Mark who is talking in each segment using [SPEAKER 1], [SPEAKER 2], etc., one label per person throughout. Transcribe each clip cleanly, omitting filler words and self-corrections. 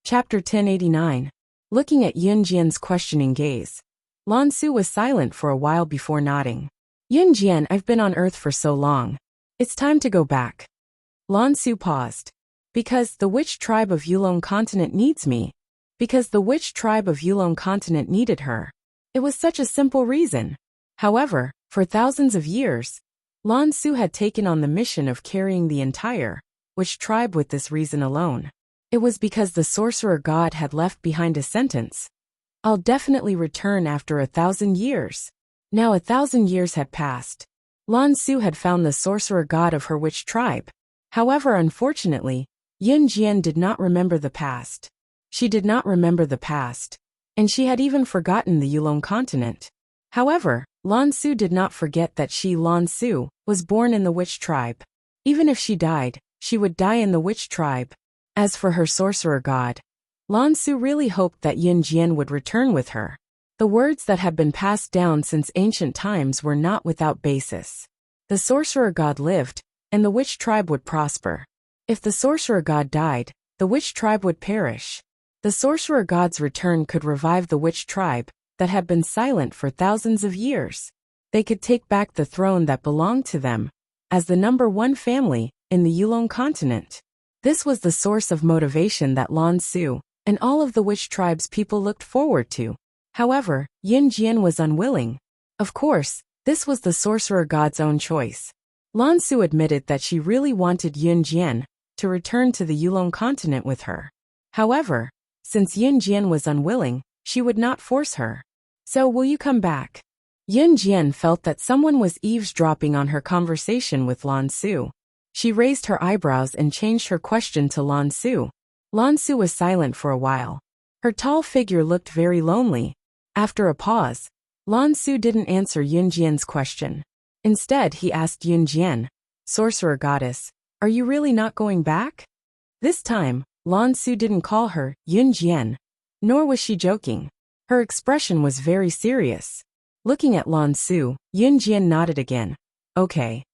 [SPEAKER 1] Chapter 1089. Looking at Yun Jian's questioning gaze. Lan Su was silent for a while before nodding. Yun Jian, I've been on Earth for so long. It's time to go back. Lan Su paused. Because the witch tribe of Yulong continent needs me. Because the witch tribe of Yulong continent needed her. It was such a simple reason. However, for thousands of years, Lan Su had taken on the mission of carrying the entire witch tribe with this reason alone. It was because the sorcerer god had left behind a sentence. I'll definitely return after 1,000 years. Now 1,000 years had passed. Lan Su had found the sorcerer god of her witch tribe. However, unfortunately, Yun Jian did not remember the past. She did not remember the past. And she had even forgotten the Yulong continent. However, Lan Su did not forget that she, Lan Su, was born in the witch tribe. Even if she died, she would die in the witch tribe. As for her sorcerer god, Lan Su really hoped that Yun Jian would return with her. The words that had been passed down since ancient times were not without basis. The sorcerer god lived, and the witch tribe would prosper. If the sorcerer god died, the witch tribe would perish. The sorcerer god's return could revive the witch tribe that had been silent for thousands of years. They could take back the throne that belonged to them as the #1 family in the Yulong continent. This was the source of motivation that Lan Su and all of the witch tribe's people looked forward to. However, Yun Jian was unwilling. Of course, this was the sorcerer god's own choice. Lan Su admitted that she really wanted Yun Jian to return to the Yulong continent with her. However, since Yun Jian was unwilling, she would not force her. So will you come back? Yun Jian felt that someone was eavesdropping on her conversation with Lan Su. She raised her eyebrows and changed her question to Lan Su. Lan Su was silent for a while. Her tall figure looked very lonely. After a pause, Lan Su didn't answer Yun Jian's question. Instead, he asked Yun Jian, "Sorcerer goddess, are you really not going back?" This time, Lan Su didn't call her Yun Jian, nor was she joking. Her expression was very serious. Looking at Lan Su, Yun Jian nodded again. Okay.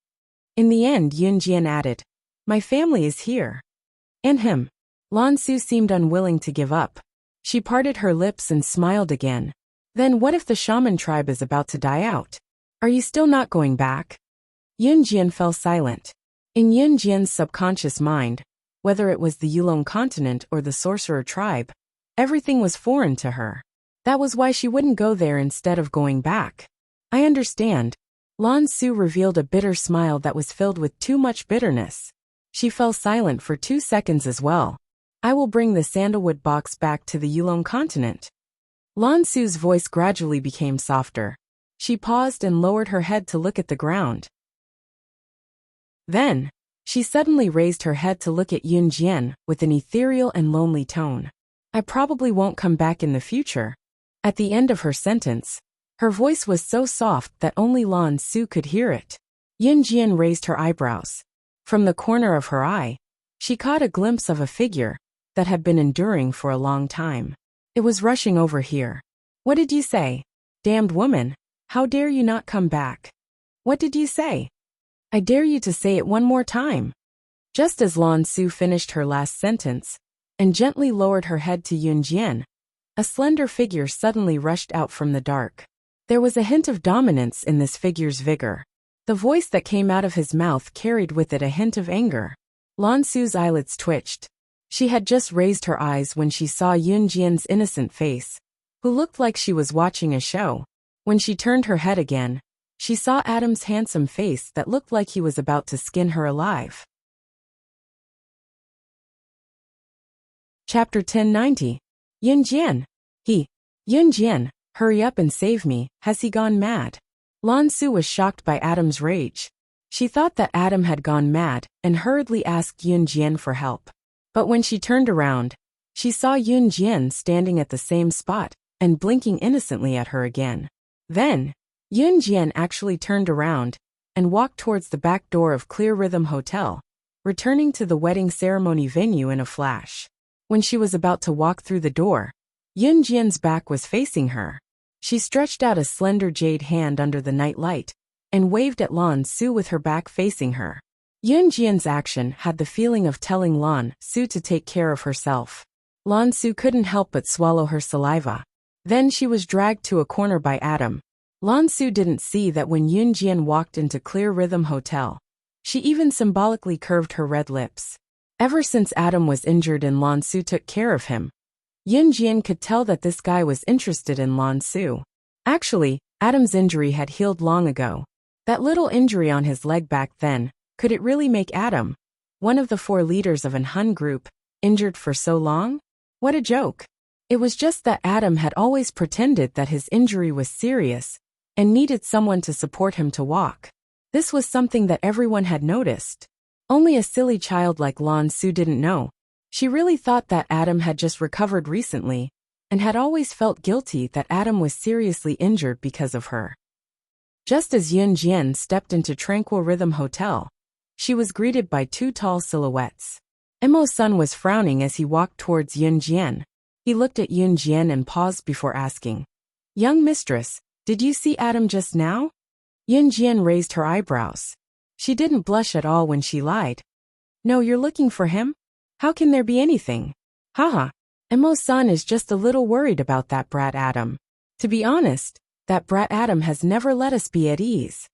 [SPEAKER 1] In the end, Yun Jian added, "My family is here." And him. Lan Su seemed unwilling to give up. She parted her lips and smiled again. Then what if the shaman tribe is about to die out? Are you still not going back? Yun Jian fell silent. In Yun Jian's subconscious mind, whether it was the Yulong continent or the sorcerer tribe, everything was foreign to her. That was why she wouldn't go there instead of going back. I understand. Lan Su revealed a bitter smile that was filled with too much bitterness. She fell silent for 2 seconds as well. I will bring the sandalwood box back to the Yulong continent. Lan Su's voice gradually became softer. She paused and lowered her head to look at the ground. Then, she suddenly raised her head to look at Yun Jian with an ethereal and lonely tone. I probably won't come back in the future. At the end of her sentence, her voice was so soft that only Lan Su could hear it. Yun Jian raised her eyebrows. From the corner of her eye, she caught a glimpse of a figure that had been enduring for a long time. It was rushing over here. What did you say? Damned woman, how dare you not come back? What did you say? I dare you to say it one more time. Just as Lan Su finished her last sentence and gently lowered her head to Yun Jian, a slender figure suddenly rushed out from the dark. There was a hint of dominance in this figure's vigor. The voice that came out of his mouth carried with it a hint of anger. Lan Su's eyelids twitched. She had just raised her eyes when she saw Yun Jian's innocent face, who looked like she was watching a show. When she turned her head again, she saw Adam's handsome face that looked like he was about to skin her alive. Chapter 1090. Yun Jian. Yun Jian, hurry up and save me, has he gone mad? Lan Su was shocked by Adam's rage. She thought that Adam had gone mad and hurriedly asked Yun Jian for help. But when she turned around, she saw Yun Jian standing at the same spot and blinking innocently at her again. Then, Yun Jian actually turned around and walked towards the back door of Clear Rhythm Hotel, returning to the wedding ceremony venue in a flash. When she was about to walk through the door, Yun Jian's back was facing her. She stretched out a slender jade hand under the night light and waved at Lan Su with her back facing her. Yun Jian's action had the feeling of telling Lan Su to take care of herself. Lan Su couldn't help but swallow her saliva. Then she was dragged to a corner by Adam. Lan Su didn't see that when Yun Jian walked into Clear Rhythm Hotel. She even symbolically curved her red lips. Ever since Adam was injured and Lan Su took care of him, Yun Jian could tell that this guy was interested in Lan Su. Actually, Adam's injury had healed long ago. That little injury on his leg back then, could it really make Adam, one of the 4 leaders of an Hun group, injured for so long? What a joke. It was just that Adam had always pretended that his injury was serious and needed someone to support him to walk. This was something that everyone had noticed. Only a silly child like Lan Su didn't know. She really thought that Adam had just recovered recently and had always felt guilty that Adam was seriously injured because of her. Just as Yun Jian stepped into Tranquil Rhythm Hotel, she was greeted by 2 tall silhouettes. Emo's son was frowning as he walked towards Yun Jian. He looked at Yun Jian and paused before asking, "Young mistress, did you see Adam just now?" Yun Jian raised her eyebrows. She didn't blush at all when she lied. "No, you're looking for him? How can there be anything? Haha. Emo's son is just a little worried about that brat Adam. To be honest, that brat Adam has never let us be at ease."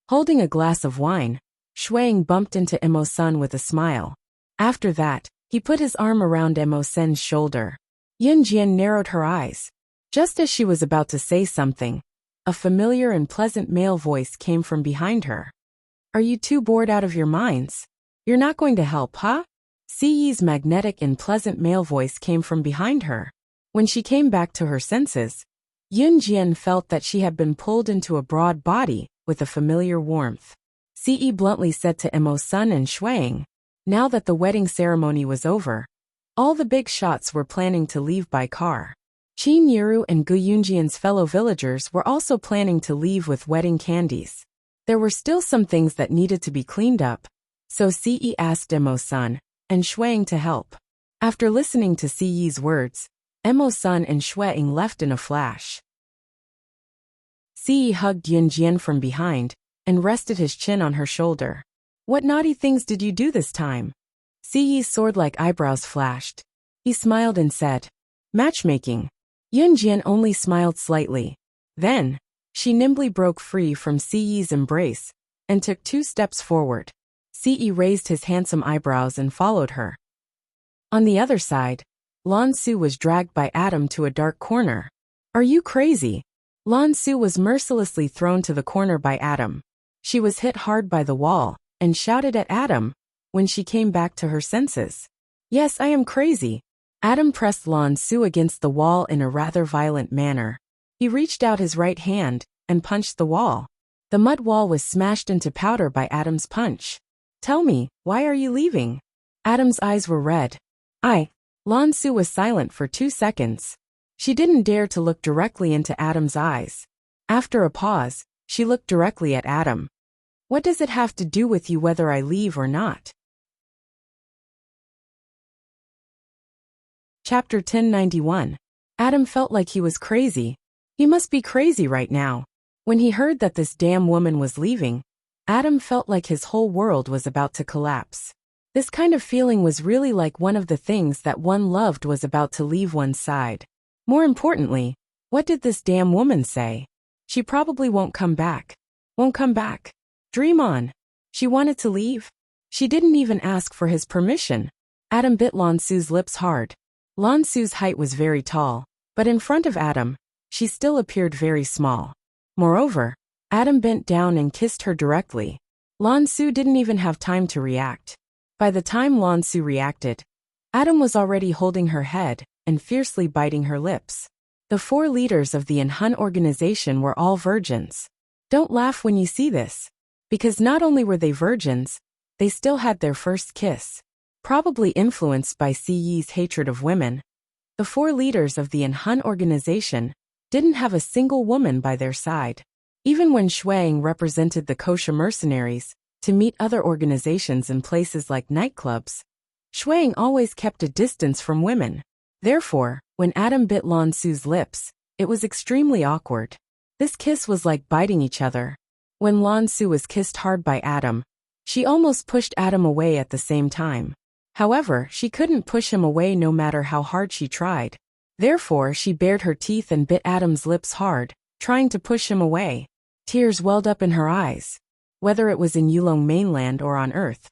[SPEAKER 1] Holding a glass of wine, Shuang bumped into Emo's son with a smile. After that, he put his arm around Emo's son's shoulder. Yun Jian narrowed her eyes. Just as she was about to say something, a familiar and pleasant male voice came from behind her. "Are you too bored out of your minds? You're not going to help, huh?" Siyi's magnetic and pleasant male voice came from behind her. When she came back to her senses, Yun Jian felt that she had been pulled into a broad body with a familiar warmth. Siyi bluntly said to Emo's son and Shuang, now that the wedding ceremony was over, all the big shots were planning to leave by car. Qin Yiru and Gu Yunjian's fellow villagers were also planning to leave with wedding candies. There were still some things that needed to be cleaned up, so Siyi asked Emo's son and Shuang to help. After listening to Siyi's words, Emo's son and Shuang left in a flash. Siyi hugged Yun Jian from behind and rested his chin on her shoulder. "What naughty things did you do this time?" Siyi's sword-like eyebrows flashed. He smiled and said, "Matchmaking." Yun Jian only smiled slightly. Then, she nimbly broke free from Siyi's embrace and took 2 steps forward. Siyi raised his handsome eyebrows and followed her. On the other side, Lan Su was dragged by Adam to a dark corner. "Are you crazy?" Lan Su was mercilessly thrown to the corner by Adam. She was hit hard by the wall and shouted at Adam when she came back to her senses. "Yes, I am crazy." Adam pressed Lan Su against the wall in a rather violent manner. He reached out his right hand and punched the wall. The mud wall was smashed into powder by Adam's punch. "Tell me, why are you leaving?" Adam's eyes were red. Lan Su was silent for 2 seconds. She didn't dare to look directly into Adam's eyes. After a pause, she looked directly at Adam. "What does it have to do with you whether I leave or not?" Chapter 1091. Adam felt like he was crazy. He must be crazy right now. When he heard that this damn woman was leaving, Adam felt like his whole world was about to collapse. This kind of feeling was really like one of the things that one loved was about to leave one's side. More importantly, what did this damn woman say? She probably won't come back. Won't come back. Dream on. She wanted to leave? She didn't even ask for his permission. Adam bit Lan Su's lips hard. Lan Su's height was very tall, but in front of Adam, she still appeared very small. Moreover, Adam bent down and kissed her directly. Lan Su didn't even have time to react. By the time Lan Su reacted, Adam was already holding her head and fiercely biting her lips. The 4 leaders of the Hun organization were all virgins. Don't laugh when you see this, because not only were they virgins, they still had their first kiss. Probably influenced by Siyi's hatred of women, the 4 leaders of the Hun organization didn't have a single woman by their side. Even when Shuang represented the kosher mercenaries to meet other organizations in places like nightclubs, Shuang always kept a distance from women. Therefore, when Adam bit Lan Su's lips, it was extremely awkward. This kiss was like biting each other. When Lan Su was kissed hard by Adam, she almost pushed Adam away at the same time. However, she couldn't push him away no matter how hard she tried. Therefore, she bared her teeth and bit Adam's lips hard, trying to push him away. Tears welled up in her eyes. Whether it was in Yulong mainland or on Earth,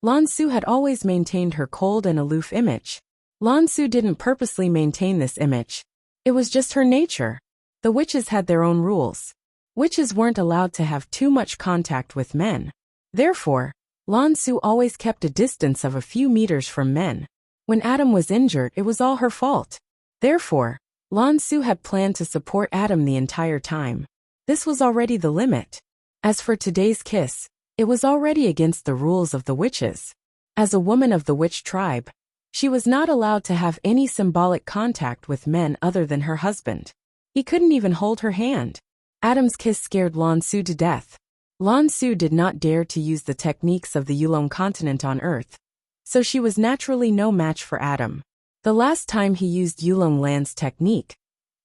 [SPEAKER 1] Lan Su had always maintained her cold and aloof image. Lan Su didn't purposely maintain this image. It was just her nature. The witches had their own rules. Witches weren't allowed to have too much contact with men. Therefore, Lan Su always kept a distance of a few meters from men. When Adam was injured, it was all her fault. Therefore, Lan Su had planned to support Adam the entire time. This was already the limit. As for today's kiss, it was already against the rules of the witches. As a woman of the witch tribe, she was not allowed to have any symbolic contact with men other than her husband. He couldn't even hold her hand. Adam's kiss scared Lan Su to death. Lan Su did not dare to use the techniques of the Yulong continent on Earth, so she was naturally no match for Adam. The last time he used Yulong land's technique,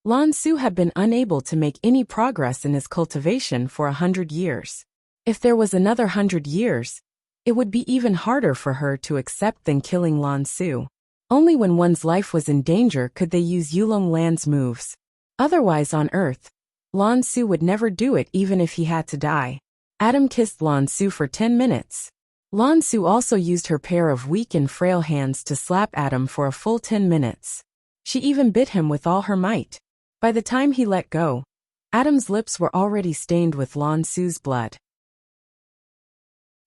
[SPEAKER 1] Lan Su had been unable to make any progress in his cultivation for 100 years. If there was another 100 years, it would be even harder for her to accept than killing Lan Su. Only when one's life was in danger could they use Yulong land's moves. Otherwise on Earth, Lan Su would never do it even if he had to die. Adam kissed Lan Su for 10 minutes. Lan Su also used her pair of weak and frail hands to slap Adam for a full 10 minutes. She even bit him with all her might. By the time he let go, Adam's lips were already stained with Lan Su's blood.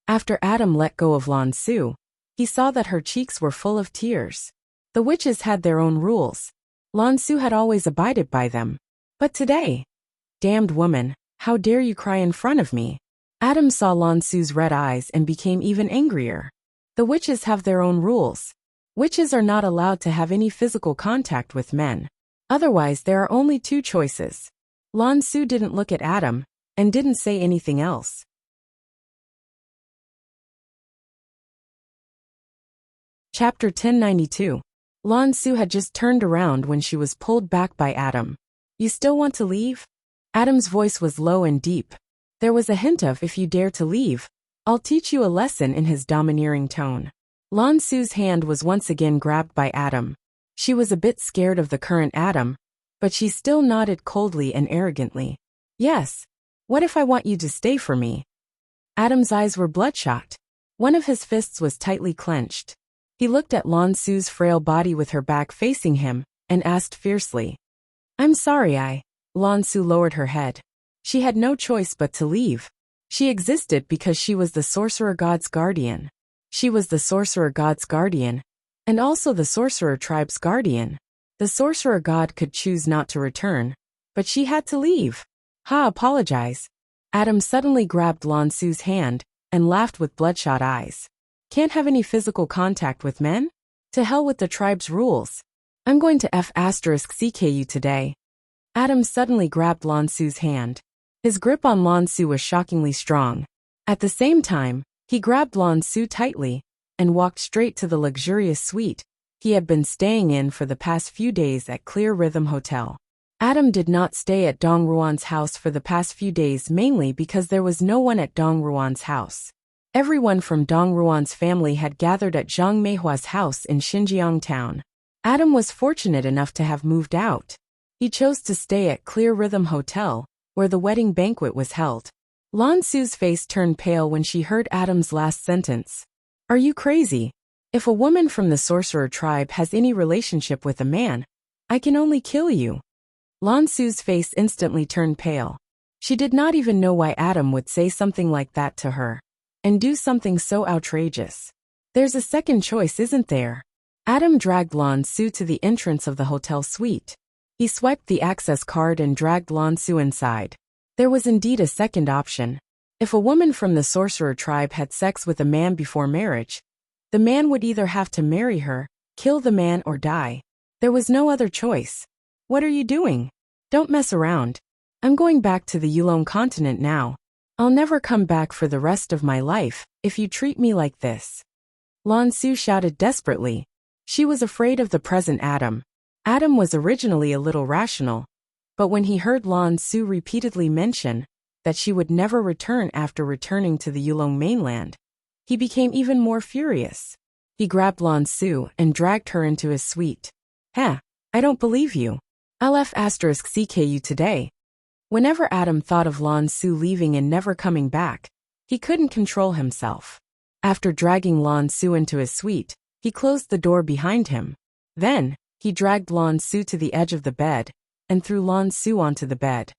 [SPEAKER 1] After Adam let go of Lan Su, he saw that her cheeks were full of tears. The witches had their own rules. Lan Su had always abided by them. But today, damned woman, how dare you cry in front of me? Adam saw Lan Su's red eyes and became even angrier. The witches have their own rules. Witches are not allowed to have any physical contact with men. Otherwise, there are only two choices. Lan Su didn't look at Adam, and didn't say anything else. Chapter 1092. Lan Su had just turned around when she was pulled back by Adam. You still want to leave? Adam's voice was low and deep. There was a hint of, if you dare to leave, I'll teach you a lesson in his domineering tone. Lan Su's hand was once again grabbed by Adam. She was a bit scared of the current Adam, but she still nodded coldly and arrogantly. Yes. What if I want you to stay for me? Adam's eyes were bloodshot. One of his fists was tightly clenched. He looked at Lan Su's frail body with her back facing him, and asked fiercely. I'm sorry, Lan Su lowered her head. She had no choice but to leave. She existed because she was the sorcerer god's guardian. She was the sorcerer god's guardian, and also the sorcerer tribe's guardian. The sorcerer god could choose not to return, but she had to leave. Apologize. Adam suddenly grabbed Lan Su's hand, and laughed with bloodshot eyes. Can't have any physical contact with men? To hell with the tribe's rules. I'm going to *CK you today. Adam suddenly grabbed Lan Su's hand. His grip on Lan Su was shockingly strong. At the same time, he grabbed Lan Su tightly, and walked straight to the luxurious suite he had been staying in for the past few days at Clear Rhythm Hotel. Adam did not stay at Dong Ruan's house for the past few days mainly because there was no one at Dong Ruan's house. Everyone from Dong Ruan's family had gathered at Zhang Meihua's house in Xinjiang town. Adam was fortunate enough to have moved out. He chose to stay at Clear Rhythm Hotel, where the wedding banquet was held. Lan Su's face turned pale when she heard Adam's last sentence. Are you crazy? If a woman from the sorcerer tribe has any relationship with a man, I can only kill you. Lan Su's face instantly turned pale. She did not even know why Adam would say something like that to her, and do something so outrageous. There's a second choice, isn't there? Adam dragged Lan Su to the entrance of the hotel suite. He swiped the access card and dragged Lan Su inside. There was indeed a second option. If a woman from the sorcerer tribe had sex with a man before marriage, the man would either have to marry her, kill the man, or die. There was no other choice. What are you doing? Don't mess around. I'm going back to the Yulong continent now. I'll never come back for the rest of my life if you treat me like this. Lan Su shouted desperately. She was afraid of the present Adam. Adam was originally a little rational, but when he heard Lan Su repeatedly mention that she would never return after returning to the Yulong mainland, he became even more furious. He grabbed Lan Su and dragged her into his suite. Heh, I don't believe you. LF*CKU today. Whenever Adam thought of Lan Su leaving and never coming back, he couldn't control himself. After dragging Lan Su into his suite, he closed the door behind him. Then, he dragged Lan Su to the edge of the bed and threw Lan Su onto the bed.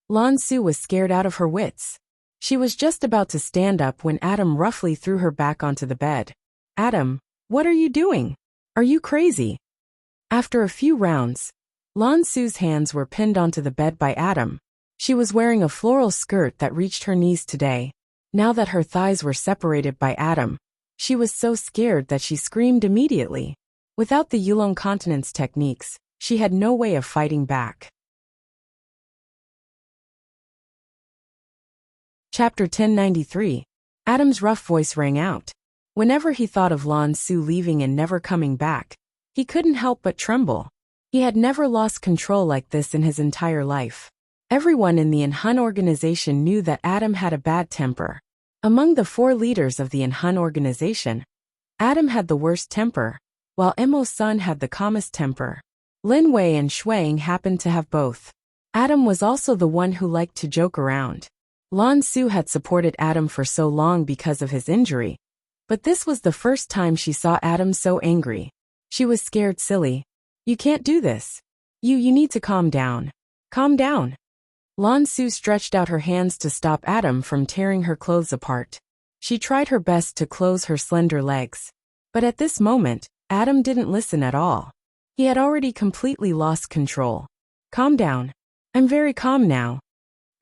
[SPEAKER 1] Lan Su was scared out of her wits. She was just about to stand up when Adam roughly threw her back onto the bed. Adam, what are you doing? Are you crazy? After a few rounds, Lan Su's hands were pinned onto the bed by Adam. She was wearing a floral skirt that reached her knees today. Now that her thighs were separated by Adam, she was so scared that she screamed immediately. Without the Yulong continence techniques, she had no way of fighting back. Chapter 1093. Adam's rough voice rang out. Whenever he thought of Lan Su leaving and never coming back, he couldn't help but tremble. He had never lost control like this in his entire life. Everyone in the Inhun organization knew that Adam had a bad temper. Among the 4 leaders of the Inhun organization, Adam had the worst temper, while Emo's son had the calmest temper. Lin Wei and Shuang happened to have both. Adam was also the one who liked to joke around. Lan Su had supported Adam for so long because of his injury, but this was the first time she saw Adam so angry. She was scared silly. You can't do this. You need to calm down. Calm down. Lan Su stretched out her hands to stop Adam from tearing her clothes apart. She tried her best to close her slender legs. But at this moment, Adam didn't listen at all. He had already completely lost control. Calm down. I'm very calm now.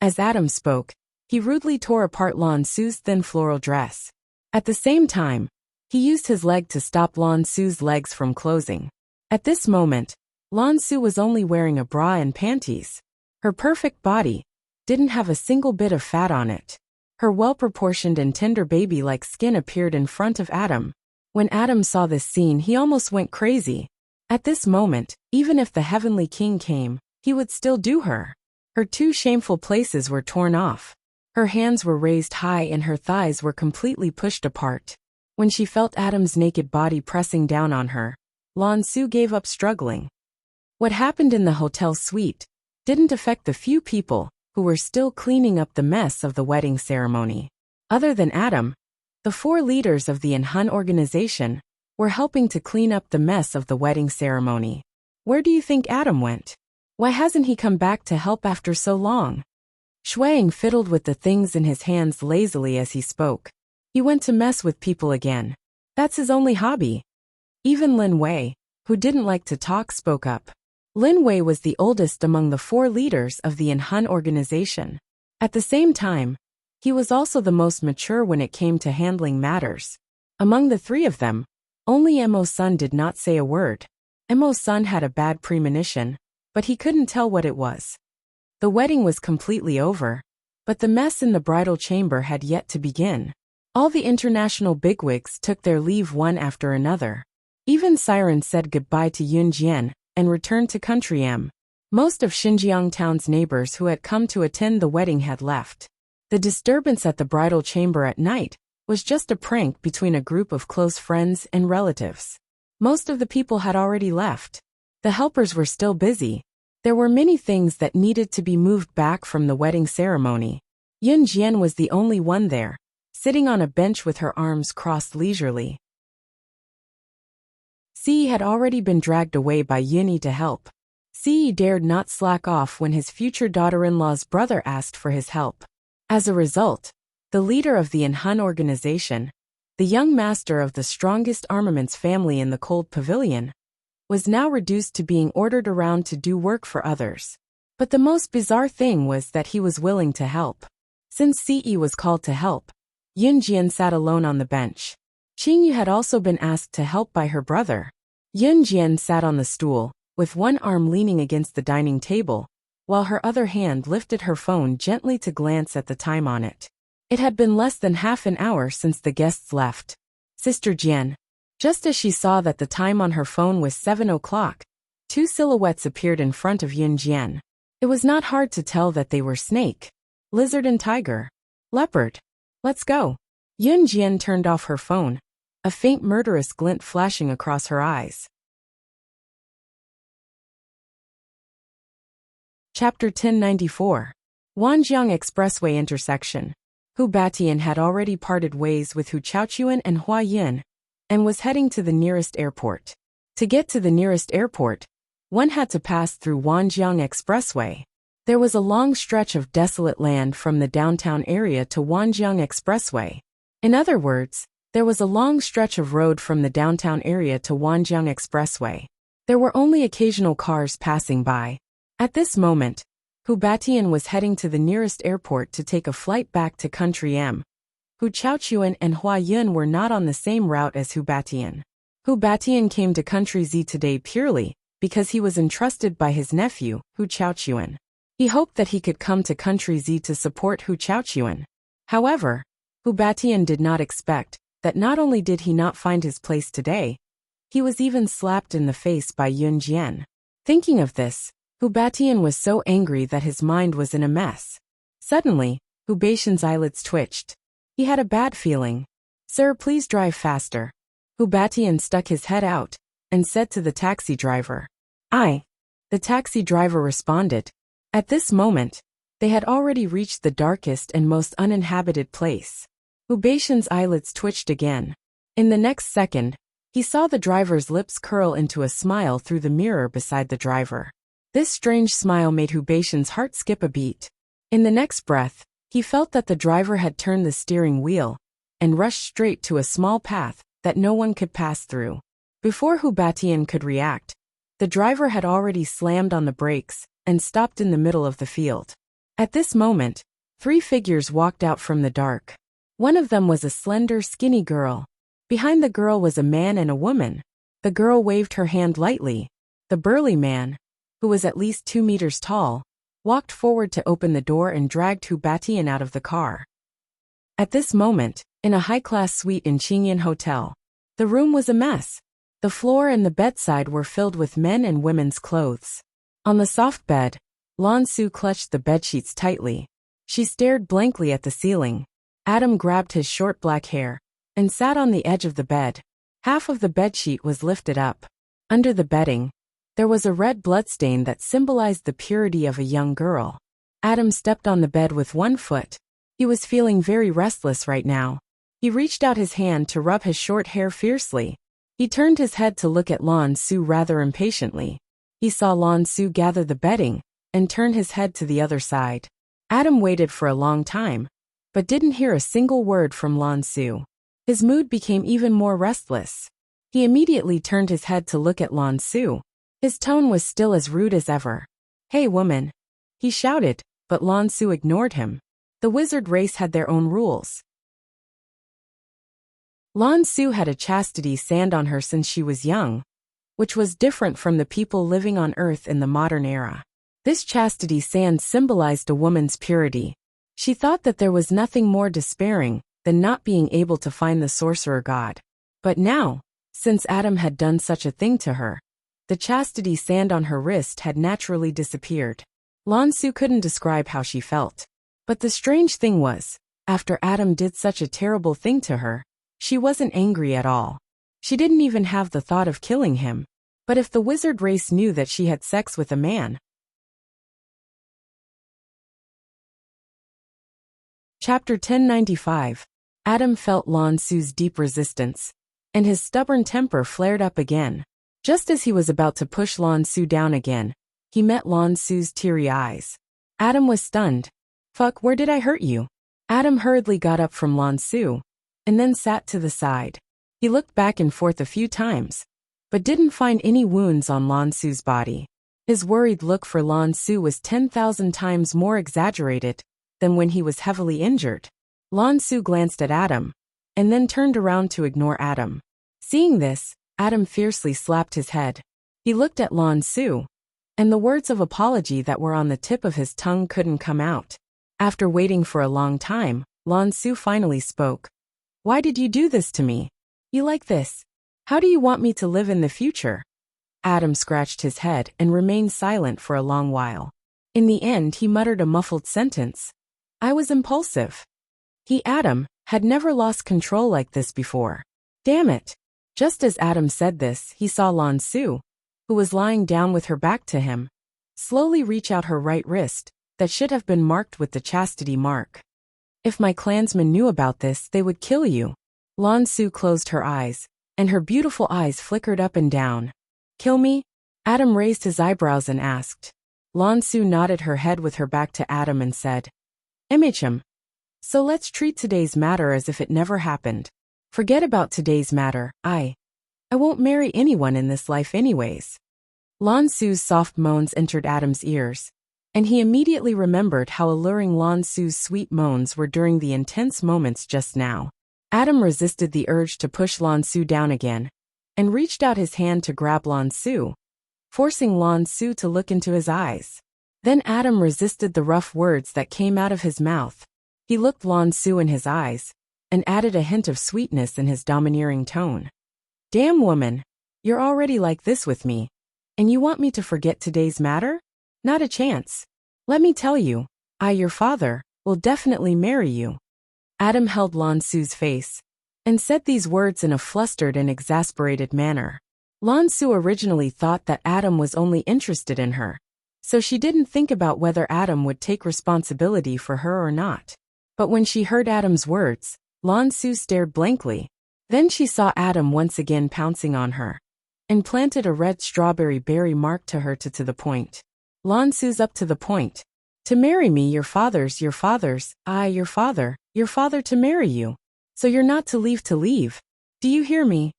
[SPEAKER 1] As Adam spoke, he rudely tore apart Lan Su's thin floral dress. At the same time, he used his leg to stop Lan Su's legs from closing. At this moment, Lan Su was only wearing a bra and panties. Her perfect body didn't have a single bit of fat on it. Her well-proportioned and tender baby-like skin appeared in front of Adam. When Adam saw this scene, he almost went crazy. At this moment, even if the Heavenly King came, he would still do her. Her 2 shameful places were torn off. Her hands were raised high and her thighs were completely pushed apart. When she felt Adam's naked body pressing down on her, Lan Su gave up struggling. What happened in the hotel suite didn't affect the few people who were still cleaning up the mess of the wedding ceremony. Other than Adam, the 4 leaders of the Inhun organization were helping to clean up the mess of the wedding ceremony. Where do you think Adam went? Why hasn't he come back to help after so long? Shuang fiddled with the things in his hands lazily as he spoke. He went to mess with people again. That's his only hobby. Even Lin Wei, who didn't like to talk, spoke up. Lin Wei was the oldest among the 4 leaders of the Inhun organization. At the same time, he was also the most mature when it came to handling matters. Among the 3 of them, only Emo's son did not say a word. Emo's son had a bad premonition, but he couldn't tell what it was. The wedding was completely over, but the mess in the bridal chamber had yet to begin. All the international bigwigs took their leave one after another. Even Siren said goodbye to Yunjian and returned to Country M. Most of Xinjiang town's neighbors who had come to attend the wedding had left. The disturbance at the bridal chamber at night was just a prank between a group of close friends and relatives. Most of the people had already left. The helpers were still busy. There were many things that needed to be moved back from the wedding ceremony. Yunjian was the only one there, sitting on a bench with her arms crossed leisurely. Si had already been dragged away by Yuni to help. Si dared not slack off when his future daughter-in-law's brother asked for his help. As a result, the leader of the Inhun organization, the young master of the strongest armaments family in the Cold Pavilion, was now reduced to being ordered around to do work for others. But the most bizarre thing was that he was willing to help. Since Ce was called to help, Yunjian sat alone on the bench. Qingyu had also been asked to help by her brother. Yunjian sat on the stool, with one arm leaning against the dining table, while her other hand lifted her phone gently to glance at the time on it. It had been less than half an hour since the guests left. Sister Jian. Just as she saw that the time on her phone was 7 o'clock, 2 silhouettes appeared in front of Yunjian. It was not hard to tell that they were snake, lizard and tiger. Leopard. Let's go. Yun Jian turned off her phone, a faint murderous glint flashing across her eyes. Chapter 1094. Wanjiang Expressway Intersection. Hu Batian had already parted ways with Hu Chaochuan and Hua Yin, and was heading to the nearest airport. To get to the nearest airport, one had to pass through Wanjiang Expressway. There was a long stretch of desolate land from the downtown area to Wanjiang Expressway. In other words, there was a long stretch of road from the downtown area to Wanjiang Expressway. There were only occasional cars passing by. At this moment, Hu Batian was heading to the nearest airport to take a flight back to Country M. Hu Chaochuan and Hua Yun were not on the same route as Hu Batian. Hu Batian came to Country Z today purely because he was entrusted by his nephew, Hu Chaochuan. He hoped that he could come to Country Z to support Hu Chaochuan. However, Hu Batian did not expect that not only did he not find his place today, he was even slapped in the face by Yun Jian. Thinking of this, Hu Batian was so angry that his mind was in a mess. Suddenly, Hu Batian's eyelids twitched. He had a bad feeling. "Sir, please drive faster." Hu Batian stuck his head out and said to the taxi driver. "Aye." The taxi driver responded. At this moment, they had already reached the darkest and most uninhabited place. Hu Batian's eyelids twitched again. In the next second, he saw the driver's lips curl into a smile through the mirror beside the driver. This strange smile made Hu Batian's heart skip a beat. In the next breath, he felt that the driver had turned the steering wheel and rushed straight to a small path that no one could pass through. Before Hu Batian could react, the driver had already slammed on the brakes and stopped in the middle of the field. At this moment, 3 figures walked out from the dark. One of them was a slender, skinny girl. Behind the girl was a man and a woman. The girl waved her hand lightly. The burly man, who was at least 2 meters tall, walked forward to open the door and dragged Hu Batian out of the car. At this moment, in a high-class suite in Qingyan Hotel, the room was a mess. The floor and the bedside were filled with men and women's clothes. On the soft bed, Lan Su clutched the bedsheets tightly. She stared blankly at the ceiling. Adam grabbed his short black hair and sat on the edge of the bed. Half of the bedsheet was lifted up. Under the bedding, there was a red bloodstain that symbolized the purity of a young girl. Adam stepped on the bed with one foot. He was feeling very restless right now. He reached out his hand to rub his short hair fiercely. He turned his head to look at Lan Su rather impatiently. He saw Lan Su gather the bedding and turn his head to the other side. Adam waited for a long time, but didn't hear a single word from Lan Su. His mood became even more restless. He immediately turned his head to look at Lan Su. His tone was still as rude as ever. "Hey woman," he shouted, but Lan Su ignored him. The wizard race had their own rules. Lan Su had a chastity sand on her since she was young, which was different from the people living on Earth in the modern era. This chastity sand symbolized a woman's purity. She thought that there was nothing more despairing than not being able to find the sorcerer god. But now, since Adam had done such a thing to her, the chastity sand on her wrist had naturally disappeared. Lan Su couldn't describe how she felt. But the strange thing was, after Adam did such a terrible thing to her, she wasn't angry at all. She didn't even have the thought of killing him. But if the wizard race knew that she had sex with a man... Chapter 1095. Adam felt Lan Su's deep resistance, and his stubborn temper flared up again. Just as he was about to push Lan Su down again, he met Lan Su's teary eyes. Adam was stunned. "Fuck, where did I hurt you?" Adam hurriedly got up from Lan Su, and then sat to the side. He looked back and forth a few times, but didn't find any wounds on Lan Su's body. His worried look for Lan Su was 10,000 times more exaggerated than when he was heavily injured. Lan Su glanced at Adam, and then turned around to ignore Adam. Seeing this, Adam fiercely slapped his head. He looked at Lan Su, and the words of apology that were on the tip of his tongue couldn't come out. After waiting for a long time, Lan Su finally spoke. "Why did you do this to me? You like this? How do you want me to live in the future?" Adam scratched his head and remained silent for a long while. In the end, he muttered a muffled sentence. "I was impulsive." Adam, had never lost control like this before. Damn it! Just as Adam said this, he saw Lan Su, who was lying down with her back to him, slowly reach out her right wrist, that should have been marked with the chastity mark. If my clansmen knew about this, they would kill you. Lan Su closed her eyes, and her beautiful eyes flickered up and down. Kill me? Adam raised his eyebrows and asked. Lan Su nodded her head with her back to Adam and said, "MHM. So let's treat today's matter as if it never happened. Forget about today's matter. I won't marry anyone in this life anyways." Lan Su's soft moans entered Adam's ears, and he immediately remembered how alluring Lan Su's sweet moans were during the intense moments just now. Adam resisted the urge to push Lan Su down again, and reached out his hand to grab Lan Su, forcing Lan Su to look into his eyes. Then Adam resisted the rough words that came out of his mouth. He looked Lan Su in his eyes, and added a hint of sweetness in his domineering tone. "Damn woman, you're already like this with me, and you want me to forget today's matter? Not a chance. Let me tell you, I, your father, will definitely marry you." Adam held Lan Su's face, and said these words in a flustered and exasperated manner. Lan Su originally thought that Adam was only interested in her, so she didn't think about whether Adam would take responsibility for her or not. But when she heard Adam's words, Lan Su stared blankly. Then she saw Adam once again pouncing on her, and planted a red strawberry berry mark to her to the point. Lan Su's up to the point. "To marry me, your father's, I, your father to marry you. So you're not to leave. Do you hear me?"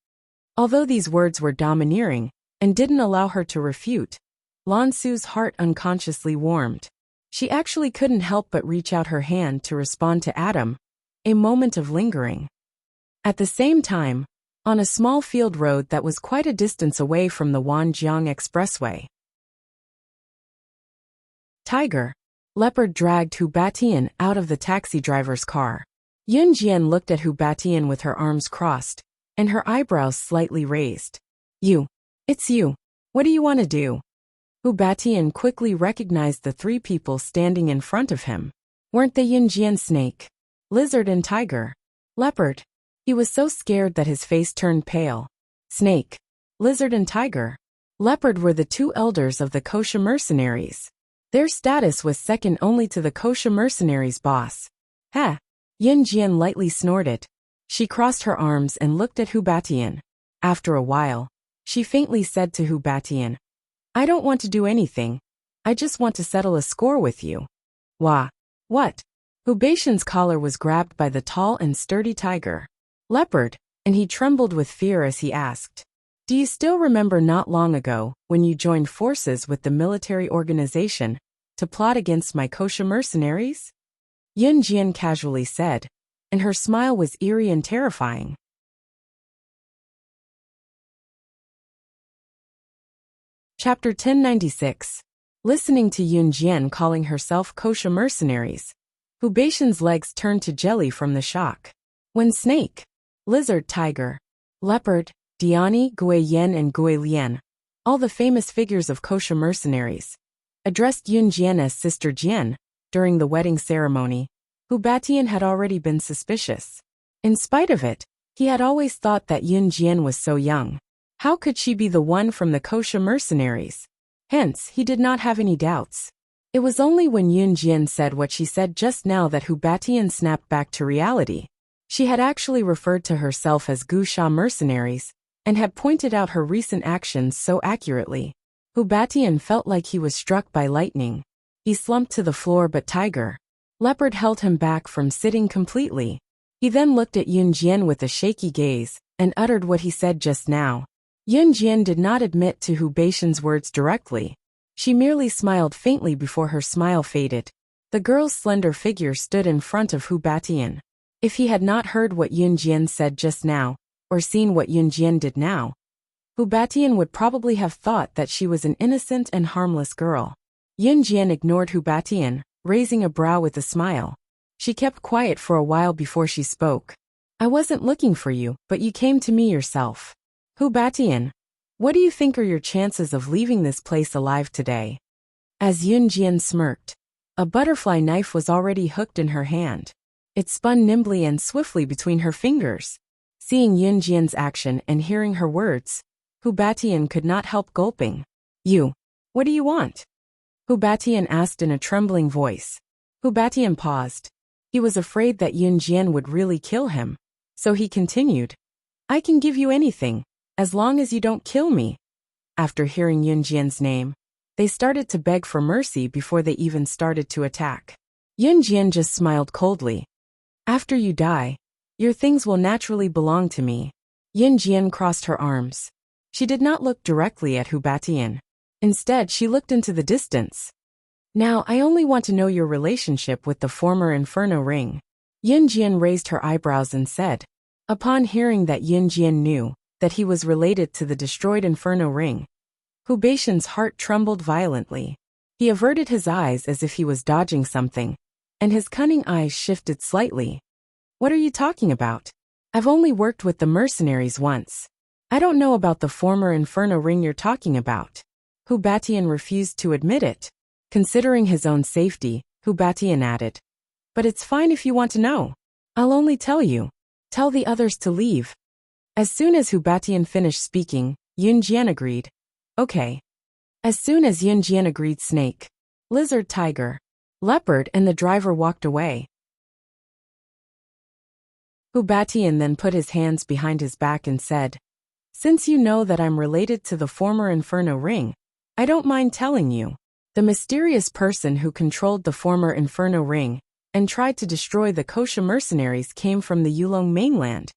[SPEAKER 1] Although these words were domineering, and didn't allow her to refute, Lan Su's heart unconsciously warmed. She actually couldn't help but reach out her hand to respond to Adam, a moment of lingering. At the same time, on a small field road that was quite a distance away from the Wanjiang Expressway, Tiger, Leopard dragged Hu Batian out of the taxi driver's car. Yun Jian looked at Hu Batian with her arms crossed, and her eyebrows slightly raised. It's you. What do you want to do?" Hu Batian quickly recognized the three people standing in front of him. Weren't they Yun Jian, Snake, Lizard and Tiger? Leopard. He was so scared that his face turned pale. Snake, Lizard and Tiger. Leopard were the two elders of the Kosha mercenaries. Their status was second only to the Kosha mercenaries' boss. "Ha!" Yun Jian lightly snorted. She crossed her arms and looked at Hu Batian. After a while, she faintly said to Hu Batian, "I don't want to do anything. I just want to settle a score with you." "Wah. What?" Hu Batian's collar was grabbed by the tall and sturdy Tiger. Leopard, and he trembled with fear as he asked, "Do you still remember not long ago, when you joined forces with the military organization to plot against my Kosha mercenaries?" Yun Jian casually said, and her smile was eerie and terrifying. Chapter 1096. Listening to Yun Jian calling herself Kosha mercenaries, Hu Batian's legs turned to jelly from the shock. When Snake, Lizard, Tiger, Leopard, Diani, Gui Yen and Gui Lian, all the famous figures of Kosha mercenaries, addressed Yun Jian as Sister Jian during the wedding ceremony, Hu Batian had already been suspicious. In spite of it, he had always thought that Yun Jian was so young. How could she be the one from the Kosha mercenaries? Hence, he did not have any doubts. It was only when Yun Jian said what she said just now that Hu Batian snapped back to reality. She had actually referred to herself as Gusha mercenaries, and had pointed out her recent actions so accurately. Hu Batian felt like he was struck by lightning. He slumped to the floor, but Tiger, Leopard held him back from sitting completely. He then looked at Yun Jian with a shaky gaze, and uttered what he said just now. Yun Jian did not admit to Hu Batian's words directly. She merely smiled faintly before her smile faded. The girl's slender figure stood in front of Hu Batian. If he had not heard what Yun Jian said just now, or seen what Yun Jian did now, Hu Batian would probably have thought that she was an innocent and harmless girl. Yun Jian ignored Hu Batian, raising a brow with a smile. She kept quiet for a while before she spoke. "I wasn't looking for you, but you came to me yourself. Hu Batian, what do you think are your chances of leaving this place alive today?" As Yun Jian smirked, a butterfly knife was already hooked in her hand. It spun nimbly and swiftly between her fingers. Seeing Yunjian's action and hearing her words, Hu Batian could not help gulping. You. What do you want? Hu Batian asked in a trembling voice. Hu Batian paused. He was afraid that Yunjian would really kill him, so he continued. I can give you anything, as long as you don't kill me. After hearing Yunjian's name, they started to beg for mercy before they even started to attack. Yunjian just smiled coldly. After you die, your things will naturally belong to me. Yunjian crossed her arms. She did not look directly at Hu Batian. Instead, she looked into the distance. Now I only want to know your relationship with the former Inferno Ring. Yunjian raised her eyebrows and said. Upon hearing that Yunjian knew that he was related to the destroyed Inferno Ring, Hu Batian's heart trembled violently. He averted his eyes as if he was dodging something, and his cunning eyes shifted slightly. What are you talking about? I've only worked with the mercenaries once. I don't know about the former Inferno Ring you're talking about. Hu Batian refused to admit it. Considering his own safety, Hu Batian added. But it's fine if you want to know. I'll only tell you. Tell the others to leave. As soon as Hu Batian finished speaking, Yunjian agreed. Okay. As soon as Yunjian agreed, snake, lizard, tiger, leopard, and the driver walked away. Hu Batian then put his hands behind his back and said, Since you know that I'm related to the former Inferno Ring, I don't mind telling you. The mysterious person who controlled the former Inferno Ring and tried to destroy the Kosha mercenaries came from the Yulong mainland.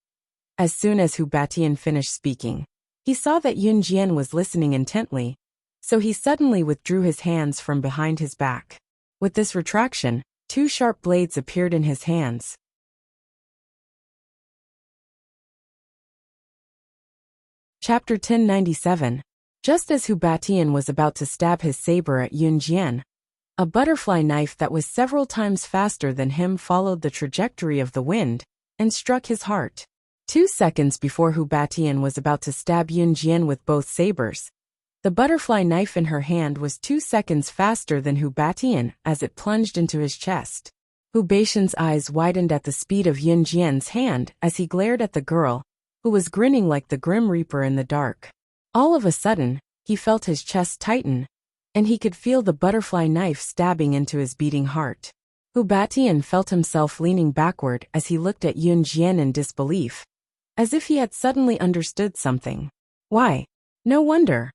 [SPEAKER 1] As soon as Hu Batian finished speaking, he saw that Yunjian was listening intently, so he suddenly withdrew his hands from behind his back. With this retraction, 2 sharp blades appeared in his hands. Chapter 1097. Just as Hu Batian was about to stab his saber at Yunjian, a butterfly knife that was several times faster than him followed the trajectory of the wind and struck his heart. 2 seconds before Hu Batian was about to stab Yunjian with both sabers, the butterfly knife in her hand was 2 seconds faster than Hu Batian as it plunged into his chest. Hu Batian's eyes widened at the speed of Yunjian's hand as he glared at the girl, who was grinning like the Grim Reaper in the dark. All of a sudden, he felt his chest tighten, and he could feel the butterfly knife stabbing into his beating heart. Hu Batian felt himself leaning backward as he looked at Yunjian in disbelief, as if he had suddenly understood something. Why? No wonder.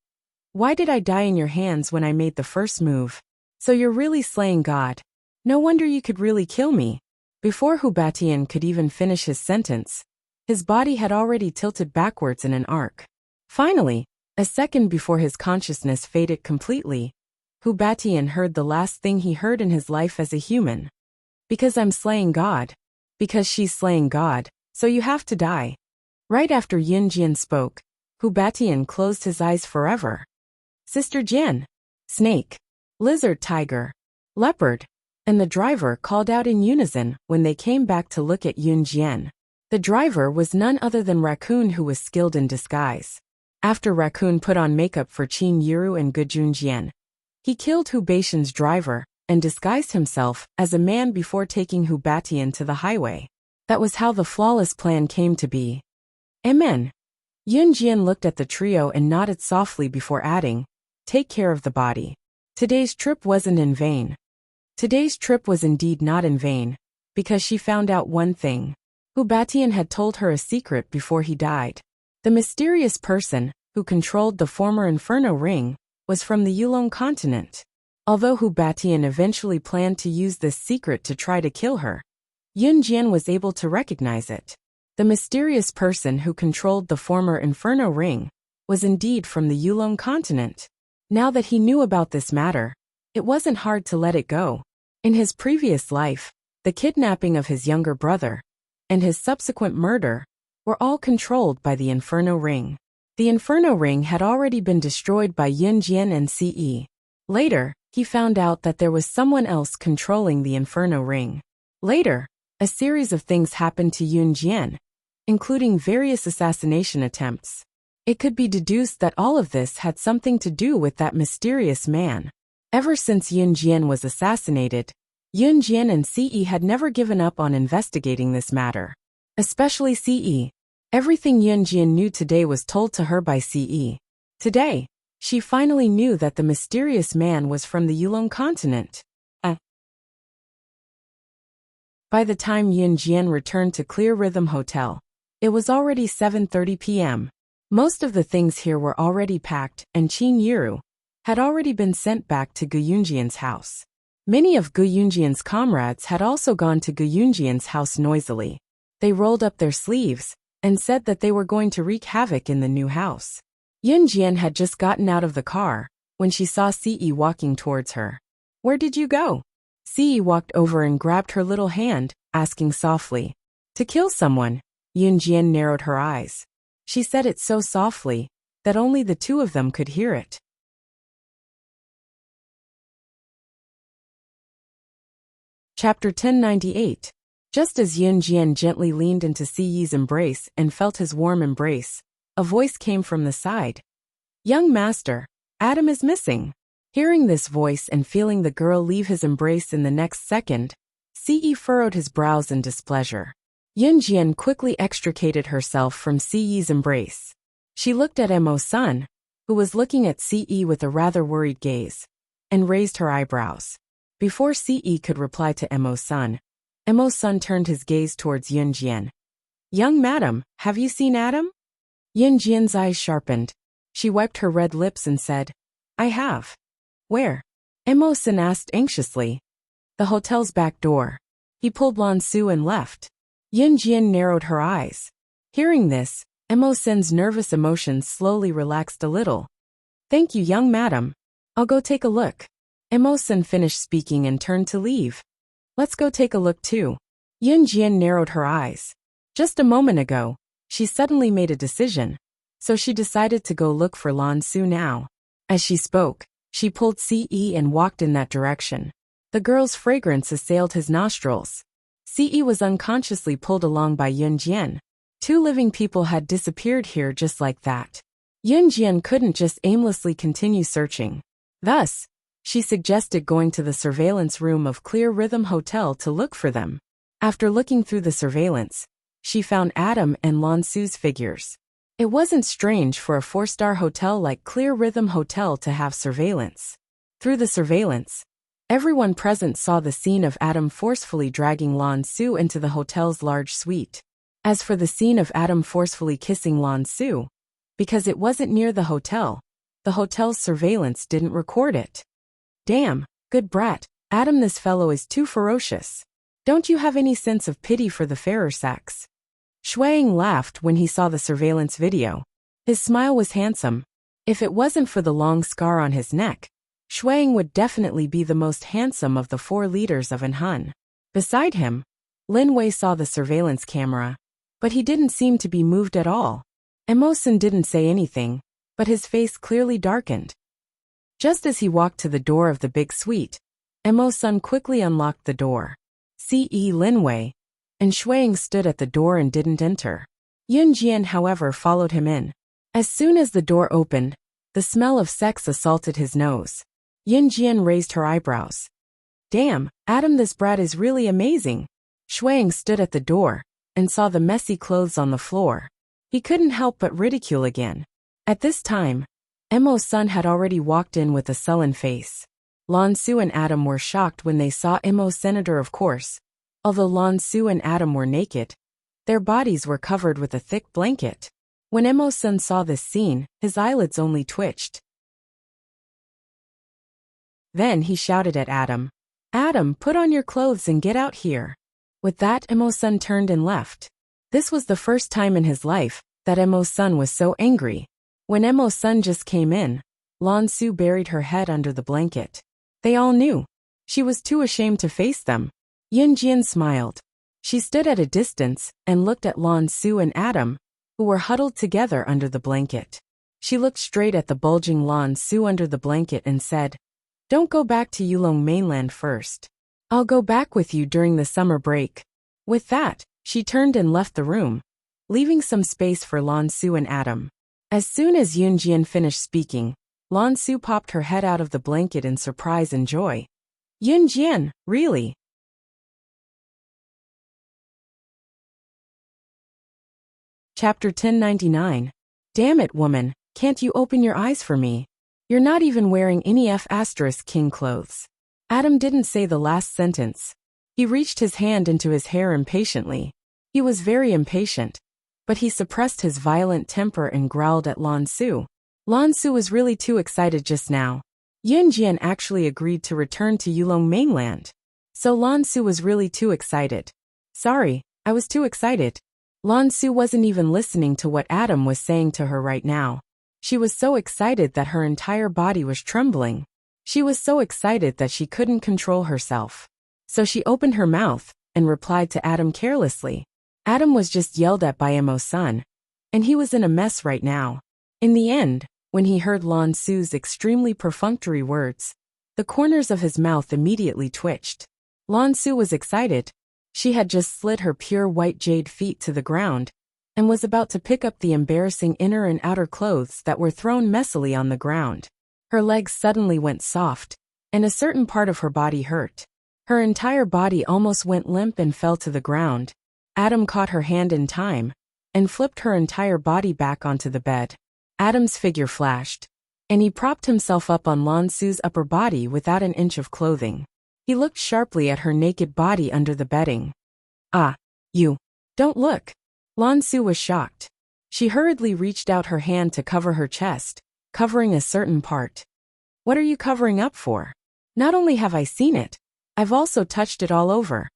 [SPEAKER 1] Why did I die in your hands when I made the first move? So you're really slaying God. No wonder you could really kill me. Before Hu Batian could even finish his sentence, his body had already tilted backwards in an arc. Finally, a second before his consciousness faded completely, Hu Batian heard the last thing he heard in his life as a human. Because I'm slaying God. Because she's slaying God, so you have to die. Right after Yunjian spoke, Hu Batian closed his eyes forever. Sister Jian, snake, lizard, tiger, leopard, and the driver called out in unison when they came back to look at Yunjian. The driver was none other than Raccoon, who was skilled in disguise. After Raccoon put on makeup for Qin Yiru and Gujunjian, he killed Hu Batian's driver and disguised himself as a man before taking Hu Batian to the highway. That was how the flawless plan came to be. Amen. Yunjian looked at the trio and nodded softly before adding, Take care of the body. Today's trip wasn't in vain. Today's trip was indeed not in vain, because she found out one thing. Hu Batian had told her a secret before he died. The mysterious person, who controlled the former Inferno Ring, was from the Yulong continent. Although Hu Batian eventually planned to use this secret to try to kill her, Yunjian was able to recognize it. The mysterious person who controlled the former Inferno Ring was indeed from the Yulong continent. Now that he knew about this matter, it wasn't hard to let it go. In his previous life, the kidnapping of his younger brother and his subsequent murder were all controlled by the Inferno Ring. The Inferno Ring had already been destroyed by Yunjian and Ce. Later, he found out that there was someone else controlling the Inferno Ring. Later, a series of things happened to Yunjian, including various assassination attempts. It could be deduced that all of this had something to do with that mysterious man. Ever since Yunjian was assassinated, Yun Jian and Ce had never given up on investigating this matter. Especially Ce. Everything Yun Jian knew today was told to her by Ce. Today, she finally knew that the mysterious man was from the Yulong continent. By the time Yun Jian returned to Clear Rhythm Hotel, it was already 7:30 p.m. Most of the things here were already packed, and Qin Yiru had already been sent back to Gu Yunjian's house. Many of Gu Yunjian's comrades had also gone to Gu Yunjian's house noisily. They rolled up their sleeves and said that they were going to wreak havoc in the new house. Yun Jian had just gotten out of the car when she saw Ce walking towards her. "Where did you go?" Ce walked over and grabbed her little hand, asking softly. "To kill someone." Yun Jian narrowed her eyes. She said it so softly that only the two of them could hear it. Chapter 1098. Just as Yun Jian gently leaned into Ce's embrace and felt his warm embrace, a voice came from the side. "Young master, Adam is missing." Hearing this voice and feeling the girl leave his embrace in the next second, Ce furrowed his brows in displeasure. Yun Jian quickly extricated herself from Ce's embrace. She looked at Emo-san, who was looking at Ce with a rather worried gaze, and raised her eyebrows. Before Ce could reply to Emo-san turned his gaze towards Yun Jian. "Young madam, have you seen Adam?" Yun Jian's eyes sharpened. She wiped her red lips and said, "I have." "Where?" Emo-san asked anxiously. "The hotel's back door." He pulled Lan Su and left. Yun Jian narrowed her eyes. Hearing this, Emo-san's nervous emotions slowly relaxed a little. "Thank you, young madam. I'll go take a look." Emo-san finished speaking and turned to leave. "Let's go take a look too." Yun Jian narrowed her eyes. Just a moment ago, she suddenly made a decision, so she decided to go look for Lan Su now. As she spoke, she pulled Ce and walked in that direction. The girl's fragrance assailed his nostrils. Ce was unconsciously pulled along by Yun Jian. Two living people had disappeared here just like that. Yun Jian couldn't just aimlessly continue searching. Thus, she suggested going to the surveillance room of Clear Rhythm Hotel to look for them. After looking through the surveillance, she found Adam and Lan Su's figures. It wasn't strange for a 4-star hotel like Clear Rhythm Hotel to have surveillance. Through the surveillance, everyone present saw the scene of Adam forcefully dragging Lan Su into the hotel's large suite. As for the scene of Adam forcefully kissing Lan Su, because it wasn't near the hotel's surveillance didn't record it. "Damn, good brat, Adam, this fellow is too ferocious. Don't you have any sense of pity for the fairer sex?" Shuang laughed when he saw the surveillance video. His smile was handsome. If it wasn't for the long scar on his neck, Shuang would definitely be the most handsome of the 4 leaders of Anhun. Beside him, Lin Wei saw the surveillance camera, but he didn't seem to be moved at all. Emo-san didn't say anything, but his face clearly darkened. Just as he walked to the door of the big suite, Emo-san quickly unlocked the door. Ce, Lin Wei, and Shuang stood at the door and didn't enter. Yun Jian, however, followed him in. As soon as the door opened, the smell of sex assaulted his nose. Yun Jian raised her eyebrows. "Damn, Adam, this brat is really amazing." Shuang stood at the door and saw the messy clothes on the floor. He couldn't help but ridicule again. At this time, Emo-san had already walked in with a sullen face. Lan Su and Adam were shocked when they saw Emo-senator, of course. Although Lan Su and Adam were naked, their bodies were covered with a thick blanket. When Emo-san saw this scene, his eyelids only twitched. Then he shouted at Adam, "Adam, put on your clothes and get out here." With that, Emo-san turned and left. This was the first time in his life that Emo-san was so angry. When Emo-san just came in, Lan Su buried her head under the blanket. They all knew. She was too ashamed to face them. Yun Jian smiled. She stood at a distance and looked at Lan Su and Adam, who were huddled together under the blanket. She looked straight at the bulging Lan Su under the blanket and said, "Don't go back to Yulong mainland first. I'll go back with you during the summer break." With that, she turned and left the room, leaving some space for Lan Su and Adam. As soon as Yun Jian finished speaking, Lan Su popped her head out of the blanket in surprise and joy. "Yun Jian, really? Chapter 1099. Damn it, woman, can't you open your eyes for me? You're not even wearing any F***king clothes. Adam didn't say the last sentence. He reached his hand into his hair impatiently. He was very impatient. But he suppressed his violent temper and growled at Lan Su. Lan Su was really too excited just now. Yunjian actually agreed to return to Yulong mainland. So Lan Su was really too excited. Sorry, I was too excited. Lan Su wasn't even listening to what Adam was saying to her right now. She was so excited that her entire body was trembling. She was so excited that she couldn't control herself. So she opened her mouth and replied to Adam carelessly. Adam was just yelled at by Emo-san, and he was in a mess right now. In the end, when he heard Lan Su's extremely perfunctory words, the corners of his mouth immediately twitched. Lan Su was excited. She had just slid her pure white jade feet to the ground and was about to pick up the embarrassing inner and outer clothes that were thrown messily on the ground. Her legs suddenly went soft, and a certain part of her body hurt. Her entire body almost went limp and fell to the ground. Adam caught her hand in time and flipped her entire body back onto the bed. Adam's figure flashed, and he propped himself up on Lan Su's upper body without an inch of clothing. He looked sharply at her naked body under the bedding. Ah, you. Don't look. Lan Su was shocked. She hurriedly reached out her hand to cover her chest, covering a certain part. What are you covering up for? Not only have I seen it, I've also touched it all over.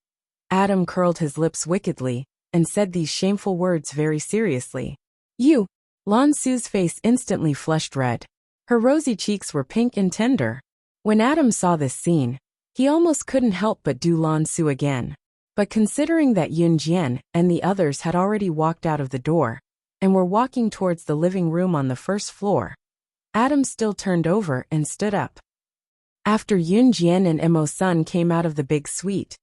[SPEAKER 1] Adam curled his lips wickedly and said these shameful words very seriously. You. Lan Su's face instantly flushed red. Her rosy cheeks were pink and tender. When Adam saw this scene, he almost couldn't help but do Lan Su again. But considering that Yunjian and the others had already walked out of the door and were walking towards the living room on the first floor, Adam still turned over and stood up. After Yunjian and Emo-san came out of the big suite,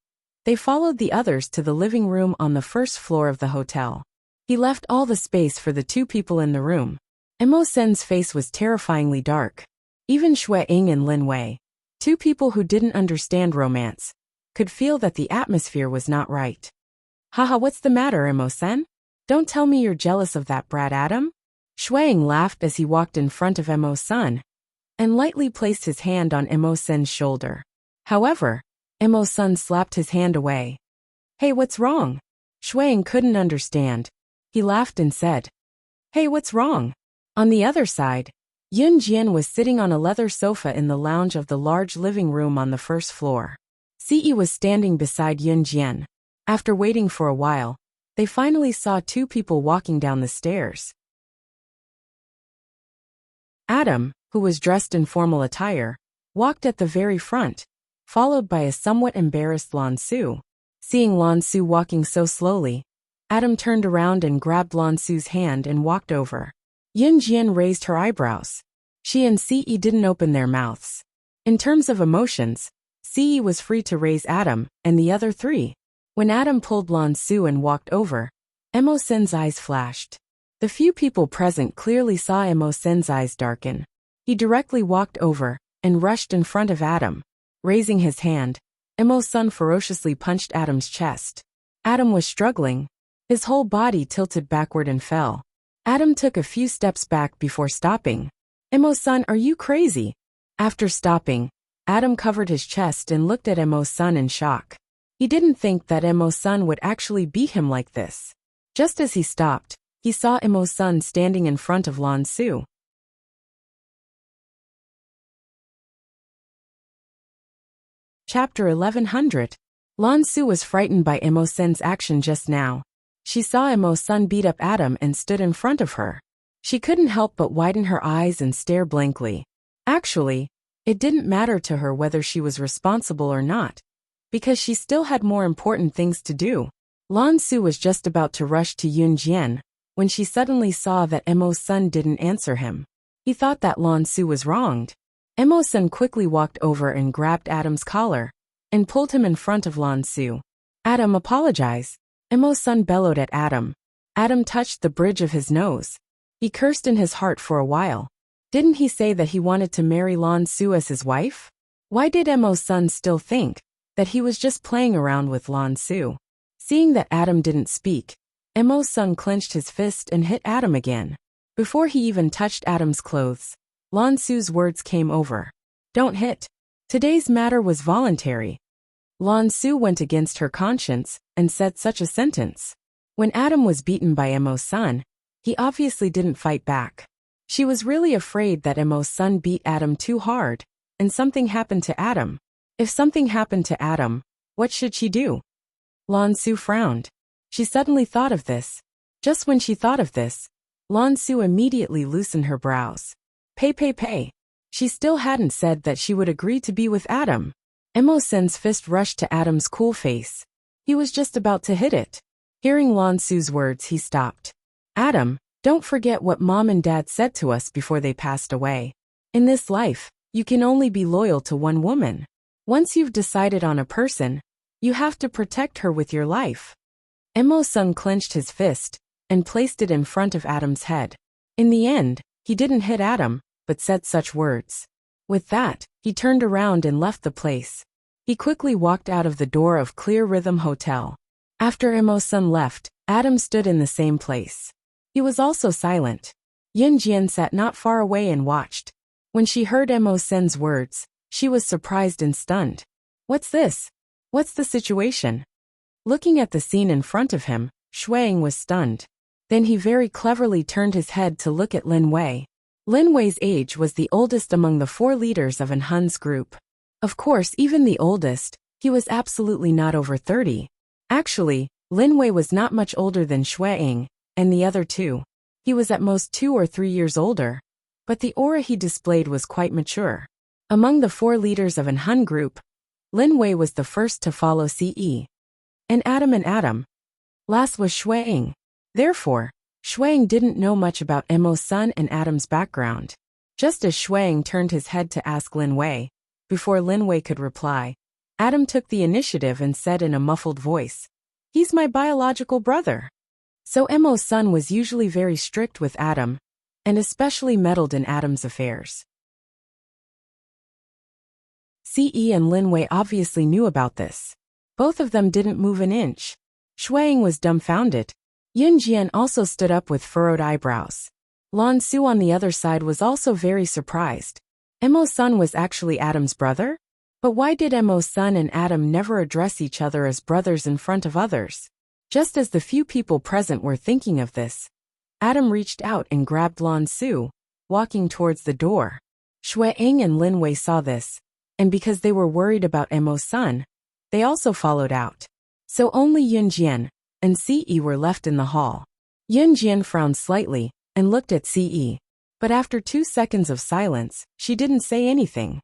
[SPEAKER 1] they followed the others to the living room on the first floor of the hotel. He left all the space for the two people in the room. Emo-sen's face was terrifyingly dark. Even Shui-ing and Lin Wei, two people who didn't understand romance, could feel that the atmosphere was not right. Haha, what's the matter, Emo-sen? Don't tell me you're jealous of that brat Adam? Shui-ing laughed as he walked in front of Emo-san and lightly placed his hand on Emo-sen's shoulder. However, Emo-san slapped his hand away. Hey, what's wrong? Shui-ing couldn't understand. He laughed and said, Hey, what's wrong? On the other side, Yunjian was sitting on a leather sofa in the lounge of the large living room on the first floor. Ce was standing beside Yunjian. After waiting for a while, they finally saw two people walking down the stairs. Adam, who was dressed in formal attire, walked at the very front, followed by a somewhat embarrassed Lan Su. Seeing Lan Su walking so slowly, Adam turned around and grabbed Lan Su's hand and walked over. Yunjian raised her eyebrows. She and Ce didn't open their mouths. In terms of emotions, Ce was free to raise Adam and the other three. When Adam pulled Lan Su and walked over, Emo-sen's eyes flashed. The few people present clearly saw Emo-sen's eyes darken. He directly walked over and rushed in front of Adam. Raising his hand, Emo-san ferociously punched Adam's chest. Adam was struggling. His whole body tilted backward and fell. Adam took a few steps back before stopping. Emo-san, are you crazy? After stopping, Adam covered his chest and looked at Emo-san in shock. He didn't think that Emo-san would actually beat him like this. Just as he stopped, he saw Emo-san standing in front of Lan Su. Chapter 1100. Lan Su was frightened by Emo-sen's action just now. She saw Emo-san beat up Adam and stood in front of her. She couldn't help but widen her eyes and stare blankly. Actually, it didn't matter to her whether she was responsible or not, because she still had more important things to do. Lan Su was just about to rush to Yunjian when she suddenly saw that Emo-san didn't answer him. He thought that Lan Su was wronged. Emo-san quickly walked over and grabbed Adam's collar and pulled him in front of Lan Su. Adam, apologize. Emo-san bellowed at Adam. Adam touched the bridge of his nose. He cursed in his heart for a while. Didn't he say that he wanted to marry Lan Su as his wife? Why did Emo-san still think that he was just playing around with Lan Su? Seeing that Adam didn't speak, Emo-sung clenched his fist and hit Adam again. Before he even touched Adam's clothes, Lan-su's words came over. Don't hit. Today's matter was voluntary. Lan-su went against her conscience and said such a sentence. When Adam was beaten by Emo-sun, he obviously didn't fight back. She was really afraid that Emo-sun beat Adam too hard, and something happened to Adam. If something happened to Adam, what should she do? Lan-su frowned. She suddenly thought of this. Just when she thought of this, Lan-su immediately loosened her brows. Pay. She still hadn't said that she would agree to be with Adam. Emo-sun's fist rushed to Adam's cool face. He was just about to hit it. Hearing Lan-su's words, he stopped. Adam, don't forget what Mom and Dad said to us before they passed away. In this life, you can only be loyal to one woman. Once you've decided on a person, you have to protect her with your life. Emo-sun clenched his fist and placed it in front of Adam's head. In the end, he didn't hit Adam, but said such words. With that, he turned around and left the place. He quickly walked out of the door of Clear Rhythm Hotel. After Emo-sun left, Adam stood in the same place. He was also silent. Yunjian sat not far away and watched. When she heard Emo-sun's words, she was surprised and stunned. What's this? What's the situation? Looking at the scene in front of him, Shuang was stunned. Then he very cleverly turned his head to look at Lin Wei. Lin Wei's age was the oldest among the 4 leaders of An Hun's group. Of course, even the oldest, he was absolutely not over 30. Actually, Lin Wei was not much older than Shuang, and the other 2. He was at most 2 or 3 years older. But the aura he displayed was quite mature. Among the 4 leaders of An Hun group, Lin Wei was the first to follow CE. And Adam. Last was Shuang. Therefore, Shuang didn't know much about Emo-sun and Adam's background. Just as Shuang turned his head to ask Lin Wei, before Lin Wei could reply, Adam took the initiative and said in a muffled voice, "He's my biological brother." So Emo-sun was usually very strict with Adam, and especially meddled in Adam's affairs. CE and Lin Wei obviously knew about this. Both of them didn't move an inch. Shuang was dumbfounded. Yunjian also stood up with furrowed eyebrows. Lan-su on the other side was also very surprised. Emo-sun was actually Adam's brother? But why did Emo-sun and Adam never address each other as brothers in front of others? Just as the few people present were thinking of this, Adam reached out and grabbed Lan-su, walking towards the door. Shuang and Lin Wei saw this, and because they were worried about Emo-sun, they also followed out. So only Yunjian and CE were left in the hall. Yunjian frowned slightly and looked at CE. But after 2 seconds of silence, she didn't say anything.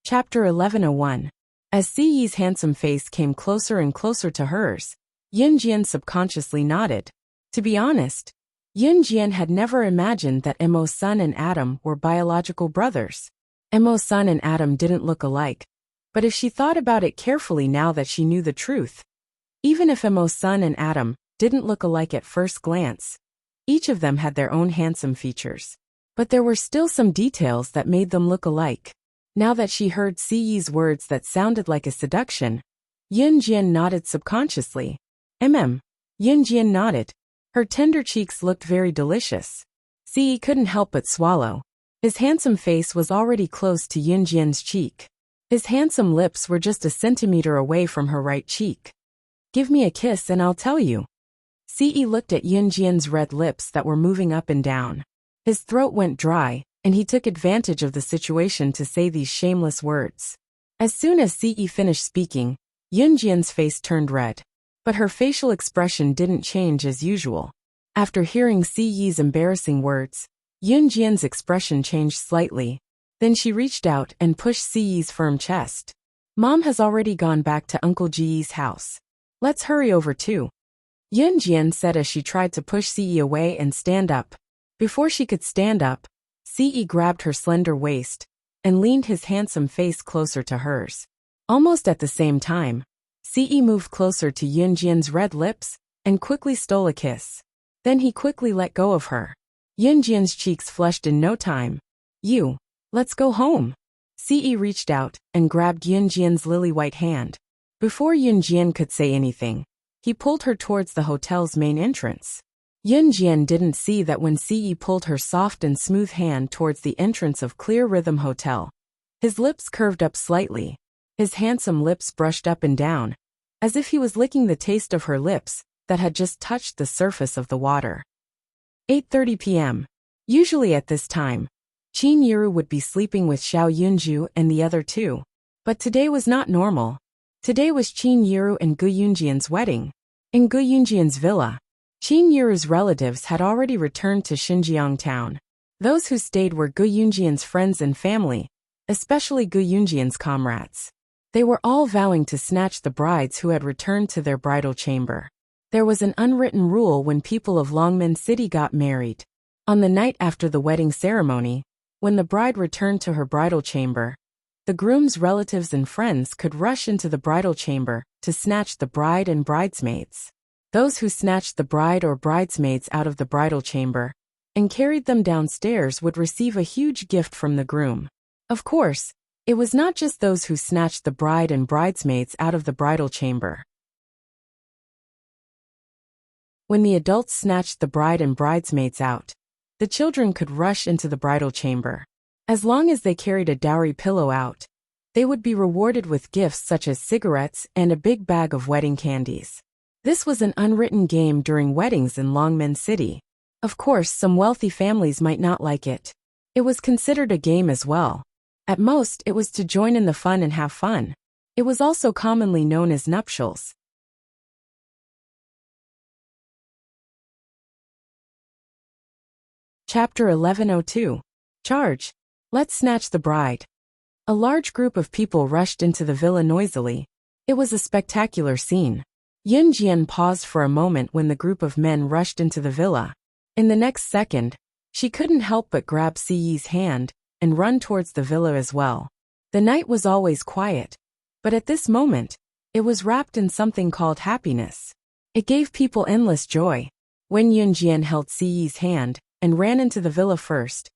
[SPEAKER 1] Chapter 11:01. As CE's handsome face came closer and closer to hers, Yunjian subconsciously nodded. To be honest, Yunjian had never imagined that Emo-sun and Adam were biological brothers. Emo-sun and Adam didn't look alike, but if she thought about it carefully now that she knew the truth, even if Emo-sun and Adam didn't look alike at first glance, each of them had their own handsome features. But there were still some details that made them look alike. Now that she heard CE's words that sounded like a seduction, Yunjian nodded subconsciously. Yunjian nodded. Her tender cheeks looked very delicious. CE couldn't help but swallow. His handsome face was already close to Yunjian's cheek. His handsome lips were just a centimeter away from her right cheek. Give me a kiss and I'll tell you. CE looked at Yunjian's red lips that were moving up and down. His throat went dry, and he took advantage of the situation to say these shameless words. As soon as CE finished speaking, Yunjian's face turned red. But her facial expression didn't change as usual. After hearing CE's embarrassing words, Yunjian's expression changed slightly. Then she reached out and pushed CE's firm chest. Mom has already gone back to Uncle Ji's house. Let's hurry over too. Yunjian said as she tried to push CE away and stand up. Before she could stand up, CE grabbed her slender waist and leaned his handsome face closer to hers. Almost at the same time, CE moved closer to Yunjian's red lips and quickly stole a kiss. Then he quickly let go of her. Yunjian's cheeks flushed in no time. Let's go home. Ce reached out and grabbed Yunjian's lily-white hand. Before Yunjian could say anything, he pulled her towards the hotel's main entrance. Yunjian didn't see that when Ce pulled her soft and smooth hand towards the entrance of Clear Rhythm Hotel. His lips curved up slightly. His handsome lips brushed up and down, as if he was licking the taste of her lips that had just touched the surface of the water. 8:30 p.m. Usually at this time, Qin Yiru would be sleeping with Xiao Yunju and the other two. But today was not normal. Today was Qin Yiru and Gu Yunjian's wedding. In Gu Yunjian's villa, Qin Yiru's relatives had already returned to Xinjiang town. Those who stayed were Gu Yunjian's friends and family, especially Gu Yunjian's comrades. They were all vowing to snatch the brides who had returned to their bridal chamber. There was an unwritten rule when people of Longmen City got married. On the night after the wedding ceremony, when the bride returned to her bridal chamber, the groom's relatives and friends could rush into the bridal chamber to snatch the bride and bridesmaids. Those who snatched the bride or bridesmaids out of the bridal chamber and carried them downstairs would receive a huge gift from the groom. Of course, it was not just those who snatched the bride and bridesmaids out of the bridal chamber. When the adults snatched the bride and bridesmaids out, the children could rush into the bridal chamber. As long as they carried a dowry pillow out, they would be rewarded with gifts such as cigarettes and a big bag of wedding candies. This was an unwritten game during weddings in Longmen City. Of course, some wealthy families might not like it. It was considered a game as well. At most, it was to join in the fun and have fun. It was also commonly known as nuptials. Chapter 1102. Charge. Let's snatch the bride. A large group of people rushed into the villa noisily. It was a spectacular scene. Yunjian paused for a moment when the group of men rushed into the villa. In the next second, she couldn't help but grab Ce's hand and run towards the villa as well. The night was always quiet, but at this moment, it was wrapped in something called happiness. It gave people endless joy. When Yunjian held Ce's hand and ran into the villa first,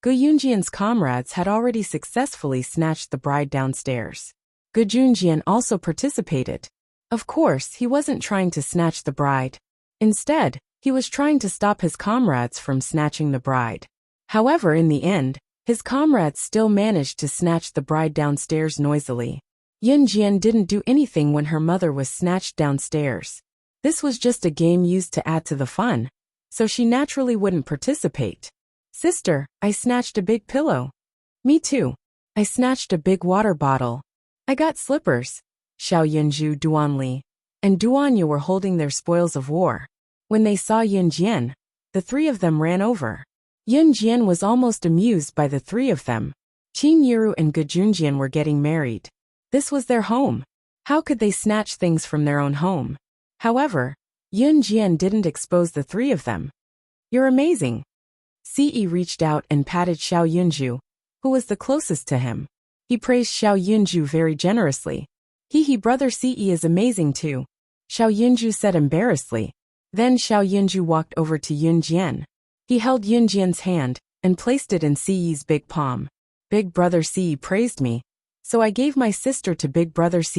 [SPEAKER 1] Gu Yunjian's comrades had already successfully snatched the bride downstairs. Gu Yunjian also participated. Of course, he wasn't trying to snatch the bride. Instead, he was trying to stop his comrades from snatching the bride. However, in the end, his comrades still managed to snatch the bride downstairs noisily. Yunjian didn't do anything when her mother was snatched downstairs. This was just a game used to add to the fun, so she naturally wouldn't participate. Sister, I snatched a big pillow. Me too. I snatched a big water bottle. I got slippers. Xiao Yunju, Duanli, and Duanya were holding their spoils of war. When they saw Yunjian, the three of them ran over. Yunjian was almost amused by the three of them. Qin Yiru and Gu Yunjian were getting married. This was their home. How could they snatch things from their own home? However, Yunjian didn't expose the three of them. You're amazing. Ce reached out and patted Xiao Yunju, who was the closest to him. He praised Xiao Yunju very generously. Brother Ce is amazing too, Xiao Yunju said embarrassedly. Then Xiao Yunju walked over to Yunjian. He held Yunjian's hand and placed it in Ce's big palm. Big brother Ce praised me, so I gave my sister to big brother Ce.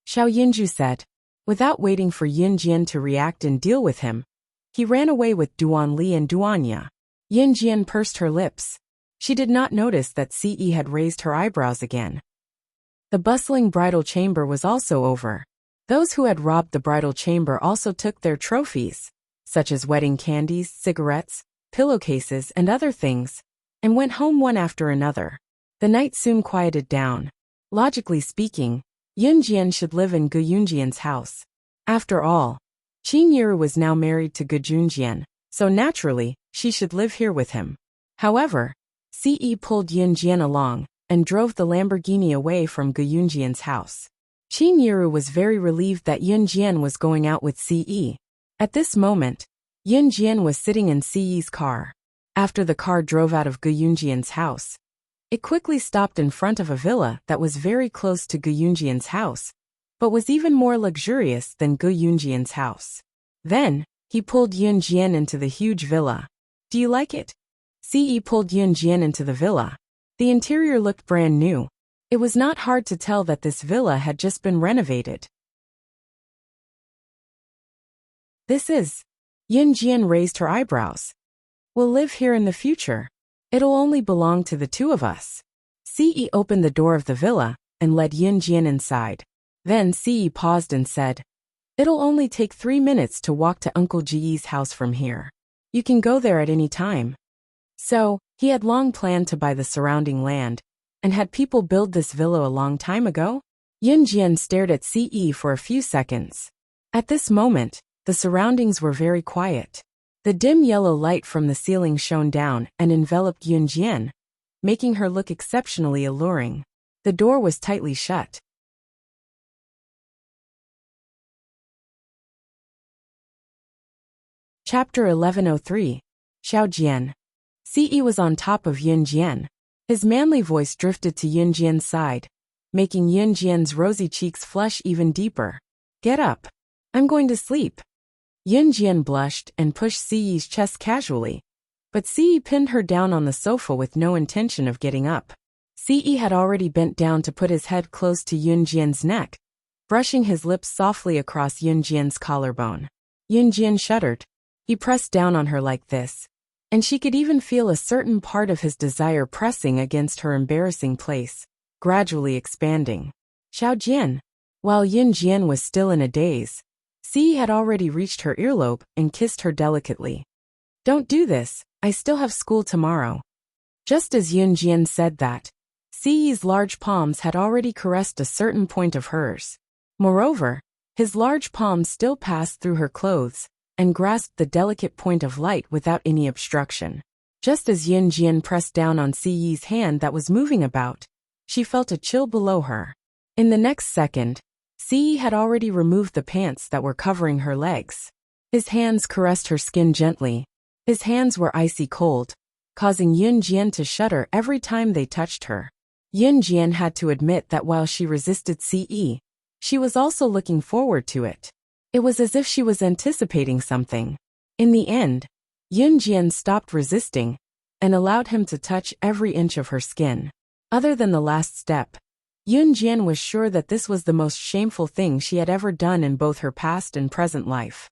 [SPEAKER 1] Xiao Yunju said. Without waiting for Yunjian to react and deal with him, he ran away with Duanli and Duanya. Yunjian pursed her lips. She did not notice that Ce had raised her eyebrows again. The bustling bridal chamber was also over. Those who had robbed the bridal chamber also took their trophies, such as wedding candies, cigarettes, pillowcases, and other things, and went home one after another. The night soon quieted down. Logically speaking, Yunjian should live in Gu Yunjian's house. After all, Qin Yiru was now married to Gu Yunjian, so naturally, she should live here with him. However, Ce pulled Yunjian along and drove the Lamborghini away from Gu Yunjian's house. Qin Yiru was very relieved that Yunjian was going out with Ce. At this moment, Yunjian was sitting in Ce's car. After the car drove out of Gu Yunjian's house, it quickly stopped in front of a villa that was very close to Gu Yunjian's house, but was even more luxurious than Gu Yunjian's house. Then, he pulled Yunjian into the huge villa. Do you like it? Ce pulled Yunjian into the villa. The interior looked brand new. It was not hard to tell that this villa had just been renovated. This is. Yunjian raised her eyebrows. We'll live here in the future. It'll only belong to the two of us. Ce opened the door of the villa and led Yunjian inside. Then Ce paused and said, "It'll only take 3 minutes to walk to Uncle Ji's house from here. You can go there at any time." So, he had long planned to buy the surrounding land, and had people build this villa a long time ago? Yunjian stared at Ce for a few seconds. At this moment, the surroundings were very quiet. The dim yellow light from the ceiling shone down and enveloped Yunjian, making her look exceptionally alluring. The door was tightly shut. Chapter 1103. Xiaojian. Ce was on top of Yunjian. His manly voice drifted to Yunjian's side, making Yunjian's rosy cheeks flush even deeper. "Get up. I'm going to sleep." Yunjian blushed and pushed Ce's chest casually, but Ce pinned her down on the sofa with no intention of getting up. Ce had already bent down to put his head close to Yunjian's neck, brushing his lips softly across Yunjian's collarbone. Yunjian shuddered. He pressed down on her like this, and she could even feel a certain part of his desire pressing against her embarrassing place, gradually expanding. Xiaojian. While Yunjian was still in a daze, Ce had already reached her earlobe and kissed her delicately. "Don't do this, I still have school tomorrow." Just as Yunjian said that, Ce's large palms had already caressed a certain point of hers. Moreover, his large palms still passed through her clothes and grasped the delicate point of light without any obstruction. Just as Yunjian pressed down on Ce's hand that was moving about, she felt a chill below her. In the next second, Ce had already removed the pants that were covering her legs. His hands caressed her skin gently. His hands were icy cold, causing Yunjian to shudder every time they touched her. Yunjian had to admit that while she resisted Ce, she was also looking forward to it. It was as if she was anticipating something. In the end, Yunjian stopped resisting and allowed him to touch every inch of her skin. Other than the last step, Yunjian was sure that this was the most shameful thing she had ever done in both her past and present life.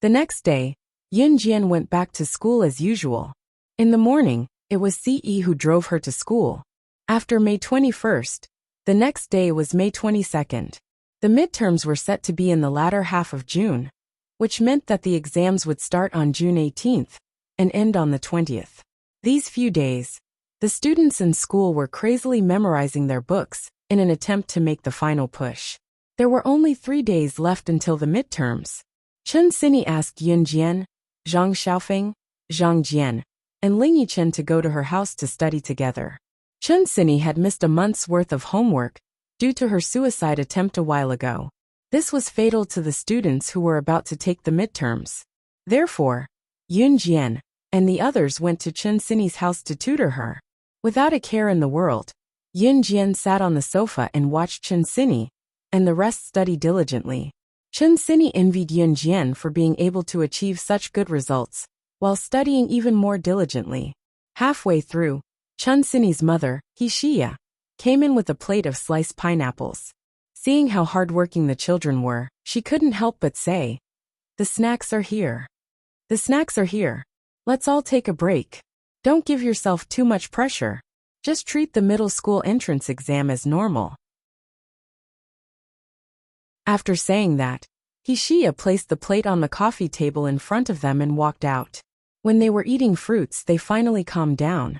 [SPEAKER 1] The next day, Yunjian went back to school as usual. In the morning, it was Ce who drove her to school. After May 21st, the next day was May 22nd. The midterms were set to be in the latter half of June, which meant that the exams would start on June 18th and end on the 20th. These few days, the students in school were crazily memorizing their books in an attempt to make the final push. There were only 3 days left until the midterms. Chen Sini asked Yunjian, Zhang Xiaofeng, Zhang Jian, and Ling Yichen to go to her house to study together. Chen Sini had missed a month's worth of homework due to her suicide attempt a while ago. This was fatal to the students who were about to take the midterms. Therefore, Yunjian and the others went to Chen Sini's house to tutor her. Without a care in the world, Yunjian sat on the sofa and watched Chen Sini, and the rest studied diligently. Chen Sini envied Yunjian for being able to achieve such good results, while studying even more diligently. Halfway through, Chen Sini's mother, Wuxia, came in with a plate of sliced pineapples. Seeing how hardworking the children were, she couldn't help but say, "The snacks are here. The snacks are here. Let's all take a break. Don't give yourself too much pressure. Just treat the middle school entrance exam as normal." After saying that, Wuxia placed the plate on the coffee table in front of them and walked out. When they were eating fruits, they finally calmed down.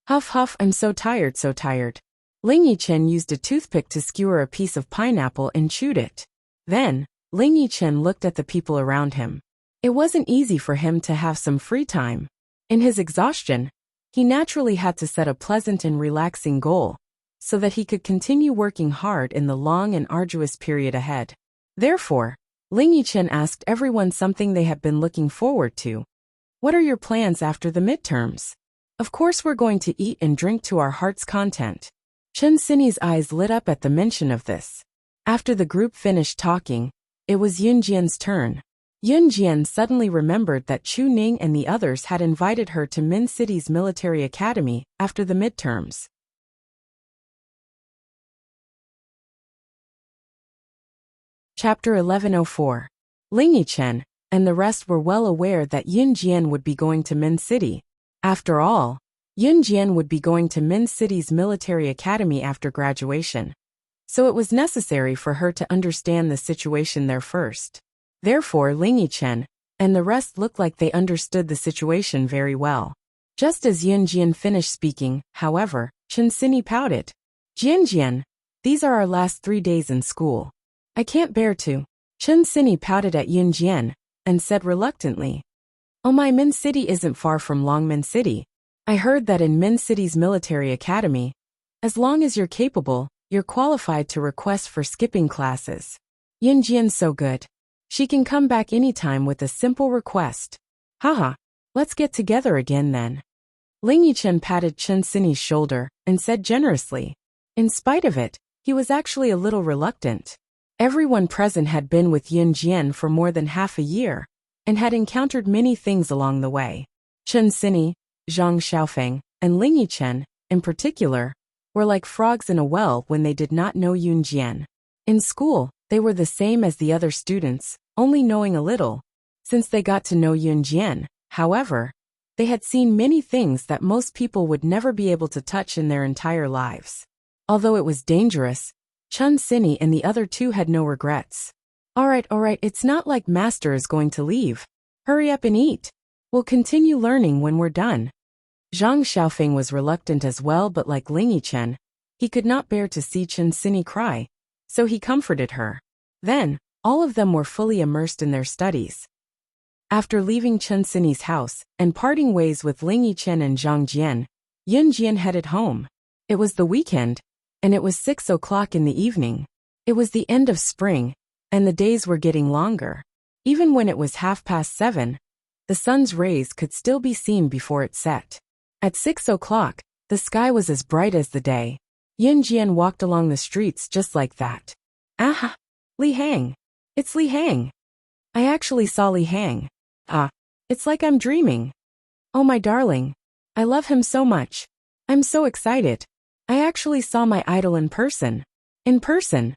[SPEAKER 1] "Huff huff, I'm so tired, so tired." Ling Yichen used a toothpick to skewer a piece of pineapple and chewed it. Then, Ling Yichen looked at the people around him. It wasn't easy for him to have some free time. In his exhaustion, he naturally had to set a pleasant and relaxing goal, so that he could continue working hard in the long and arduous period ahead. Therefore, Ling Yichen asked everyone something they had been looking forward to. "What are your plans after the midterms?" "Of course we're going to eat and drink to our heart's content." Chen Sini's eyes lit up at the mention of this. After the group finished talking, it was Yunjian's turn. Yunjian suddenly remembered that Chu Ning and the others had invited her to Min City's military academy after the midterms. Chapter 1104. Ling Yichen and the rest were well aware that Yun Jian would be going to Min City. After all, Yun Jian would be going to Min City's military academy after graduation. So it was necessary for her to understand the situation there first. Therefore, Ling Yichen and the rest looked like they understood the situation very well. Just as Yun Jian finished speaking, however, Chen Sini pouted. Jian, these are our last 3 days in school. I can't bear to. Chen Sini pouted at Yun Jian and said reluctantly. Oh, my Min City isn't far from Longmin City. I heard that in Min City's military academy, as long as you're capable, you're qualified to request for skipping classes. Yun Jian's so good. She can come back anytime with a simple request. Haha, let's get together again then. Ling Yichen patted Chen Sini's shoulder and said generously. In spite of it, he was actually a little reluctant. Everyone present had been with Yun Jian for more than half a year and had encountered many things along the way. Chen Sini, Zhang Xiaofeng, and Ling Yichen, in particular, were like frogs in a well when they did not know Yun Jian. In school, they were the same as the other students, only knowing a little. Since they got to know Yun Jian, however, they had seen many things that most people would never be able to touch in their entire lives. Although it was dangerous, Chen Sini and the other two had no regrets. Alright, it's not like Master is going to leave. Hurry up and eat. We'll continue learning when we're done. Zhang Xiaofeng was reluctant as well, but like Ling Yichen, he could not bear to see Chen Sini cry, so he comforted her. Then, all of them were fully immersed in their studies. After leaving Chen Sini's house and parting ways with Ling Yichen and Zhang Jian, Yun Jian headed home. It was the weekend, and it was 6 o'clock in the evening. It was the end of spring, and the days were getting longer. Even when it was 7:30, the sun's rays could still be seen before it set. At 6 o'clock, the sky was as bright as the day. Yun Jian walked along the streets just like that. Aha! Li Hang! It's Li Hang! I actually saw Li Hang. Ah! It's like I'm dreaming. Oh my darling! I love him so much. I'm so excited. I actually saw my idol in person. In person!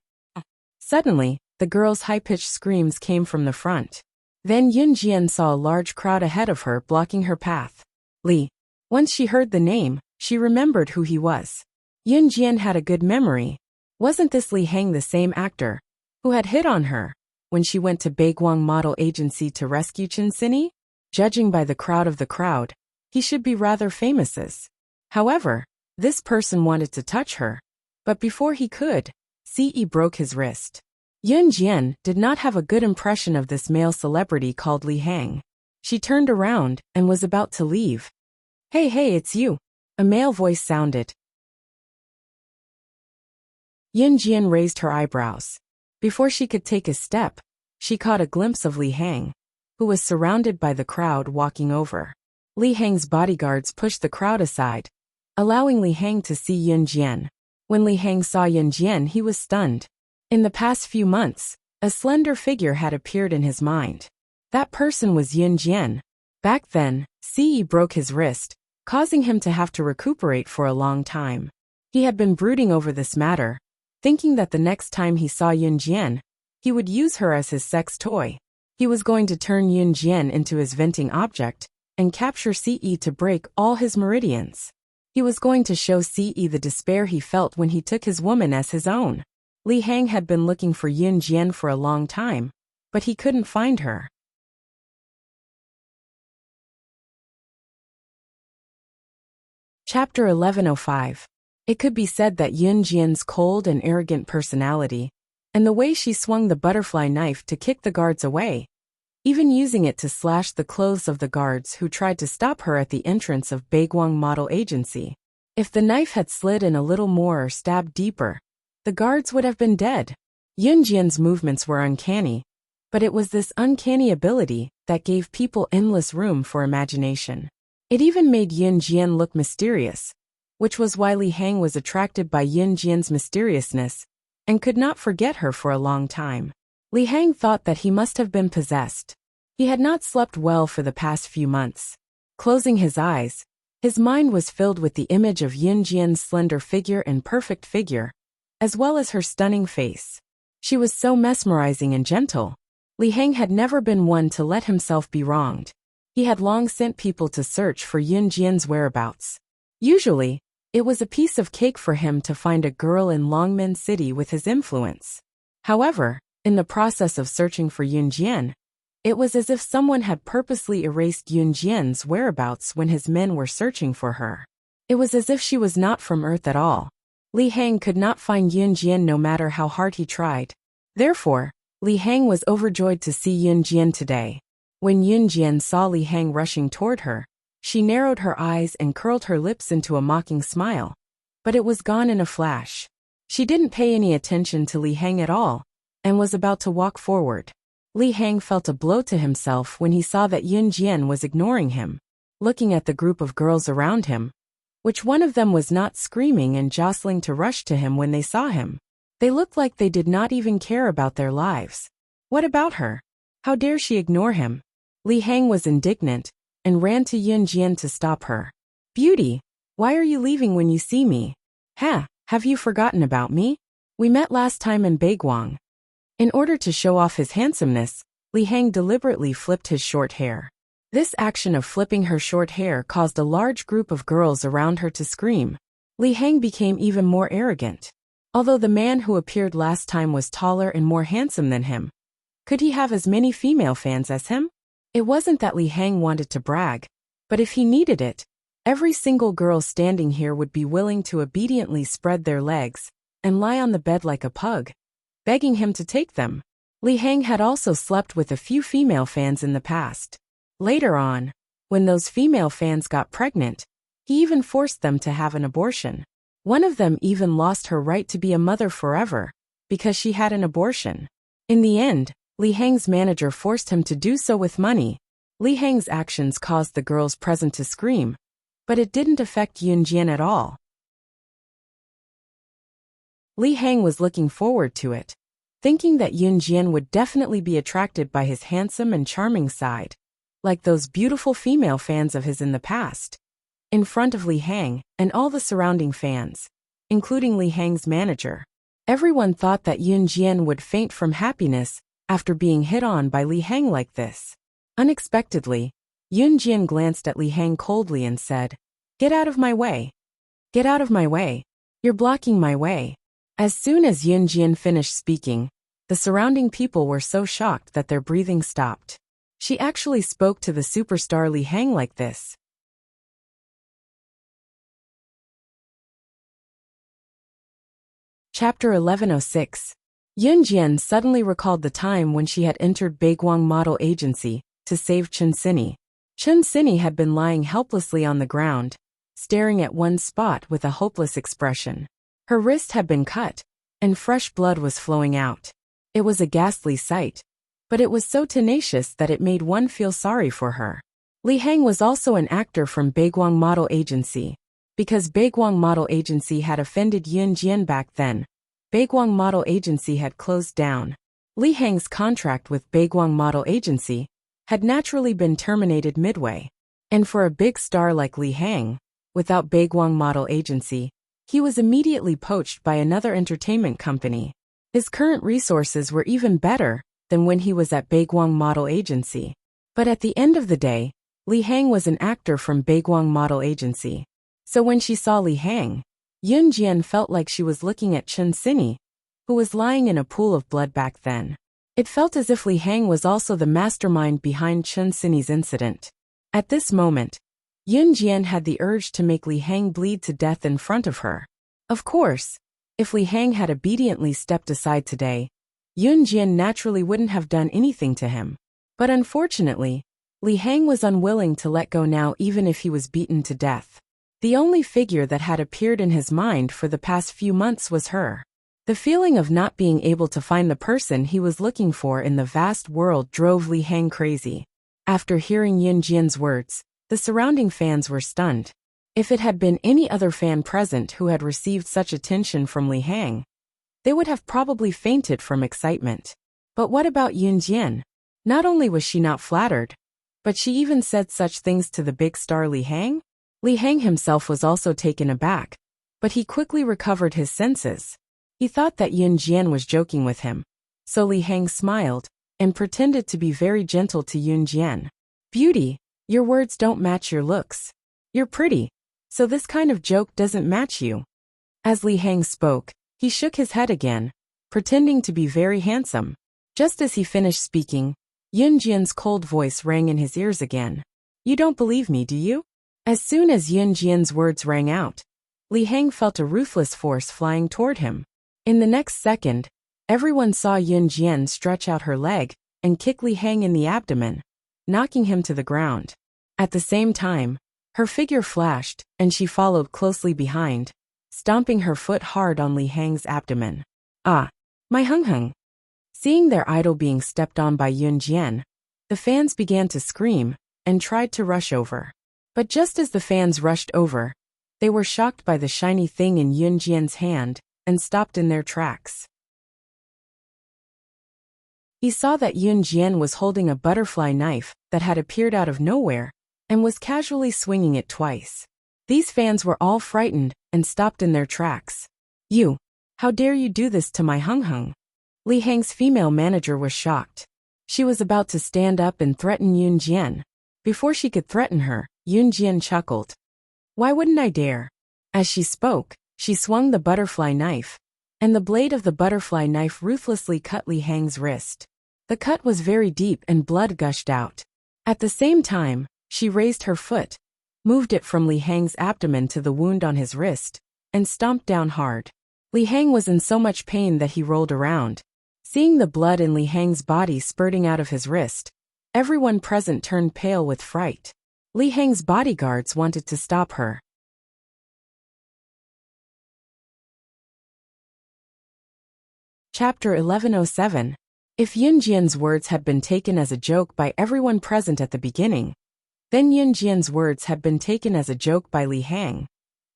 [SPEAKER 1] Suddenly, the girl's high-pitched screams came from the front. Then Yun Jian saw a large crowd ahead of her blocking her path. Li. Once she heard the name, she remembered who he was. Yun Jian had a good memory. Wasn't this Li Hang the same actor who had hit on her when she went to Baiguang Model Agency to rescue Chen Sini? Judging by the crowd, he should be rather famous. However, this person wanted to touch her, but before he could, Ce broke his wrist. Yun Jian did not have a good impression of this male celebrity called Li Hang. She turned around and was about to leave. Hey, it's you. A male voice sounded. Yun Jian raised her eyebrows. Before she could take a step, she caught a glimpse of Li Hang, who was surrounded by the crowd walking over. Li Hang's bodyguards pushed the crowd aside, allowing Li Hang to see Yun Jian. When Li Hang saw Yun Jian, he was stunned. In the past few months, a slender figure had appeared in his mind. That person was Yun Jian. Back then, Ce broke his wrist, causing him to have to recuperate for a long time. He had been brooding over this matter, thinking that the next time he saw Yun Jian, he would use her as his sex toy. He was going to turn Yun Jian into his venting object and capture Ce to break all his meridians. He was going to show Ce the despair he felt when he took his woman as his own. Li Hang had been looking for Yun Jian for a long time, but he couldn't find her. Chapter 1105. It could be said that Yun Jian's cold and arrogant personality, and the way she swung the butterfly knife to kick the guards away, even using it to slash the clothes of the guards who tried to stop her at the entrance of Baiguang Model Agency. If the knife had slid in a little more or stabbed deeper, the guards would have been dead. Yun Jian's movements were uncanny, but it was this uncanny ability that gave people endless room for imagination. It even made Yun Jian look mysterious, which was why Li Hang was attracted by Yun Jian's mysteriousness and could not forget her for a long time. Li Hang thought that he must have been possessed. He had not slept well for the past few months. Closing his eyes, his mind was filled with the image of Yun Jian's slender figure and perfect figure, as well as her stunning face. She was so mesmerizing and gentle. Li Heng had never been one to let himself be wronged. He had long sent people to search for Yun Jian's whereabouts. Usually, it was a piece of cake for him to find a girl in Longmen City with his influence. However, in the process of searching for Yun Jian, it was as if someone had purposely erased Yun Jian's whereabouts when his men were searching for her. It was as if she was not from Earth at all. Li Heng could not find Yun Jian no matter how hard he tried. Therefore, Li Heng was overjoyed to see Yun Jian today. When Yun Jian saw Li Heng rushing toward her, she narrowed her eyes and curled her lips into a mocking smile. But it was gone in a flash. She didn't pay any attention to Li Heng at all, and was about to walk forward. Li Heng felt a blow to himself when he saw that Yun Jian was ignoring him. Looking at the group of girls around him, which one of them was not screaming and jostling to rush to him when they saw him. They looked like they did not even care about their lives. What about her? How dare she ignore him? Li Heng was indignant, and ran to Yun Jian to stop her. Beauty, why are you leaving when you see me? Have you forgotten about me? We met last time in Baiguang. In order to show off his handsomeness, Li Heng deliberately flipped his short hair. This action of flipping her short hair caused a large group of girls around her to scream. Li Heng became even more arrogant. Although the man who appeared last time was taller and more handsome than him, could he have as many female fans as him? It wasn't that Li Heng wanted to brag, but if he needed it, every single girl standing here would be willing to obediently spread their legs and lie on the bed like a pug, begging him to take them. Li Heng had also slept with a few female fans in the past. Later on, when those female fans got pregnant, he even forced them to have an abortion. One of them even lost her right to be a mother forever, because she had an abortion. In the end, Li Heng's manager forced him to do so with money. Li Heng's actions caused the girls present to scream, but it didn't affect Yun Jian at all. Li Heng was looking forward to it, thinking that Yun Jian would definitely be attracted by his handsome and charming side, like those beautiful female fans of his in the past. In front of Li Heng and all the surrounding fans, including Li Heng's manager, everyone thought that Yun Jian would faint from happiness after being hit on by Li Heng like this. Unexpectedly, Yun Jian glanced at Li Heng coldly and said, "Get out of my way. Get out of my way. You're blocking my way." As soon as Yun Jian finished speaking, the surrounding people were so shocked that their breathing stopped. She actually spoke to the superstar Li Heng like this. Chapter 1106. Yun Jian suddenly recalled the time when she had entered Baiguang Model Agency to save Chen Sini. Chen Sini had been lying helplessly on the ground, staring at one spot with a hopeless expression. Her wrist had been cut, and fresh blood was flowing out. It was a ghastly sight, but it was so tenacious that it made one feel sorry for her. Li Heng was also an actor from Baiguang Model Agency. Because Baiguang Model Agency had offended Yun Jian back then, Baiguang Model Agency had closed down. Li Heng's contract with Baiguang Model Agency had naturally been terminated midway. And for a big star like Li Heng, without Baiguang Model Agency, he was immediately poached by another entertainment company. His current resources were even better than when he was at Baiguang Model Agency. But at the end of the day, Li Heng was an actor from Baiguang Model Agency. So when she saw Li Heng, Yun Jian felt like she was looking at Chen Sini, who was lying in a pool of blood back then. It felt as if Li Heng was also the mastermind behind Chen Sini's incident. At this moment, Yun Jian had the urge to make Li Heng bleed to death in front of her. Of course, if Li Heng had obediently stepped aside today, Yun Jian naturally wouldn't have done anything to him. But unfortunately, Li Heng was unwilling to let go now even if he was beaten to death. The only figure that had appeared in his mind for the past few months was her. The feeling of not being able to find the person he was looking for in the vast world drove Li Heng crazy. After hearing Yun Jian's words, the surrounding fans were stunned. If it had been any other fan present who had received such attention from Li Heng, they would have probably fainted from excitement. But what about Yun Jian? Not only was she not flattered, but she even said such things to the big star Li Heng? Li Heng himself was also taken aback, but he quickly recovered his senses. He thought that Yun Jian was joking with him, So Li Hang smiled and pretended to be very gentle to Yunjian. Beauty, your words don't match your looks. You're pretty, so this kind of joke doesn't match you. As Li Hang spoke, he shook his head again, pretending to be very handsome. Just as he finished speaking, Yunjian's cold voice rang in his ears again. You don't believe me, do you? As soon as Yunjian's words rang out, Li Hang felt a ruthless force flying toward him. In the next second, everyone saw Yunjian stretch out her leg and kick Li Hang in the abdomen, knocking him to the ground. At the same time, her figure flashed, and she followed closely behind, stomping her foot hard on Li Hang's abdomen. Ah, my hung. Seeing their idol being stepped on by Yunjian, the fans began to scream and tried to rush over. But just as the fans rushed over, they were shocked by the shiny thing in Yunjian's hand and stopped in their tracks. He saw that Yunjian was holding a butterfly knife that had appeared out of nowhere and was casually swinging it twice. These fans were all frightened and stopped in their tracks. You, how dare you do this to my hung? Li Hang's female manager was shocked. She was about to stand up and threaten Yunjian. Before she could threaten her, Yunjian chuckled. Why wouldn't I dare? As she spoke, she swung the butterfly knife, and the blade of the butterfly knife ruthlessly cut Li Hang's wrist. The cut was very deep and blood gushed out. At the same time, she raised her foot, moved it from Li Hang's abdomen to the wound on his wrist, and stomped down hard. Li Hang was in so much pain that he rolled around. Seeing the blood in Li Hang's body spurting out of his wrist, everyone present turned pale with fright. Li Hang's bodyguards wanted to stop her. Chapter 1107. If Yunjian's words had been taken as a joke by everyone present at the beginning, then Yunjian's words had been taken as a joke by Li Hang.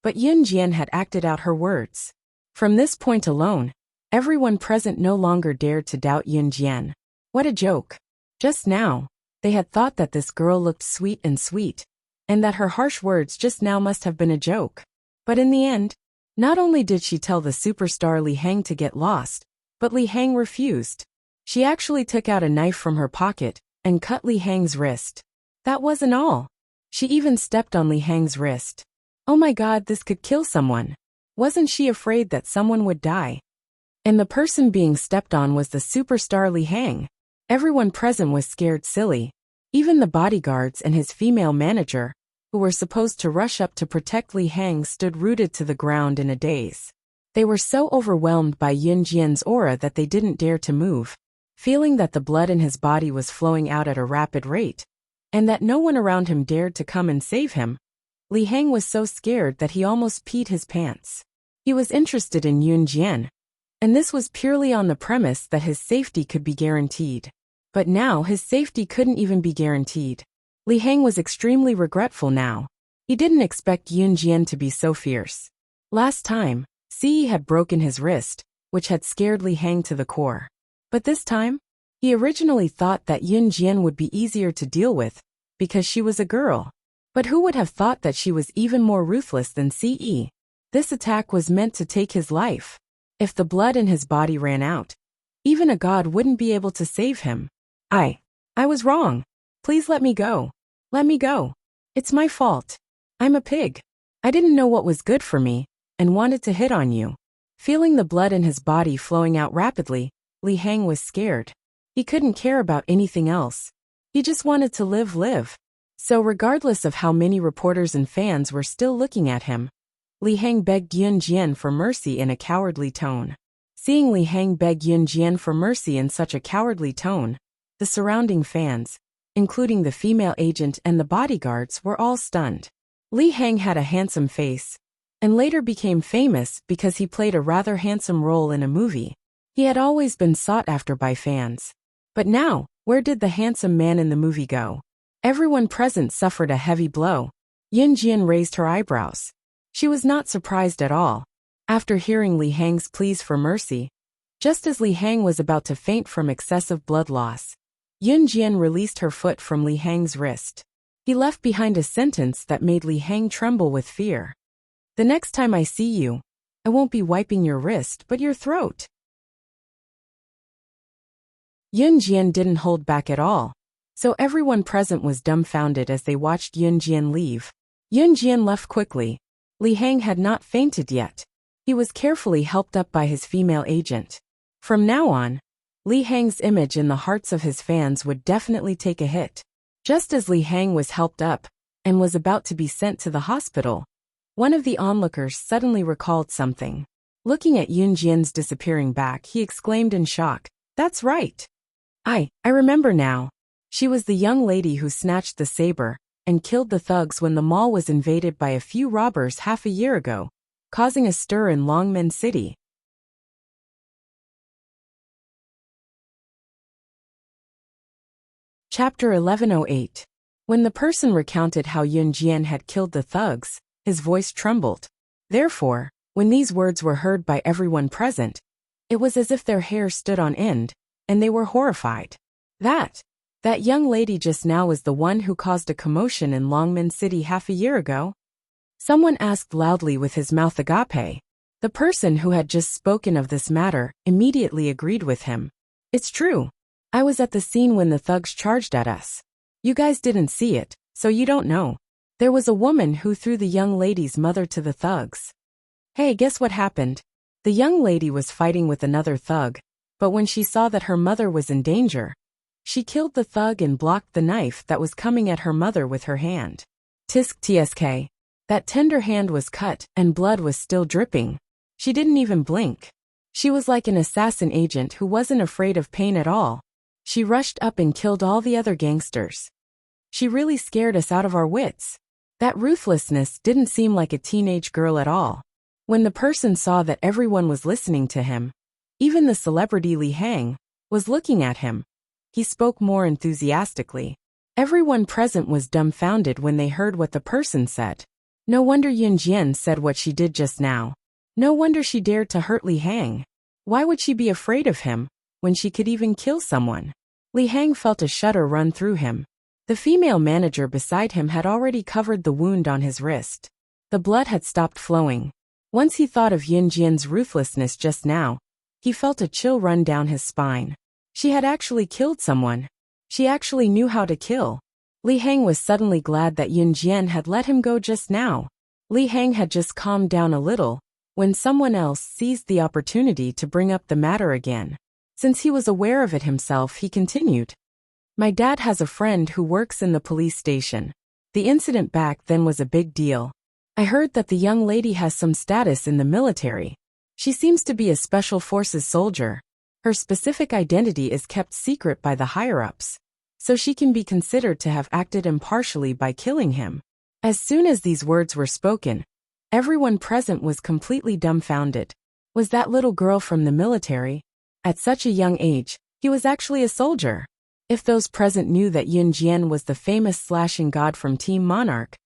[SPEAKER 1] But Yunjian had acted out her words. From this point alone, everyone present no longer dared to doubt Yunjian. What a joke. Just now, they had thought that this girl looked sweet, and that her harsh words just now must have been a joke. But in the end, not only did she tell the superstar Li Hang to get lost, but Li Hang refused. She actually took out a knife from her pocket and cut Li Hang's wrist. That wasn't all. She even stepped on Li Hang's wrist. Oh my God, this could kill someone. Wasn't she afraid that someone would die? And the person being stepped on was the superstar Li Hang. Everyone present was scared silly. Even the bodyguards and his female manager, who were supposed to rush up to protect Li Hang, stood rooted to the ground in a daze. They were so overwhelmed by Yunjian's aura that they didn't dare to move. Feeling that the blood in his body was flowing out at a rapid rate, and that no one around him dared to come and save him, Li Hang was so scared that he almost peed his pants. He was interested in Yunjian, and this was purely on the premise that his safety could be guaranteed. But now his safety couldn't even be guaranteed. Li Hang was extremely regretful now. He didn't expect Yunjian to be so fierce. Last time, Ce had broken his wrist, which had scared Li Hang to the core. But this time, he originally thought that Yunjian would be easier to deal with, because she was a girl. But who would have thought that she was even more ruthless than Ce? This attack was meant to take his life. If the blood in his body ran out, even a god wouldn't be able to save him. I was wrong. Please let me go. Let me go. It's my fault. I'm a pig. I didn't know what was good for me, and wanted to hit on you. Feeling the blood in his body flowing out rapidly, Li Hang was scared. He couldn't care about anything else. He just wanted to live. So regardless of how many reporters and fans were still looking at him, Li Hang begged Yunjian for mercy in a cowardly tone. Seeing Li Hang beg Yunjian for mercy in such a cowardly tone, the surrounding fans, including the female agent and the bodyguards, were all stunned. Li Hang had a handsome face, and later became famous because he played a rather handsome role in a movie. He had always been sought after by fans. But now, where did the handsome man in the movie go? Everyone present suffered a heavy blow. Yunjian raised her eyebrows. She was not surprised at all. After hearing Li Hang's pleas for mercy, just as Li Hang was about to faint from excessive blood loss, Yunjian released her foot from Li Hang's wrist. He left behind a sentence that made Li Hang tremble with fear. The next time I see you, I won't be wiping your wrist but your throat. Yun Jian didn't hold back at all. So everyone present was dumbfounded as they watched Yun Jian leave. Yun Jian left quickly. Li Hang had not fainted yet. He was carefully helped up by his female agent. From now on, Li Hang's image in the hearts of his fans would definitely take a hit. Just as Li Hang was helped up and was about to be sent to the hospital, one of the onlookers suddenly recalled something. Looking at Yun Jian's disappearing back, he exclaimed in shock, "That's right. I remember now. She was the young lady who snatched the saber and killed the thugs when the mall was invaded by a few robbers half a year ago, causing a stir in Longmen City." Chapter 1108. When the person recounted how Yun Jian had killed the thugs, his voice trembled. Therefore, when these words were heard by everyone present, it was as if their hair stood on end, and they were horrified. That young lady just now was the one who caused a commotion in Longmen City half a year ago? Someone asked loudly with his mouth agape. The person who had just spoken of this matter immediately agreed with him. "It's true. I was at the scene when the thugs charged at us. You guys didn't see it, so you don't know. There was a woman who threw the young lady's mother to the thugs. Hey, guess what happened? The young lady was fighting with another thug, but when she saw that her mother was in danger, she killed the thug and blocked the knife that was coming at her mother with her hand. Tsk. That tender hand was cut and blood was still dripping. She didn't even blink. She was like an assassin agent who wasn't afraid of pain at all. She rushed up and killed all the other gangsters. She really scared us out of our wits. That ruthlessness didn't seem like a teenage girl at all." When the person saw that everyone was listening to him, even the celebrity Li Hang was looking at him, he spoke more enthusiastically. Everyone present was dumbfounded when they heard what the person said. No wonder Yun Jian said what she did just now. No wonder she dared to hurt Li Hang. Why would she be afraid of him when she could even kill someone? Li Hang felt a shudder run through him. The female manager beside him had already covered the wound on his wrist. The blood had stopped flowing. Once he thought of Yun Jian's ruthlessness just now, he felt a chill run down his spine. She had actually killed someone. She actually knew how to kill. Li Hang was suddenly glad that Yun Jian had let him go just now. Li Hang had just calmed down a little when someone else seized the opportunity to bring up the matter again. Since he was aware of it himself, he continued. "My dad has a friend who works in the police station. The incident back then was a big deal. I heard that the young lady has some status in the military. She seems to be a special forces soldier. Her specific identity is kept secret by the higher-ups, so she can be considered to have acted impartially by killing him." As soon as these words were spoken, everyone present was completely dumbfounded. Was that little girl from the military? At such a young age, he was actually a soldier. If those present knew that Yun Jian was the famous slashing god from Team Monarch,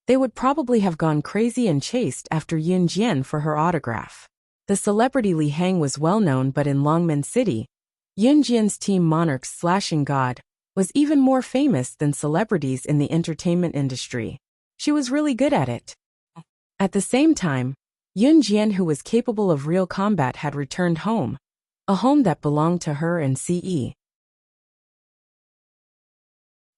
[SPEAKER 1] they would probably have gone crazy and chased after Yun Jian for her autograph. The celebrity Li Hang was well known, but in Longmen City, Yun Jian's Team Monarch's slashing god was even more famous than celebrities in the entertainment industry. She was really good at it. At the same time, Yun Jian, who was capable of real combat, had returned home, a home that belonged to her and Ce.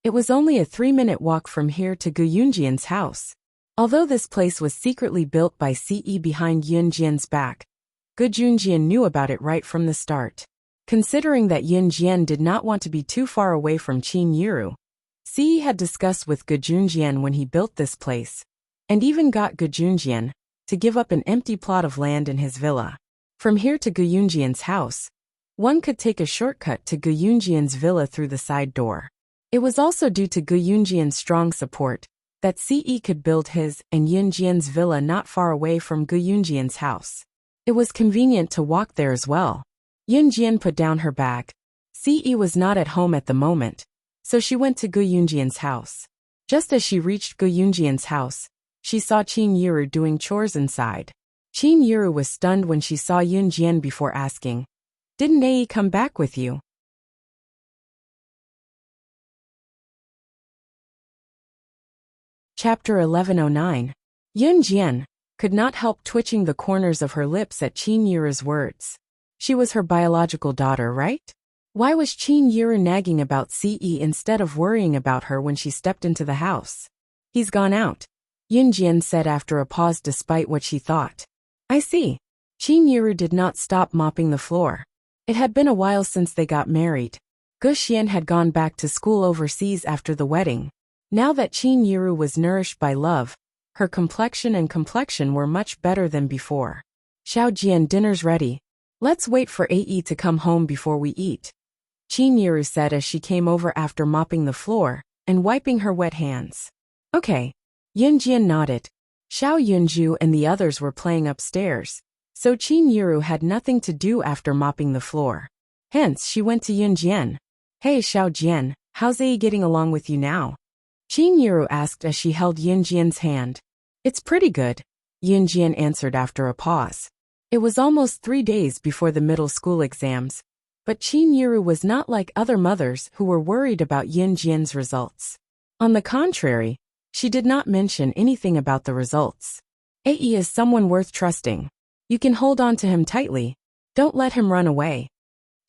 [SPEAKER 1] It was only a 3-minute walk from here to Gu Yunjian's house. Although this place was secretly built by Ce behind Yun Jian's back, Gu Yunjian knew about it right from the start. Considering that Yun Jian did not want to be too far away from Qin Yiru, Ce had discussed with Gu Yunjian when he built this place, and even got Gu Yunjian to give up an empty plot of land in his villa. From here to Gu Yunjian's house, one could take a shortcut to Gu Yunjian's villa through the side door. It was also due to Gu Yunjian's strong support that Ce could build his and Yun Jian's villa not far away from Gu Yunjian's house. It was convenient to walk there as well. Yun Jian put down her bag. Ce was not at home at the moment, so she went to Gu Yunjian's house. Just as she reached Gu Yunjian's house, she saw Qin Yiru doing chores inside. Qin Yiru was stunned when she saw Yun Jian before asking, "Didn't Nei come back with you?" Chapter 1109. Yun Jian could not help twitching the corners of her lips at Qin Yiru's words. She was her biological daughter, right? Why was Qin Yiru nagging about CE instead of worrying about her when she stepped into the house? He's gone out, Yunjian said after a pause despite what she thought. I see. Qin Yiru did not stop mopping the floor. It had been a while since they got married. Guxian had gone back to school overseas after the wedding. Now that Qin Yiru was nourished by love, her complexion were much better than before. Xiaojian, dinner's ready. Let's wait for Ae to come home before we eat, Qin Yiru said as she came over after mopping the floor and wiping her wet hands. Okay. Yunjian nodded. Xiao Yunju and the others were playing upstairs, so Qin Yiru had nothing to do after mopping the floor. Hence she went to Yunjian. Hey Xiaojian, how's Ae getting along with you now? Qin Yiru asked as she held Yunjian's hand. It's pretty good, Yunjian answered after a pause. It was almost 3 days before the middle school exams, but Qin Yiru was not like other mothers who were worried about Yunjian's results. On the contrary, she did not mention anything about the results. Ae is someone worth trusting. You can hold on to him tightly. Don't let him run away,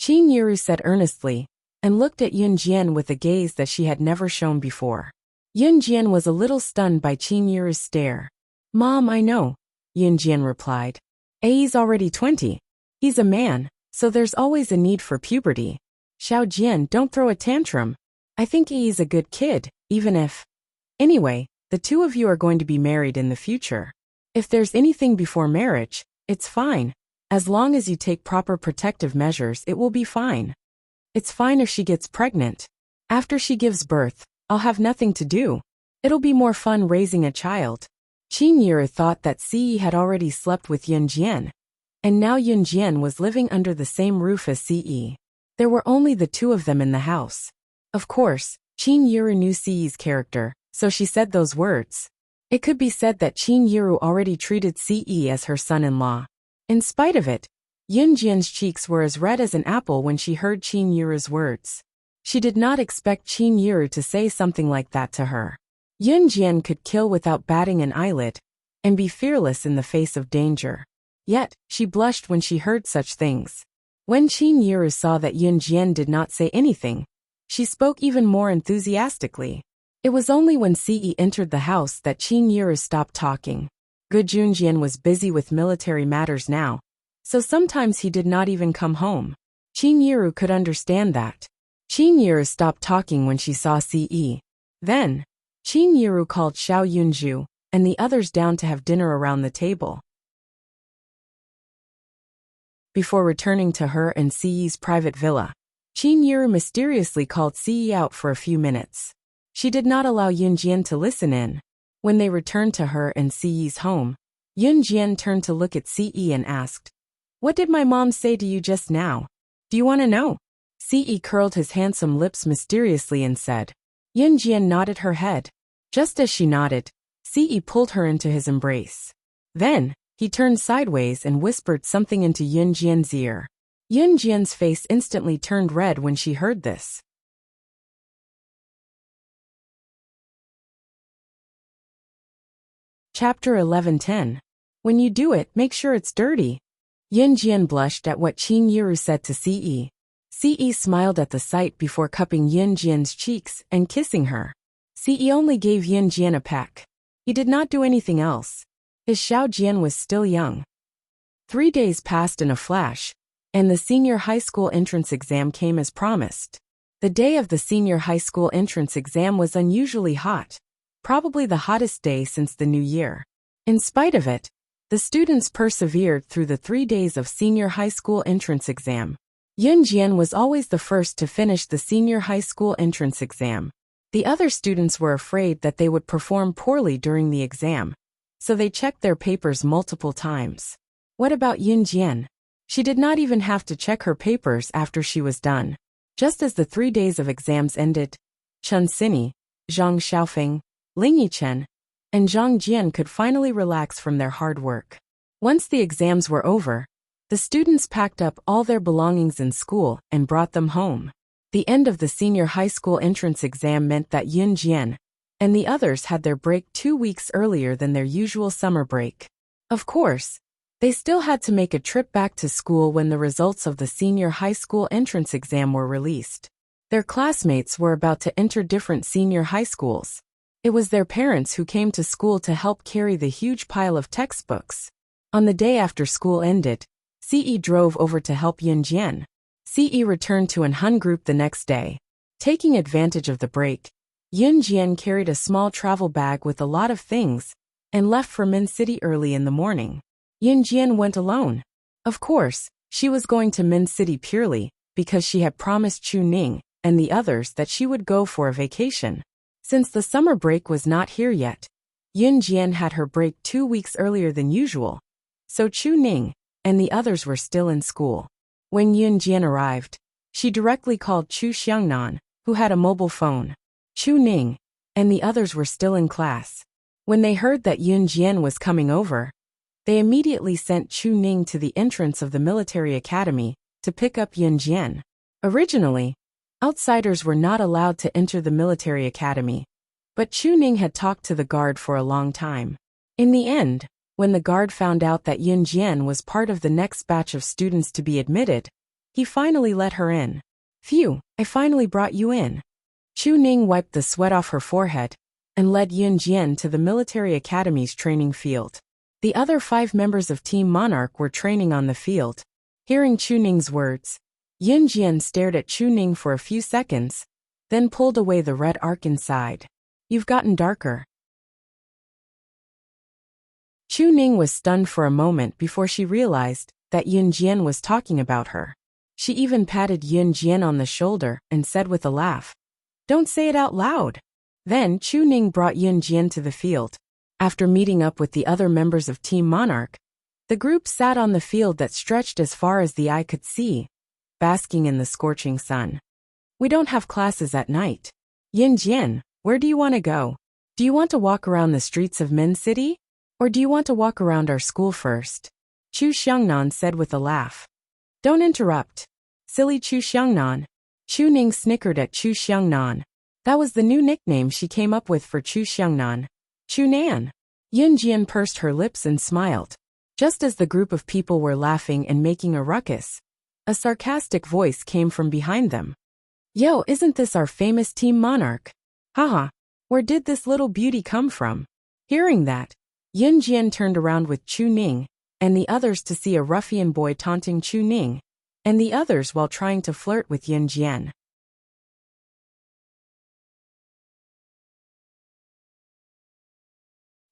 [SPEAKER 1] Qin Yiru said earnestly, and looked at Yunjian with a gaze that she had never shown before. Yunjian was a little stunned by Qin Yiru's stare. Mom, I know, Yunjian replied. Ae's already 20. He's a man, so there's always a need for puberty. Xiaojian, don't throw a tantrum. I think Ae's a good kid, even if... Anyway, the two of you are going to be married in the future. If there's anything before marriage, it's fine. As long as you take proper protective measures, it will be fine. It's fine if she gets pregnant. After she gives birth, I'll have nothing to do. It'll be more fun raising a child. Qin Yiru thought that Ce had already slept with Yunjian, and now Yunjian was living under the same roof as Ce. There were only the two of them in the house. Of course, Qin Yiru knew Ce's character, so she said those words. It could be said that Qin Yiru already treated Ce as her son-in-law. In spite of it, Yunjian's cheeks were as red as an apple when she heard Qin Yiru's words. She did not expect Qin Yiru to say something like that to her. Yunjian could kill without batting an eyelid, and be fearless in the face of danger. Yet, she blushed when she heard such things. When Qin Yiru saw that Yunjian did not say anything, she spoke even more enthusiastically. It was only when Ce entered the house that Qin Yiru stopped talking. Yunjian was busy with military matters now, so sometimes he did not even come home. Qin Yiru could understand that. Qin Yiru stopped talking when she saw Ce. Then, Qin Yiru called Xiao Yunju and the others down to have dinner around the table. Before returning to her and Ce's private villa, Qin Yiru mysteriously called Ce out for a few minutes. She did not allow Yunjian to listen in. When they returned to her and Ce's home, Yunjian turned to look at Ce and asked, "What did my mom say to you just now? Do you want to know?" Ce curled his handsome lips mysteriously and said. Yunjian nodded her head. Just as she nodded, Ce pulled her into his embrace. Then, he turned sideways and whispered something into Yunjian's ear. Yunjian's face instantly turned red when she heard this. Chapter 11:10. When you do it, make sure it's dirty. Yunjian blushed at what Qin Yiru said to Ce. Ce smiled at the sight before cupping Yunjian's cheeks and kissing her. Ce only gave Yunjian a peck. He did not do anything else. His Xiaojian was still young. 3 days passed in a flash, and the senior high school entrance exam came as promised. The day of the senior high school entrance exam was unusually hot, probably the hottest day since the new year. In spite of it, the students persevered through the 3 days of senior high school entrance exam. Yunjian was always the first to finish the senior high school entrance exam. The other students were afraid that they would perform poorly during the exam, so they checked their papers multiple times. What about Yunjian? She did not even have to check her papers after she was done. Just as the 3 days of exams ended, Chen Sini, Zhang Xiaofeng, Ling Yichen, and Zhang Jian could finally relax from their hard work. Once the exams were over, the students packed up all their belongings in school and brought them home. The end of the senior high school entrance exam meant that Yunjian and the others had their break 2 weeks earlier than their usual summer break. Of course, They still had to make a trip back to school when the results of the senior high school entrance exam were released. Their classmates were about to enter different senior high schools. It was their parents who came to school to help carry the huge pile of textbooks. On the day after school ended, CE drove over to help Yunjian. CE returned to Anhun Group the next day. Taking advantage of the break, Yunjian carried a small travel bag with a lot of things and left for Min City early in the morning. Yunjian went alone. Of course, she was going to Min City purely because she had promised Chu Ning and the others that she would go for a vacation. Since the summer break was not here yet, Yunjian had her break 2 weeks earlier than usual, so Chu Ning and the others were still in school. When Yunjian arrived, she directly called Chu Xiangnan, who had a mobile phone. Chu Ning and the others were still in class. When they heard that Yunjian was coming over, they immediately sent Chu Ning to the entrance of the military academy to pick up Yunjian. Originally, outsiders were not allowed to enter the military academy, but Chu Ning had talked to the guard for a long time. In the end, when the guard found out that Yunjian was part of the next batch of students to be admitted, he finally let her in. Phew, I finally brought you in. Chu Ning wiped the sweat off her forehead and led Yunjian to the military academy's training field. The other 5 members of Team Monarch were training on the field. Hearing Chu Ning's words, Yunjian stared at Chu Ning for a few seconds, then pulled away the red arc inside. You've gotten darker. Chu Ning was stunned for a moment before she realized that Yunjian was talking about her. She even patted Yunjian on the shoulder and said with a laugh, "Don't say it out loud." Then Chu Ning brought Yunjian to the field. After meeting up with the other members of Team Monarch, the group sat on the field that stretched as far as the eye could see, basking in the scorching sun. We don't have classes at night. Yunjian, where do you want to go? Do you want to walk around the streets of Min City? Or do you want to walk around our school first? Chu Xiangnan said with a laugh. Don't interrupt. Silly Chu Xiangnan. Chu Ning snickered at Chu Xiangnan. That was the new nickname she came up with for Chu Xiangnan. Chu Nan. Yunjian pursed her lips and smiled. Just as the group of people were laughing and making a ruckus, a sarcastic voice came from behind them. Yo, isn't this our famous Team Monarch? Haha, where did this little beauty come from? Hearing that, Yunjian turned around with Chu Ning and the others to see a ruffian boy taunting Chu Ning and the others while trying to flirt with Yunjian.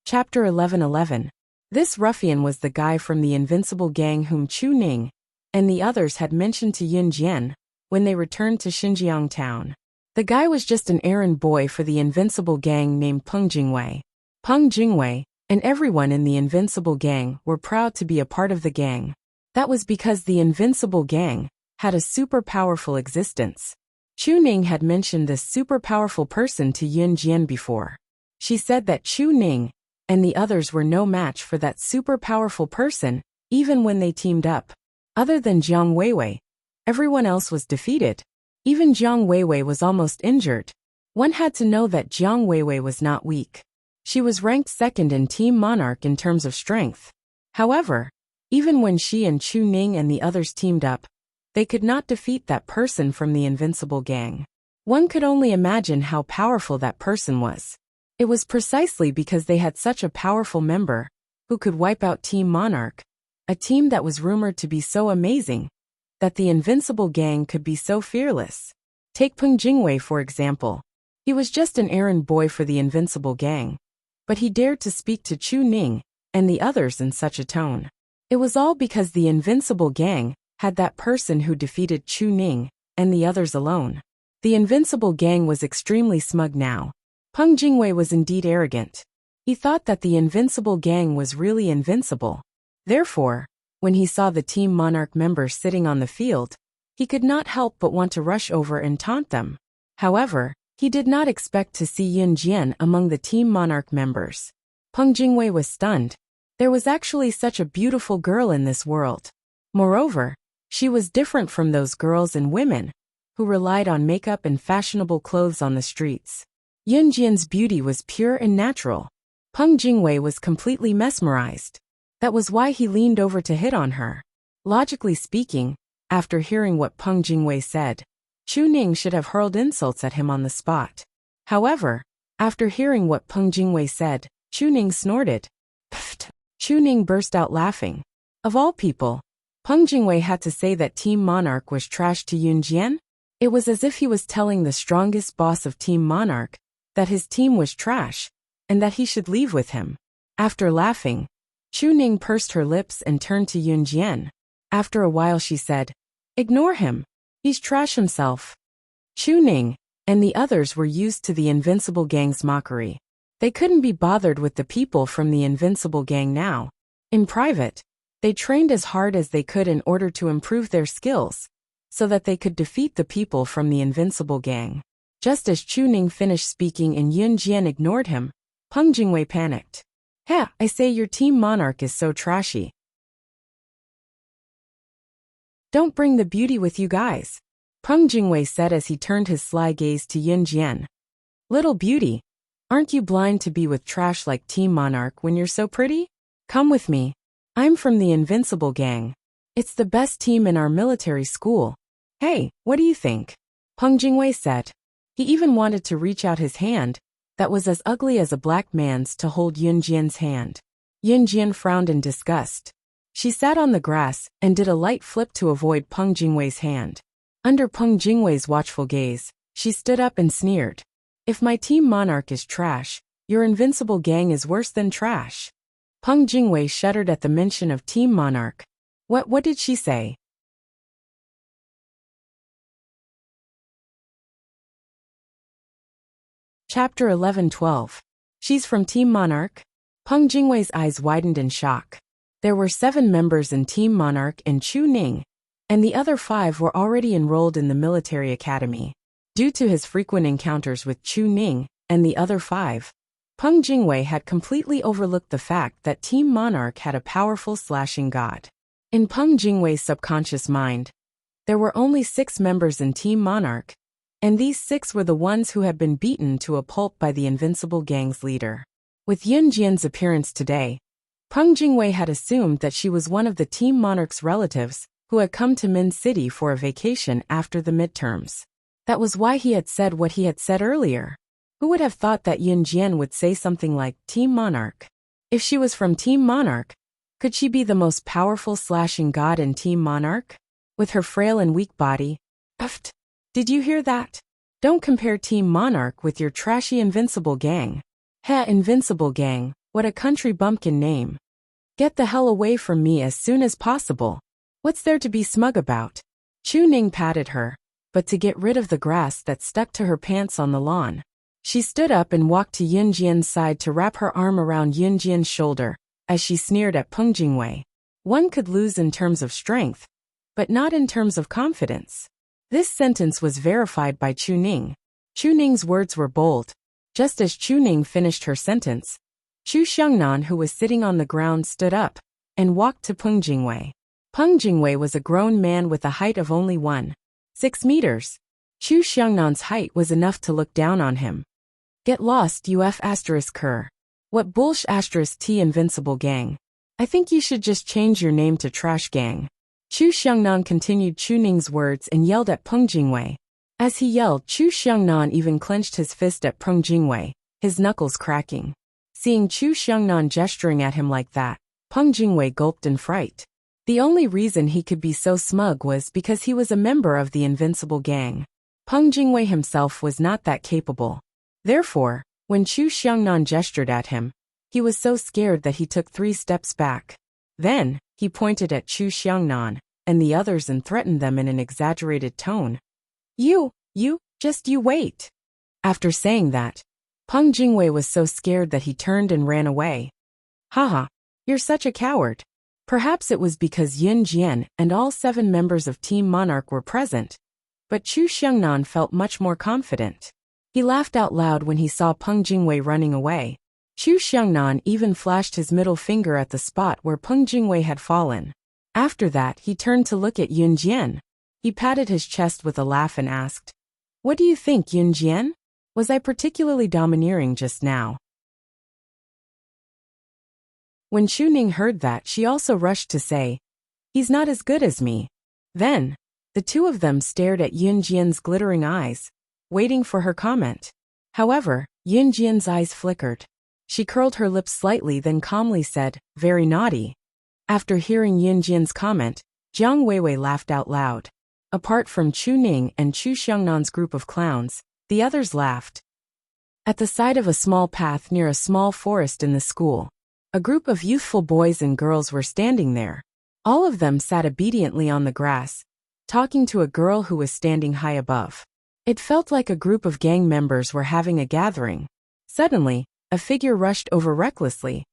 [SPEAKER 1] Chapter 11:11. This ruffian was the guy from the Invincible Gang whom Chu Ning and the others had mentioned to Yunjian when they returned to Xinjiang town. The guy was just an errand boy for the Invincible Gang named Peng Jingwei. Peng Jingwei and everyone in the Invincible Gang were proud to be a part of the gang. That was because the Invincible Gang had a super powerful existence. Chu Ning had mentioned this super powerful person to Yunjian before. She said that Chu Ning and the others were no match for that super powerful person, even when they teamed up. Other than Jiang Weiwei, everyone else was defeated. Even Jiang Weiwei was almost injured. One had to know that Jiang Weiwei was not weak. She was ranked second in Team Monarch in terms of strength. However, even when she and Chu Ning and the others teamed up, they could not defeat that person from the Invincible Gang. One could only imagine how powerful that person was. It was precisely because they had such a powerful member who could wipe out Team Monarch, a team that was rumored to be so amazing that the Invincible Gang could be so fearless. Take Peng Jingwei for example. He was just an errand boy for the Invincible Gang, but he dared to speak to Chu Ning and the others in such a tone. It was all because the Invincible Gang had that person who defeated Chu Ning and the others alone. The Invincible Gang was extremely smug now. Peng Jingwei was indeed arrogant. He thought that the Invincible Gang was really invincible. Therefore, when he saw the Team Monarch members sitting on the field, he could not help but want to rush over and taunt them. However, he did not expect to see Yunjian among the Team Monarch members. Peng Jingwei was stunned. There was actually such a beautiful girl in this world. Moreover, she was different from those girls and women who relied on makeup and fashionable clothes on the streets. Yunjian's beauty was pure and natural. Peng Jingwei was completely mesmerized. That was why he leaned over to hit on her. Logically speaking, after hearing what Peng Jingwei said, Chu Ning should have hurled insults at him on the spot. However, after hearing what Peng Jingwei said, Chu Ning snorted. Pfft! Chu Ning burst out laughing. Of all people, Peng Jingwei had to say that Team Monarch was trash to Yun Jian? It was as if he was telling the strongest boss of Team Monarch that his team was trash, and that he should leave with him. After laughing, Chu Ning pursed her lips and turned to Yun Jian. After a while she said, "Ignore him. He's trash himself." Chu Ning and the others were used to the Invincible Gang's mockery. They couldn't be bothered with the people from the Invincible Gang now. In private, they trained as hard as they could in order to improve their skills, so that they could defeat the people from the Invincible Gang. Just as Chu Ning finished speaking and Yun Jian ignored him, Peng Jingwei panicked. "Heh, I say your Team Monarch is so trashy. Don't bring the beauty with you guys," Peng Jingwei said as he turned his sly gaze to Yun Jian. "Little beauty, aren't you blind to be with trash like Team Monarch when you're so pretty? Come with me. I'm from the Invincible Gang. It's the best team in our military school. Hey, what do you think?" Peng Jingwei said. He even wanted to reach out his hand, that was as ugly as a black man's, to hold Yun Jian's hand. Yun Jian frowned in disgust. She sat on the grass and did a light flip to avoid Peng Jingwei's hand. Under Peng Jingwei's watchful gaze, she stood up and sneered. "If my Team Monarch is trash, your Invincible Gang is worse than trash." Peng Jingwei shuddered at the mention of Team Monarch. What did she say? Chapter 11-12. She's from Team Monarch? Peng Jingwei's eyes widened in shock. There were 7 members in Team Monarch and Chu Ning, and the other 5 were already enrolled in the military academy. Due to his frequent encounters with Chu Ning and the other 5, Peng Jingwei had completely overlooked the fact that Team Monarch had a powerful slashing god. In Peng Jingwei's subconscious mind, there were only 6 members in Team Monarch, and these 6 were the ones who had been beaten to a pulp by the Invincible Gang's leader. With Yun Jian's appearance today, Peng Jingwei had assumed that she was one of the Team Monarch's relatives who had come to Min City for a vacation after the midterms. That was why he had said what he had said earlier. Who would have thought that Yun Jian would say something like Team Monarch? If she was from Team Monarch, could she be the most powerful slashing god in Team Monarch? With her frail and weak body. Pfft! Did you hear that? Don't compare Team Monarch with your trashy Invincible Gang. Heh, Invincible Gang, what a country bumpkin name. Get the hell away from me as soon as possible. What's there to be smug about? Chu Ning patted her, but to get rid of the grass that stuck to her pants on the lawn. She stood up and walked to Yun Jian's side to wrap her arm around Yun Jian's shoulder, as she sneered at Peng Jingwei. One could lose in terms of strength, but not in terms of confidence. This sentence was verified by Chu Ning. Chu Ning's words were bold. Just as Chu Ning finished her sentence, Chu Xiangnan, who was sitting on the ground, stood up and walked to Peng Jingwei. Peng Jingwei was a grown man with a height of only 1.6 meters. Chu Xiangnan's height was enough to look down on him. Get lost, UF***er. What bullsh** T Invincible Gang. I think you should just change your name to Trash Gang. Chu Xiangnan continued Chu Ning's words and yelled at Peng Jingwei. As he yelled, Chu Xiangnan even clenched his fist at Peng Jingwei, his knuckles cracking. Seeing Chu Xiangnan gesturing at him like that, Peng Jingwei gulped in fright. The only reason he could be so smug was because he was a member of the Invincible Gang. Peng Jingwei himself was not that capable. Therefore, when Chu Xiangnan gestured at him, he was so scared that he took 3 steps back. Then, he pointed at Chu Xiangnan and the others and threatened them in an exaggerated tone. You wait. After saying that, Peng Jingwei was so scared that he turned and ran away. Haha, you're such a coward. Perhaps it was because Yun Jian and all 7 members of Team Monarch were present, but Chu Xiangnan felt much more confident. He laughed out loud when he saw Peng Jingwei running away. Chu Xiangnan even flashed his middle finger at the spot where Peng Jingwei had fallen. After that, he turned to look at Yun Jian. He patted his chest with a laugh and asked, "What do you think, Yun Jian? Was I particularly domineering just now?" When Chu Ning heard that, she also rushed to say, "He's not as good as me." Then, the two of them stared at Yunjian's glittering eyes, waiting for her comment. However, Yunjian's eyes flickered. She curled her lips slightly, then calmly said, "Very naughty." After hearing Yunjian's comment, Jiang Weiwei laughed out loud. Apart from Chu Ning and Chu Xiangnan's group of clowns, the others laughed. At the side of a small path near a small forest in the school, a group of youthful boys and girls were standing there. All of them sat obediently on the grass, talking to a girl who was standing high above. It felt like a group of gang members were having a gathering. Suddenly, a figure rushed over recklessly.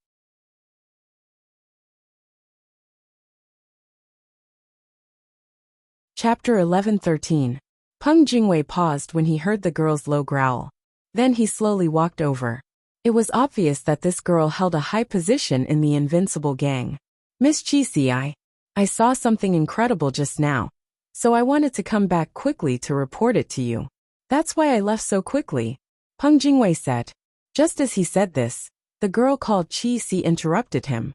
[SPEAKER 1] Chapter 11:13. Peng Jingwei paused when he heard the girl's low growl. Then he slowly walked over. It was obvious that this girl held a high position in the Invincible Gang. "Miss Qi, I saw something incredible just now, so I wanted to come back quickly to report it to you. That's why I left so quickly," Peng Jingwei said. Just as he said this, the girl called Qi interrupted him.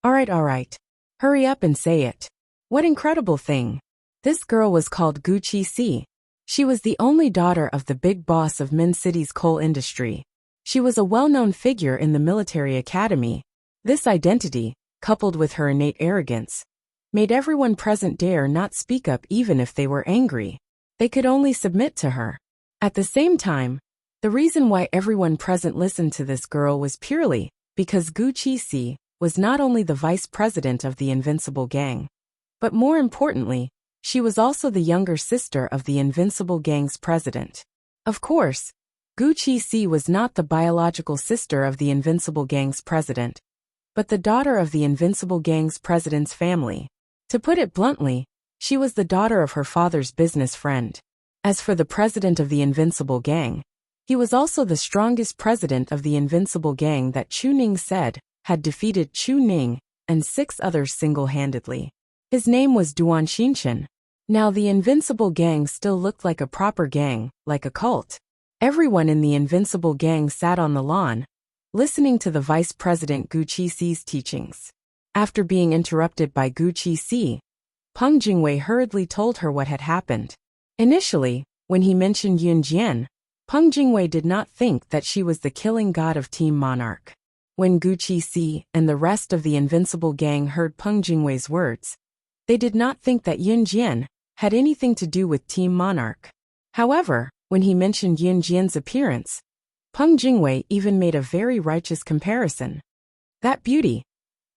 [SPEAKER 1] All right. Hurry up and say it. What incredible thing." This girl was called Gu Qi. She was the only daughter of the big boss of Min City's coal industry. She was a well-known figure in the military academy. This identity, coupled with her innate arrogance, made everyone present dare not speak up even if they were angry. They could only submit to her. At the same time, the reason why everyone present listened to this girl was purely because Gu Qi was not only the vice president of the Invincible Gang, but more importantly, she was also the younger sister of the Invincible Gang's president. Of course, Gu Qi was not the biological sister of the Invincible Gang's president, but the daughter of the Invincible Gang's president's family. To put it bluntly, she was the daughter of her father's business friend. As for the president of the Invincible Gang, he was also the strongest president of the Invincible Gang that Chu Ning said had defeated Chu Ning and 6 others single-handedly. His name was Duan Xinchen. Now the Invincible Gang still looked like a proper gang, like a cult. Everyone in the Invincible Gang sat on the lawn, listening to the Vice President Gu Qi's teachings. After being interrupted by Gu Qi, Peng Jingwei hurriedly told her what had happened. Initially, when he mentioned Yunjian, Peng Jingwei did not think that she was the killing god of Team Monarch. When Gu Qi and the rest of the Invincible Gang heard Peng Jingwei's words, they did not think that Yunjian had anything to do with Team Monarch. However, when he mentioned Yunjian's appearance, Peng Jingwei even made a very righteous comparison. "That beauty.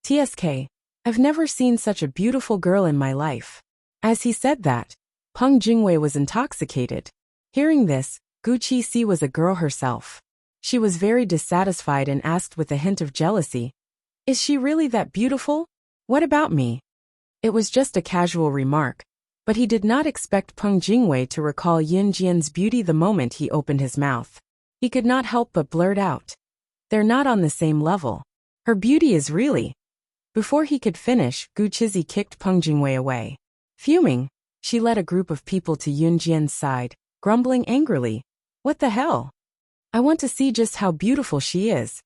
[SPEAKER 1] TSK, I've never seen such a beautiful girl in my life." As he said that, Peng Jingwei was intoxicated. Hearing this, Gu Qi was a girl herself. She was very dissatisfied and asked with a hint of jealousy, "Is she really that beautiful? What about me?" It was just a casual remark, but he did not expect Peng Jingwei to recall Yunjian's beauty the moment he opened his mouth. He could not help but blurt out, "They're not on the same level. Her beauty is really..." Before he could finish, Gu Qi kicked Peng Jingwei away. Fuming, she led a group of people to Yunjian's side, grumbling angrily, "What the hell? I want to see just how beautiful she is."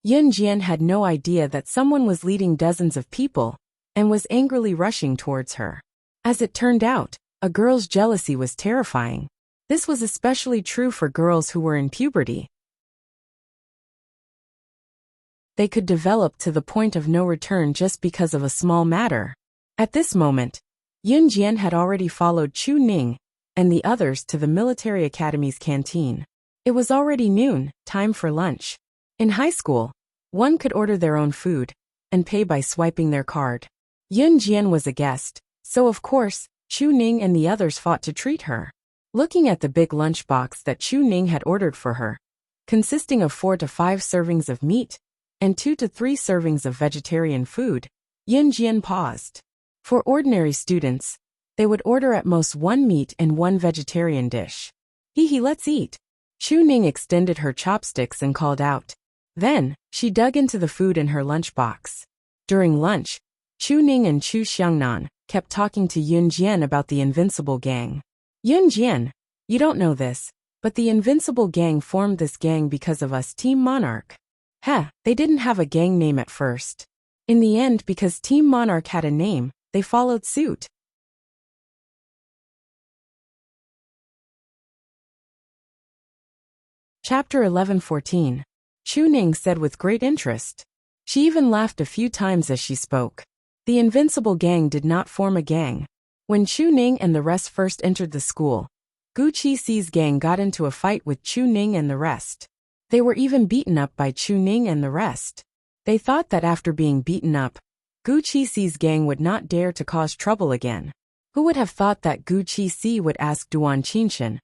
[SPEAKER 1] Yunjian had no idea that someone was leading dozens of people and was angrily rushing towards her. As it turned out, a girl's jealousy was terrifying. This was especially true for girls who were in puberty. They could develop to the point of no return just because of a small matter. At this moment, Yunjian had already followed Chu Ning and the others to the military academy's canteen. It was already noon, time for lunch. In high school, one could order their own food and pay by swiping their card. Yunjian was a guest, so of course, Chu Ning and the others fought to treat her. Looking at the big lunchbox that Chu Ning had ordered for her, consisting of 4 to 5 servings of meat and 2 to 3 servings of vegetarian food, Yunjian paused. For ordinary students, they would order at most 1 meat and 1 vegetarian dish. Let's eat." Chu Ning extended her chopsticks and called out. Then, she dug into the food in her lunchbox. During lunch, Chu Ning and Chu Xiangnan kept talking to Yunjian about the Invincible Gang. "Yunjian, you don't know this, but the Invincible Gang formed this gang because of us Team Monarch. They didn't have a gang name at first. In the end, because Team Monarch had a name, they followed suit. Chapter 11:14. Chu Ning said with great interest. She even laughed a few times as she spoke. The Invincible Gang did not form a gang. When Chu Ning and the rest first entered the school, Gu Qixi's gang got into a fight with Chu Ning and the rest. They were even beaten up by Chu Ning and the rest. They thought that after being beaten up, Gu Qixi's gang would not dare to cause trouble again. Who would have thought that Gu Qixi would ask Duan Qinshan,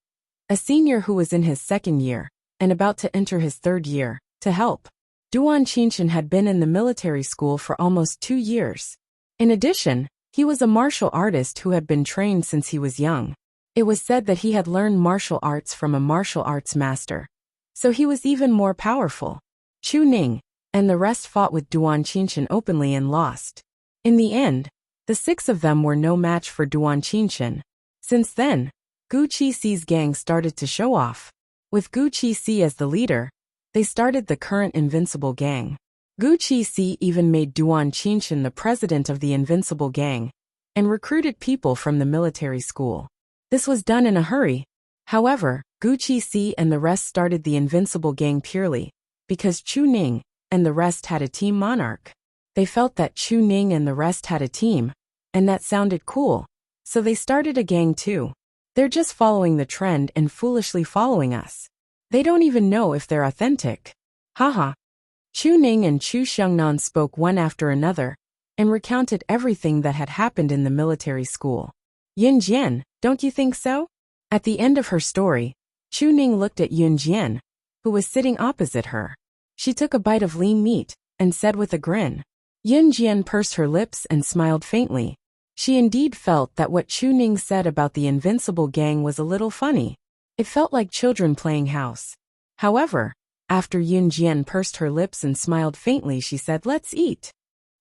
[SPEAKER 1] a senior who was in his second year and about to enter his third year, to help? Duan Qinshan had been in the military school for almost 2 years. In addition, he was a martial artist who had been trained since he was young. It was said that he had learned martial arts from a martial arts master. So he was even more powerful. Chu Ning and the rest fought with Duan Qinshan openly and lost. In the end, the 6 of them were no match for Duan Qinshan. Since then, Gu Qixi's gang started to show off. With Gu Qixi as the leader, they started the current Invincible Gang. Gu Qixi even made Duan Qinshan the president of the Invincible Gang and recruited people from the military school. This was done in a hurry. However, Gu Qixi and the rest started the Invincible Gang purely because Chu Ning and the rest had a Team Monarch. They felt that Chu Ning and the rest had a team, and that sounded cool, so they started a gang too. They're just following the trend and foolishly following us. They don't even know if they're authentic. Haha. Chu Ning and Chu Shengnan spoke one after another and recounted everything that had happened in the military school. Yun Jian, don't you think so? At the end of her story, Chu Ning looked at Yun Jian, who was sitting opposite her. She took a bite of lean meat and said with a grin. Yun Jian pursed her lips and smiled faintly. She indeed felt that what Chu Ning said about the Invincible Gang was a little funny. It felt like children playing house. However, after Yun Jian pursed her lips and smiled faintly, she said, "Let's eat."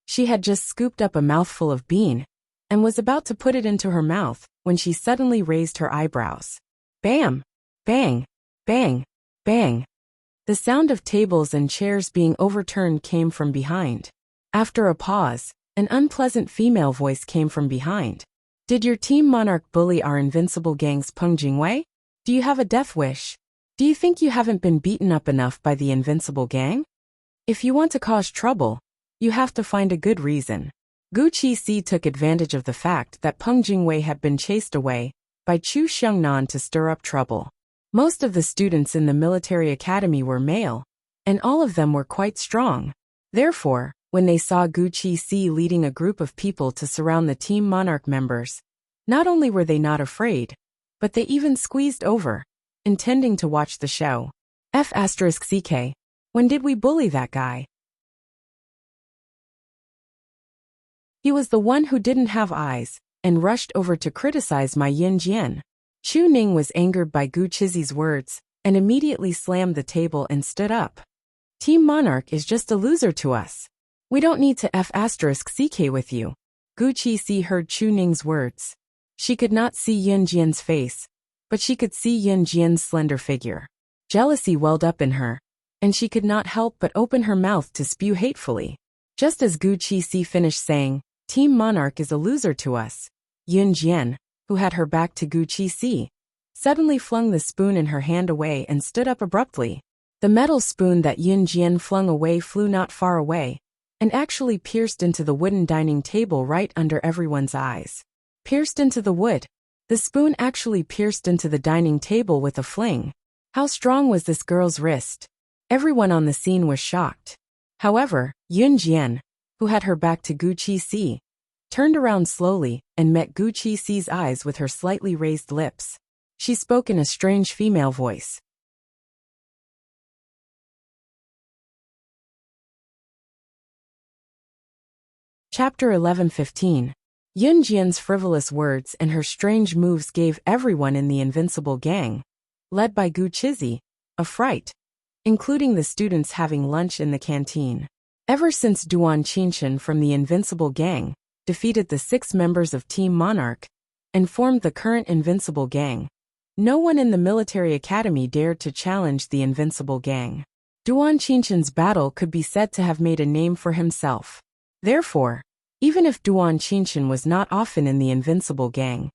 [SPEAKER 1] She had just scooped up a mouthful of bean and was about to put it into her mouth when she suddenly raised her eyebrows. Bam! Bang! Bang! Bang! The sound of tables and chairs being overturned came from behind. After a pause, an unpleasant female voice came from behind. Did your Team Monarch bully our Invincible Gang's Peng Jingwei? Do you have a death wish? Do you think you haven't been beaten up enough by the Invincible Gang? If you want to cause trouble, you have to find a good reason. Gu Qixi took advantage of the fact that Peng Jingwei had been chased away by Chu Shengnan to stir up trouble. Most of the students in the military academy were male, and all of them were quite strong. Therefore, when they saw Gu Qixi leading a group of people to surround the Team Monarch members, not only were they not afraid, but they even squeezed over, intending to watch the show. F***ck. When did we bully that guy? He was the one who didn't have eyes, and rushed over to criticize my Yin Jian. Chu Ning was angered by Gu Qixi's words, and immediately slammed the table and stood up. Team Monarch is just a loser to us. We don't need to F***ck with you. Gu Qixi heard Chu Ning's words. She could not see Yun Jian's face, but she could see Yun Jian's slender figure. Jealousy welled up in her, and she could not help but open her mouth to spew hatefully. Just as Gu Qixi finished saying, Team Monarch is a loser to us, Yun Jian, who had her back to Gu Qixi, suddenly flung the spoon in her hand away and stood up abruptly. The metal spoon that Yun Jian flung away flew not far away, and actually pierced into the wooden dining table right under everyone's eyes. Pierced into the wood. The spoon actually pierced into the dining table with a fling. How strong was this girl's wrist? Everyone on the scene was shocked. However, Yun Jian, who had her back to Gu Qixi, turned around slowly and met Gu Qixi's eyes with her slightly raised lips. She spoke in a strange female voice. Chapter 11:15. Yun Jian's frivolous words and her strange moves gave everyone in the Invincible Gang, led by Gu Qixi, a fright, including the students having lunch in the canteen. Ever since Duan Qinshan from the Invincible Gang defeated the 6 members of Team Monarch and formed the current Invincible Gang, no one in the military academy dared to challenge the Invincible Gang. Duan Qinshan's battle could be said to have made a name for himself. Therefore, even if Duan Qinshan was not often in the invincible gang,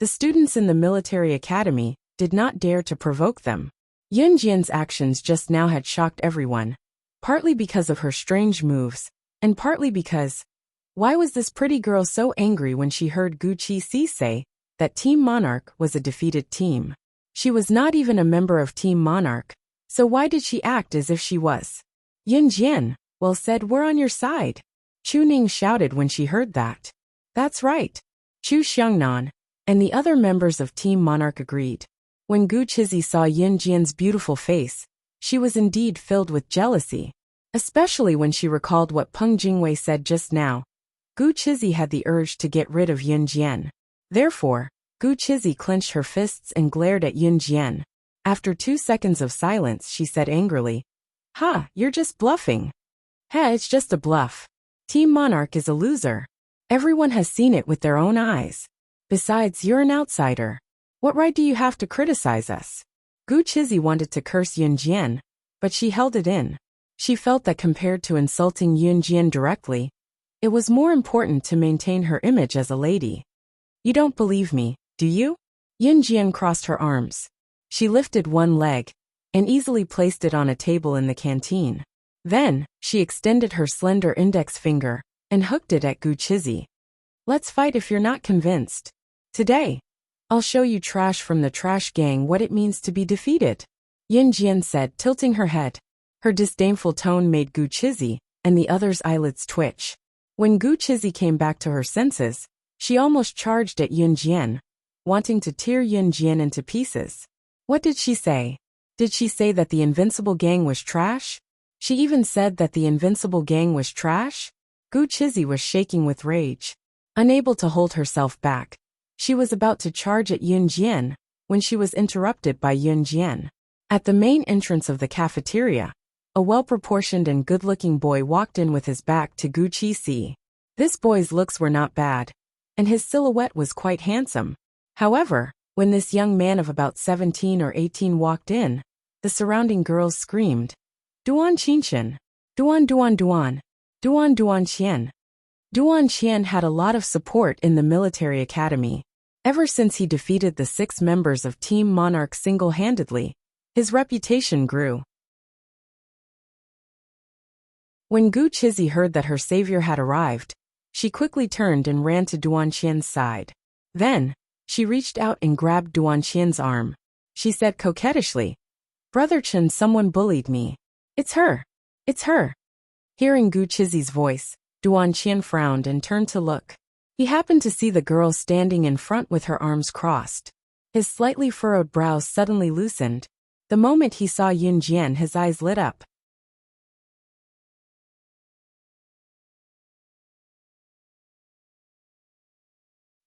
[SPEAKER 1] the students in the military academy did not dare to provoke them. Yunjian's actions just now had shocked everyone, partly because of her strange moves, and partly because, why was this pretty girl so angry when she heard Gu Qixi say that Team Monarch was a defeated team? She was not even a member of Team Monarch, so why did she act as if she was? Yunjian, well said, we're on your side. Chu Ning shouted when she heard that. That's right. Chu Xiangnan and the other members of Team Monarch agreed. When Gu Qixi saw Yunjian's beautiful face, she was indeed filled with jealousy, especially when she recalled what Peng Jingwei said just now. Gu Qixi had the urge to get rid of Yunjian. Therefore, Gu Qixi clenched her fists and glared at Yunjian. After 2 seconds of silence, she said angrily, "Ha, you're just bluffing." It's just a bluff. Team Monarch is a loser. Everyone has seen it with their own eyes. Besides, you're an outsider. What right do you have to criticize us? Gu Qixi wanted to curse Yunjian, but she held it in. She felt that compared to insulting Yunjian directly, it was more important to maintain her image as a lady. You don't believe me, do you? Yunjian crossed her arms. She lifted one leg and easily placed it on a table in the canteen. Then, she extended her slender index finger and hooked it at Gu Qixi. Let's fight if you're not convinced. Today, I'll show you trash from the trash gang what it means to be defeated, Yunjian said, tilting her head. Her disdainful tone made Gu Qixi and the others' eyelids twitch. When Gu Qixi came back to her senses, she almost charged at Yunjian, wanting to tear Yunjian into pieces. What did she say? Did she say that the invincible gang was trash? She even said that the invincible gang was trash? Gu Qixi was shaking with rage. Unable to hold herself back, she was about to charge at Yunjian when she was interrupted by Yunjian. At the main entrance of the cafeteria, a well-proportioned and good-looking boy walked in with his back to Gu Qixi. This boy's looks were not bad, and his silhouette was quite handsome. However, when this young man of about 17 or 18 walked in, the surrounding girls screamed, "Duan Qinshan! Duan Duan Duan! Duan Duan Qian!" Duan Qian had a lot of support in the military academy. Ever since he defeated the 6 members of Team Monarch single-handedly, his reputation grew. When Gu Qixi heard that her savior had arrived, she quickly turned and ran to Duan Qian's side. Then, she reached out and grabbed Duan Qian's arm. She said coquettishly, "Brother Chen, someone bullied me. It's her. It's her." Hearing Gu Qixi's voice, Duan Qian frowned and turned to look. He happened to see the girl standing in front with her arms crossed. His slightly furrowed brows suddenly loosened. The moment he saw Yunjian, his eyes lit up.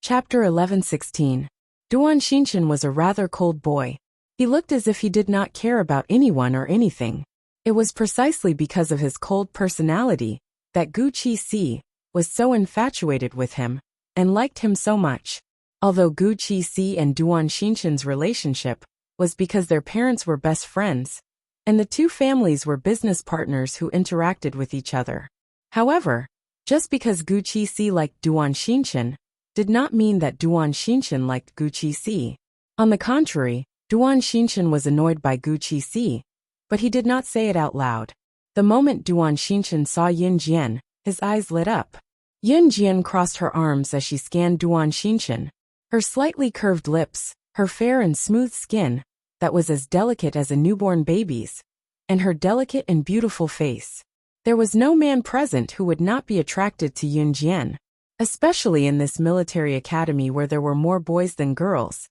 [SPEAKER 1] Chapter 11:16. Duan Qinshan was a rather cold boy. He looked as if he did not care about anyone or anything. It was precisely because of his cold personality that Gu Qixi was so infatuated with him and liked him so much. Although Gu Qixi and Duan Qinshan's relationship was because their parents were best friends, and the two families were business partners who interacted with each other. However, just because Gu Qixi liked Duan Qinshan did not mean that Duan Qinshan liked Gu Qixi. On the contrary, Duan Qinshan was annoyed by Gu Qixi, but he did not say it out loud. The moment Duan Qinshan saw Yunjian, his eyes lit up. Yunjian crossed her arms as she scanned Duan Qinshan. Her slightly curved lips, her fair and smooth skin, that was as delicate as a newborn baby's, and her delicate and beautiful face. There was no man present who would not be attracted to Yunjian, especially in this military academy where there were more boys than girls.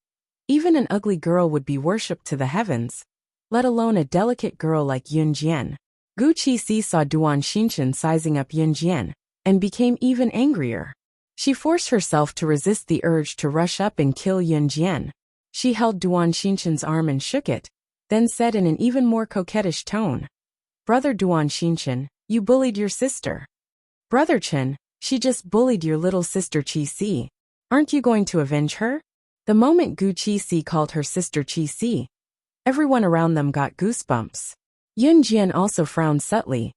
[SPEAKER 1] Even an ugly girl would be worshipped to the heavens, let alone a delicate girl like Yunjian. Gu Qixi saw Duan Qinshan sizing up Yunjian, and became even angrier. She forced herself to resist the urge to rush up and kill Yunjian. She held Duan Qinshan's arm and shook it, then said in an even more coquettish tone, "Brother Duan Qinshan, you bullied your sister." "Brother Chen, she just bullied your little sister Qixi. Aren't you going to avenge her?" The moment Gu Qixi called her sister Qixi, everyone around them got goosebumps. Yun Jian also frowned subtly.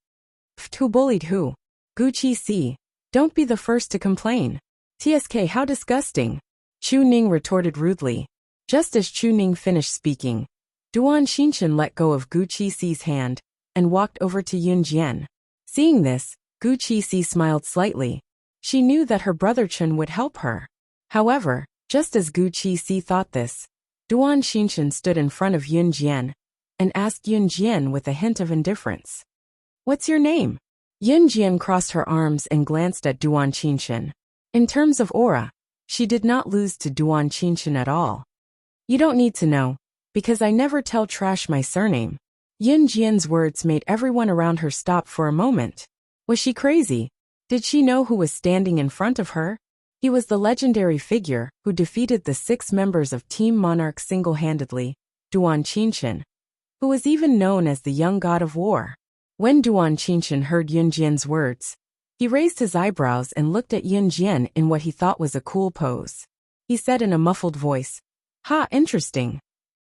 [SPEAKER 1] Pft, who bullied who? Gucci si. Don't be the first to complain. TSK, how disgusting. Chu Ning retorted rudely. Just as Chu Ning finished speaking, Duan Xinshan let go of Gu Qixi's hand and walked over to Yun Jian. Seeing this, Gu Qixi smiled slightly. She knew that her brother Chen would help her. However, just as Gu Qixi thought this, Duan Xinshan stood in front of Yun Jian and asked Yun Jian with a hint of indifference. What's your name? Yun Jian crossed her arms and glanced at Duan Xinshan. In terms of aura, she did not lose to Duan Xinshan at all. You don't need to know, because I never tell trash my surname. Yun Jian's words made everyone around her stop for a moment. Was she crazy? Did she know who was standing in front of her? He was the legendary figure who defeated the 6 members of Team Monarch single-handedly, Duan Xinshan, who was even known as the young god of war. When Duan Xinshan heard Yun Jian's words, he raised his eyebrows and looked at Yun Jian in what he thought was a cool pose. He said in a muffled voice, "Ha, interesting."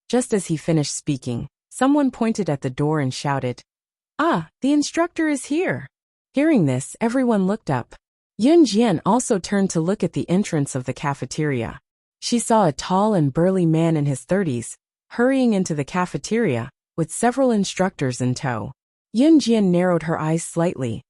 [SPEAKER 1] Just as he finished speaking, someone pointed at the door and shouted, "Ah, the instructor is here." Hearing this, everyone looked up. Yun Jian also turned to look at the entrance of the cafeteria. She saw a tall and burly man in his 30s, hurrying into the cafeteria, with several instructors in tow. Yun Jian narrowed her eyes slightly.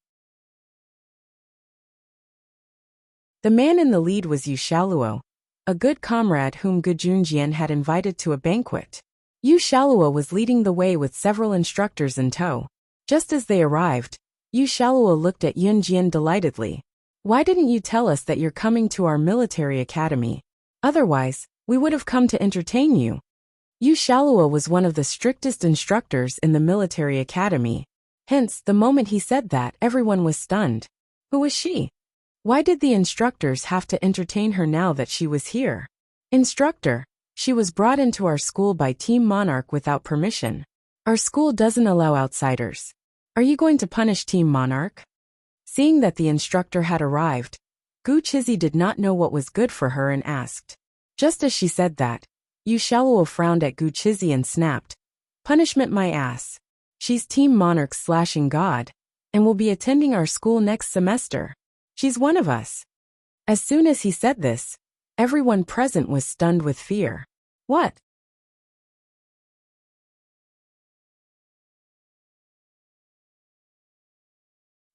[SPEAKER 1] The man in the lead was Yu Shaluo, a good comrade whom Gu Junjian had invited to a banquet. Yu Shaluo was leading the way with several instructors in tow. Just as they arrived, Yu Shaluo looked at Yun Jian delightedly. Why didn't you tell us that you're coming to our military academy? Otherwise, we would have come to entertain you. Yu Shaluo was one of the strictest instructors in the military academy. Hence, the moment he said that, everyone was stunned. Who was she? Why did the instructors have to entertain her now that she was here? Instructor, she was brought into our school by Team Monarch without permission. Our school doesn't allow outsiders. Are you going to punish Team Monarch? Seeing that the instructor had arrived, Gu Qizi did not know what was good for her and asked. Just as she said that, Yu Shaluo frowned at Gu Qizi and snapped, "Punishment my ass. She's Team Monarch's slashing god, and will be attending our school next semester. She's one of us." As soon as he said this, everyone present was stunned with fear. What?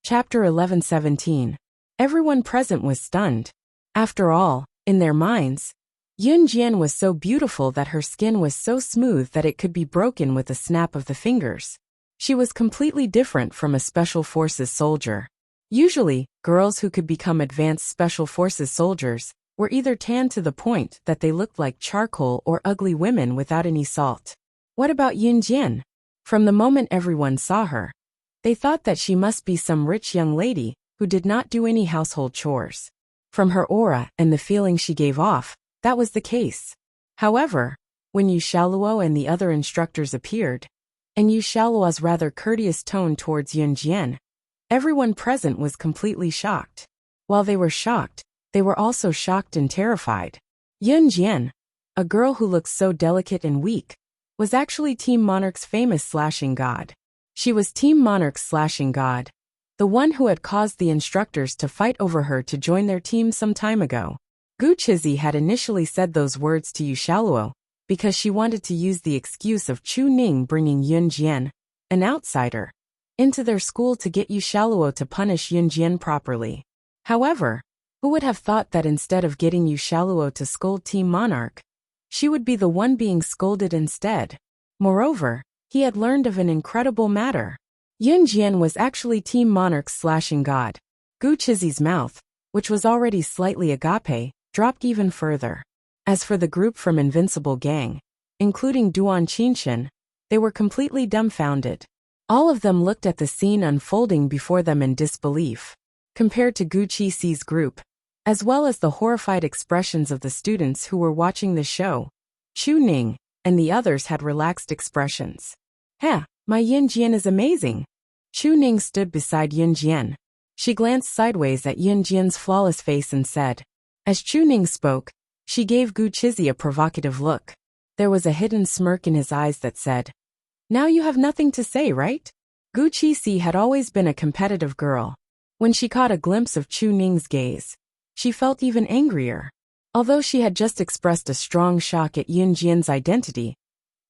[SPEAKER 1] Chapter 11:17. Everyone present was stunned. After all, in their minds, Yun Jian was so beautiful that her skin was so smooth that it could be broken with a snap of the fingers. She was completely different from a Special Forces soldier. Usually, girls who could become advanced Special Forces soldiers were either tanned to the point that they looked like charcoal or ugly women without any salt. What about Yun Jian? From the moment everyone saw her, they thought that she must be some rich young lady who did not do any household chores. From her aura and the feeling she gave off, that was the case. However, when Yu Shaluo and the other instructors appeared, and Yu Shaluo's rather courteous tone towards Yun Jian, everyone present was completely shocked. While they were shocked, they were also shocked and terrified. Yun Jian, a girl who looked so delicate and weak, was actually Team Monarch's famous slashing god. She was Team Monarch's slashing god, the one who had caused the instructors to fight over her to join their team some time ago. Gu Qizi had initially said those words to Yu Shaluo because she wanted to use the excuse of Chu Ning bringing Yun Jian, an outsider, into their school to get Yu Shaluo to punish Yun Jian properly. However, who would have thought that instead of getting Yu Shaluo to scold Team Monarch, she would be the one being scolded instead. Moreover, he had learned of an incredible matter. Yun Jian was actually Team Monarch's slashing god. Gu Qizi's mouth, which was already slightly agape, dropped even further. As for the group from Invincible Gang, including Duan Qinshan, they were completely dumbfounded. All of them looked at the scene unfolding before them in disbelief. Compared to Gu Qizi's group, as well as the horrified expressions of the students who were watching the show, Chu Ning and the others had relaxed expressions. "Heh, my Yun Jian is amazing." Chu Ning stood beside Yun Jian. She glanced sideways at Yun Jian's flawless face and said. As Chu Ning spoke, she gave Gu Qizi a provocative look. There was a hidden smirk in his eyes that said, Now you have nothing to say, right? Gu Qixi had always been a competitive girl. When she caught a glimpse of Chu Ning's gaze, she felt even angrier. Although she had just expressed a strong shock at Yun Jian's identity,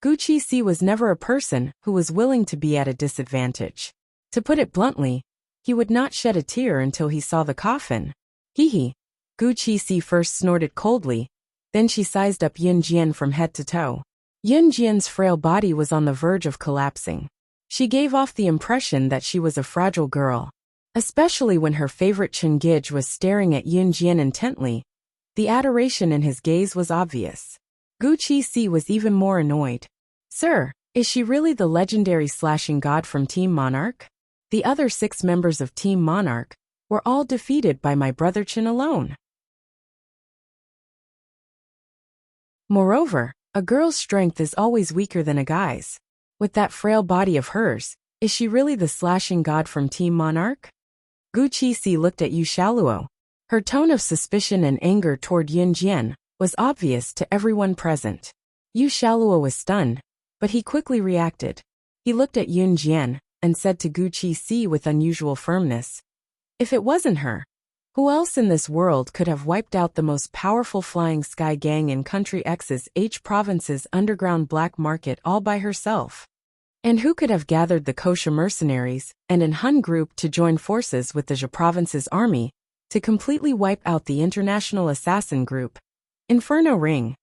[SPEAKER 1] Gu Qixi was never a person who was willing to be at a disadvantage. To put it bluntly, he would not shed a tear until he saw the coffin. Hee. Gu Qixi first snorted coldly, then she sized up Yun Jian from head to toe. Yun Jian's frail body was on the verge of collapsing. She gave off the impression that she was a fragile girl. Especially when her favorite Chengij was staring at Yun Jian intently, the adoration in his gaze was obvious. Gu Qixi was even more annoyed. Sir, is she really the legendary slashing god from Team Monarch? The other 6 members of Team Monarch were all defeated by my brother Chen alone. Moreover, a girl's strength is always weaker than a guy's. With that frail body of hers, is she really the slashing god from Team Monarch? Gu Qixi looked at Yu Shaoluo. Her tone of suspicion and anger toward Yun Jian was obvious to everyone present. Yu Shaoluo was stunned, but he quickly reacted. He looked at Yun Jian and said to Gu Qixi with unusual firmness, "If it wasn't her, who else in this world could have wiped out the most powerful flying sky gang in Country X's H province's underground black market all by herself? And who could have gathered the Kosha mercenaries and an Hun group to join forces with the Zhe province's army to completely wipe out the international assassin group, Inferno Ring?"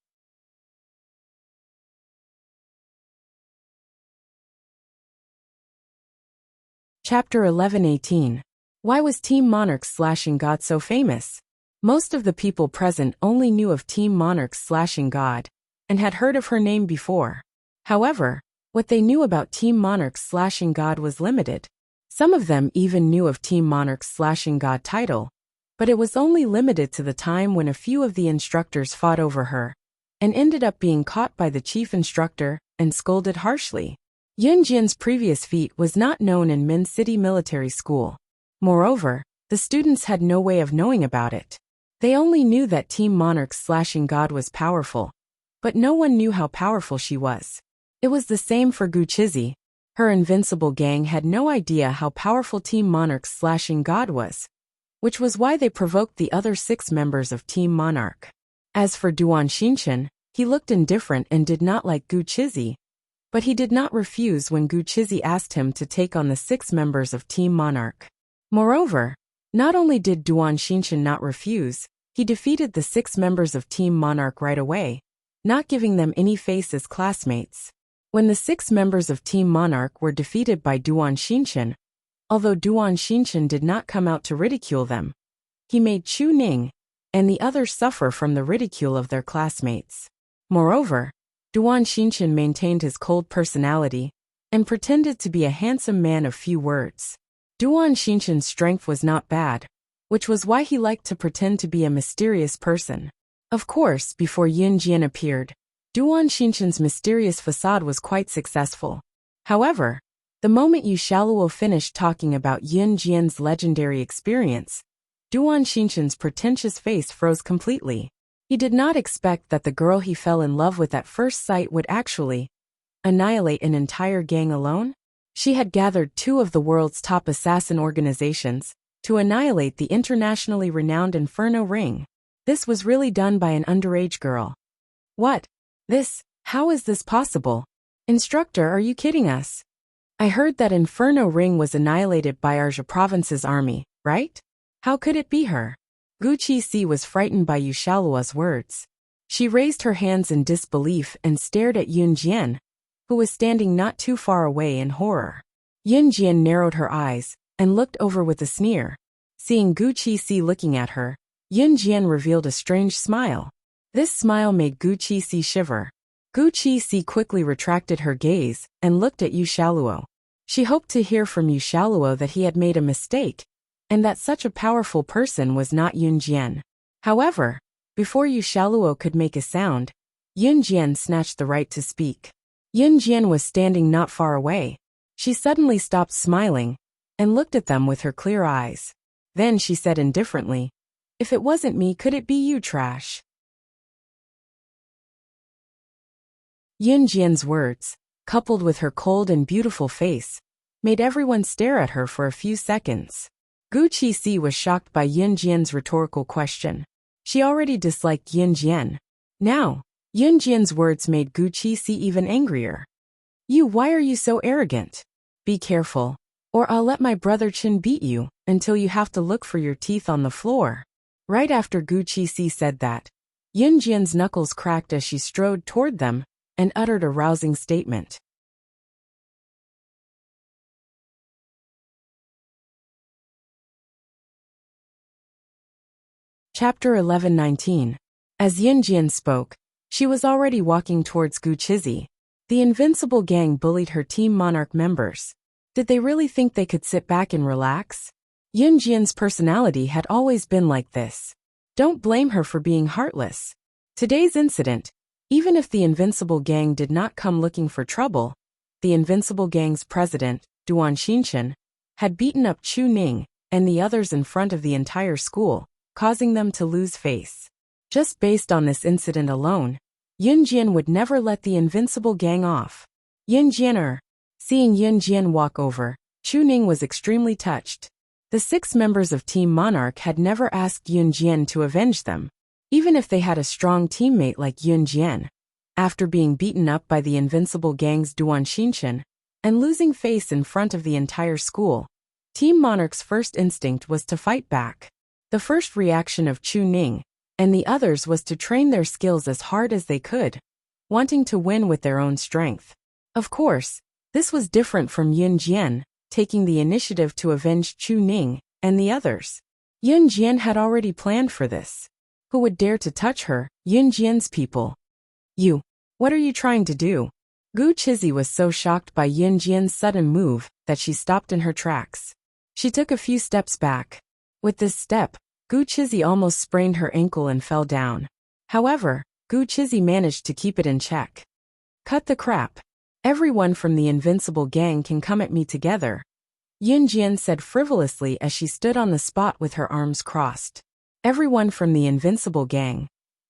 [SPEAKER 1] Chapter 11:18. Why was Team Monarch's slashing god so famous? Most of the people present only knew of Team Monarch's slashing god and had heard of her name before. However, what they knew about Team Monarch's slashing god was limited. Some of them even knew of Team Monarch's slashing god title, but it was only limited to the time when a few of the instructors fought over her and ended up being caught by the chief instructor and scolded harshly. Yun Jian's previous feat was not known in Min City Military School. Moreover, the students had no way of knowing about it. They only knew that Team Monarch's slashing god was powerful, but no one knew how powerful she was. It was the same for Gu Qixi. Her invincible gang had no idea how powerful Team Monarch's slashing god was, which was why they provoked the other 6 members of Team Monarch. As for Duan Xinchen, he looked indifferent and did not like Gu Qixi, but he did not refuse when Gu Qixi asked him to take on the 6 members of Team Monarch. Moreover, not only did Duan Xinchen not refuse, he defeated the 6 members of Team Monarch right away, not giving them any face as classmates. When the 6 members of Team Monarch were defeated by Duan Xinchen, although Duan Xinchen did not come out to ridicule them, he made Chu Ning and the others suffer from the ridicule of their classmates. Moreover, Duan Xinchen maintained his cold personality and pretended to be a handsome man of few words. Duan Xinchen's strength was not bad, which was why he liked to pretend to be a mysterious person. Of course, before Yun Jian appeared, Duan Xinchen's mysterious facade was quite successful. However, the moment Yu Shaoluo finished talking about Yun Jian's legendary experience, Duan Xinchen's pretentious face froze completely. He did not expect that the girl he fell in love with at first sight would actually annihilate an entire gang alone. She had gathered 2 of the world's top assassin organizations to annihilate the internationally renowned Inferno Ring. This was really done by an underage girl. What? How is this possible? Instructor, are you kidding us? I heard that Inferno Ring was annihilated by our Zhe province's army, right? How could it be her? Gu Qixi was frightened by Yu Shaoluo's words. She raised her hands in disbelief and stared at Yun Jian, who was standing not too far away in horror. Yun Jian narrowed her eyes and looked over with a sneer. Seeing Gu Qixi looking at her, Yun Jian revealed a strange smile. This smile made Gu Qixi shiver. Gu Qixi quickly retracted her gaze and looked at Yu Shaoluo. She hoped to hear from Yu Shaoluo that he had made a mistake, and that such a powerful person was not Yun Jian. However, before Yu Shaoluo could make a sound, Yun Jian snatched the right to speak. Yun Jian was standing not far away. She suddenly stopped smiling and looked at them with her clear eyes. Then she said indifferently, "If it wasn't me, could it be you, trash?" Yun Jian's words, coupled with her cold and beautiful face, made everyone stare at her for a few seconds. Gu Qixi was shocked by Yun Jian's rhetorical question. She already disliked Yun Jian. Now, Yun Jian's words made Gu Qixi even angrier. Why are you so arrogant? Be careful, or I'll let my brother Chen beat you until you have to look for your teeth on the floor. Right after Gu Qixi said that, Yun Jian's knuckles cracked as she strode toward them and uttered a rousing statement. Chapter 11:19. As Yun Jian spoke, she was already walking towards Gu Qixi. The Invincible Gang bullied her Team Monarch members. Did they really think they could sit back and relax? Yun Jian's personality had always been like this. Don't blame her for being heartless. Today's incident, even if the Invincible Gang did not come looking for trouble, the Invincible Gang's president, Duan Xinchen, had beaten up Chu Ning and the others in front of the entire school, causing them to lose face. Just based on this incident alone, Yun Jian would never let the Invincible Gang off. Yun Jianer. Seeing Yun Jian walk over, Chu Ning was extremely touched. The 6 members of Team Monarch had never asked Yun Jian to avenge them, even if they had a strong teammate like Yun Jian. After being beaten up by the Invincible Gang's Duan Xinchen and losing face in front of the entire school, Team Monarch's first instinct was to fight back. The first reaction of Chu Ning and the others was to train their skills as hard as they could, wanting to win with their own strength. Of course, this was different from Yun Jian, taking the initiative to avenge Chu Ning and the others. Yun Jian had already planned for this. Who would dare to touch her, Yun Jian's people? What are you trying to do? Gu Qixi was so shocked by Yun Jian's sudden move that she stopped in her tracks. She took a few steps back. With this step, Gu Qixi almost sprained her ankle and fell down. However, Gu Qixi managed to keep it in check. Cut the crap. Everyone from the Invincible Gang can come at me together, Yun Jian said frivolously as she stood on the spot with her arms crossed. Everyone from the Invincible Gang.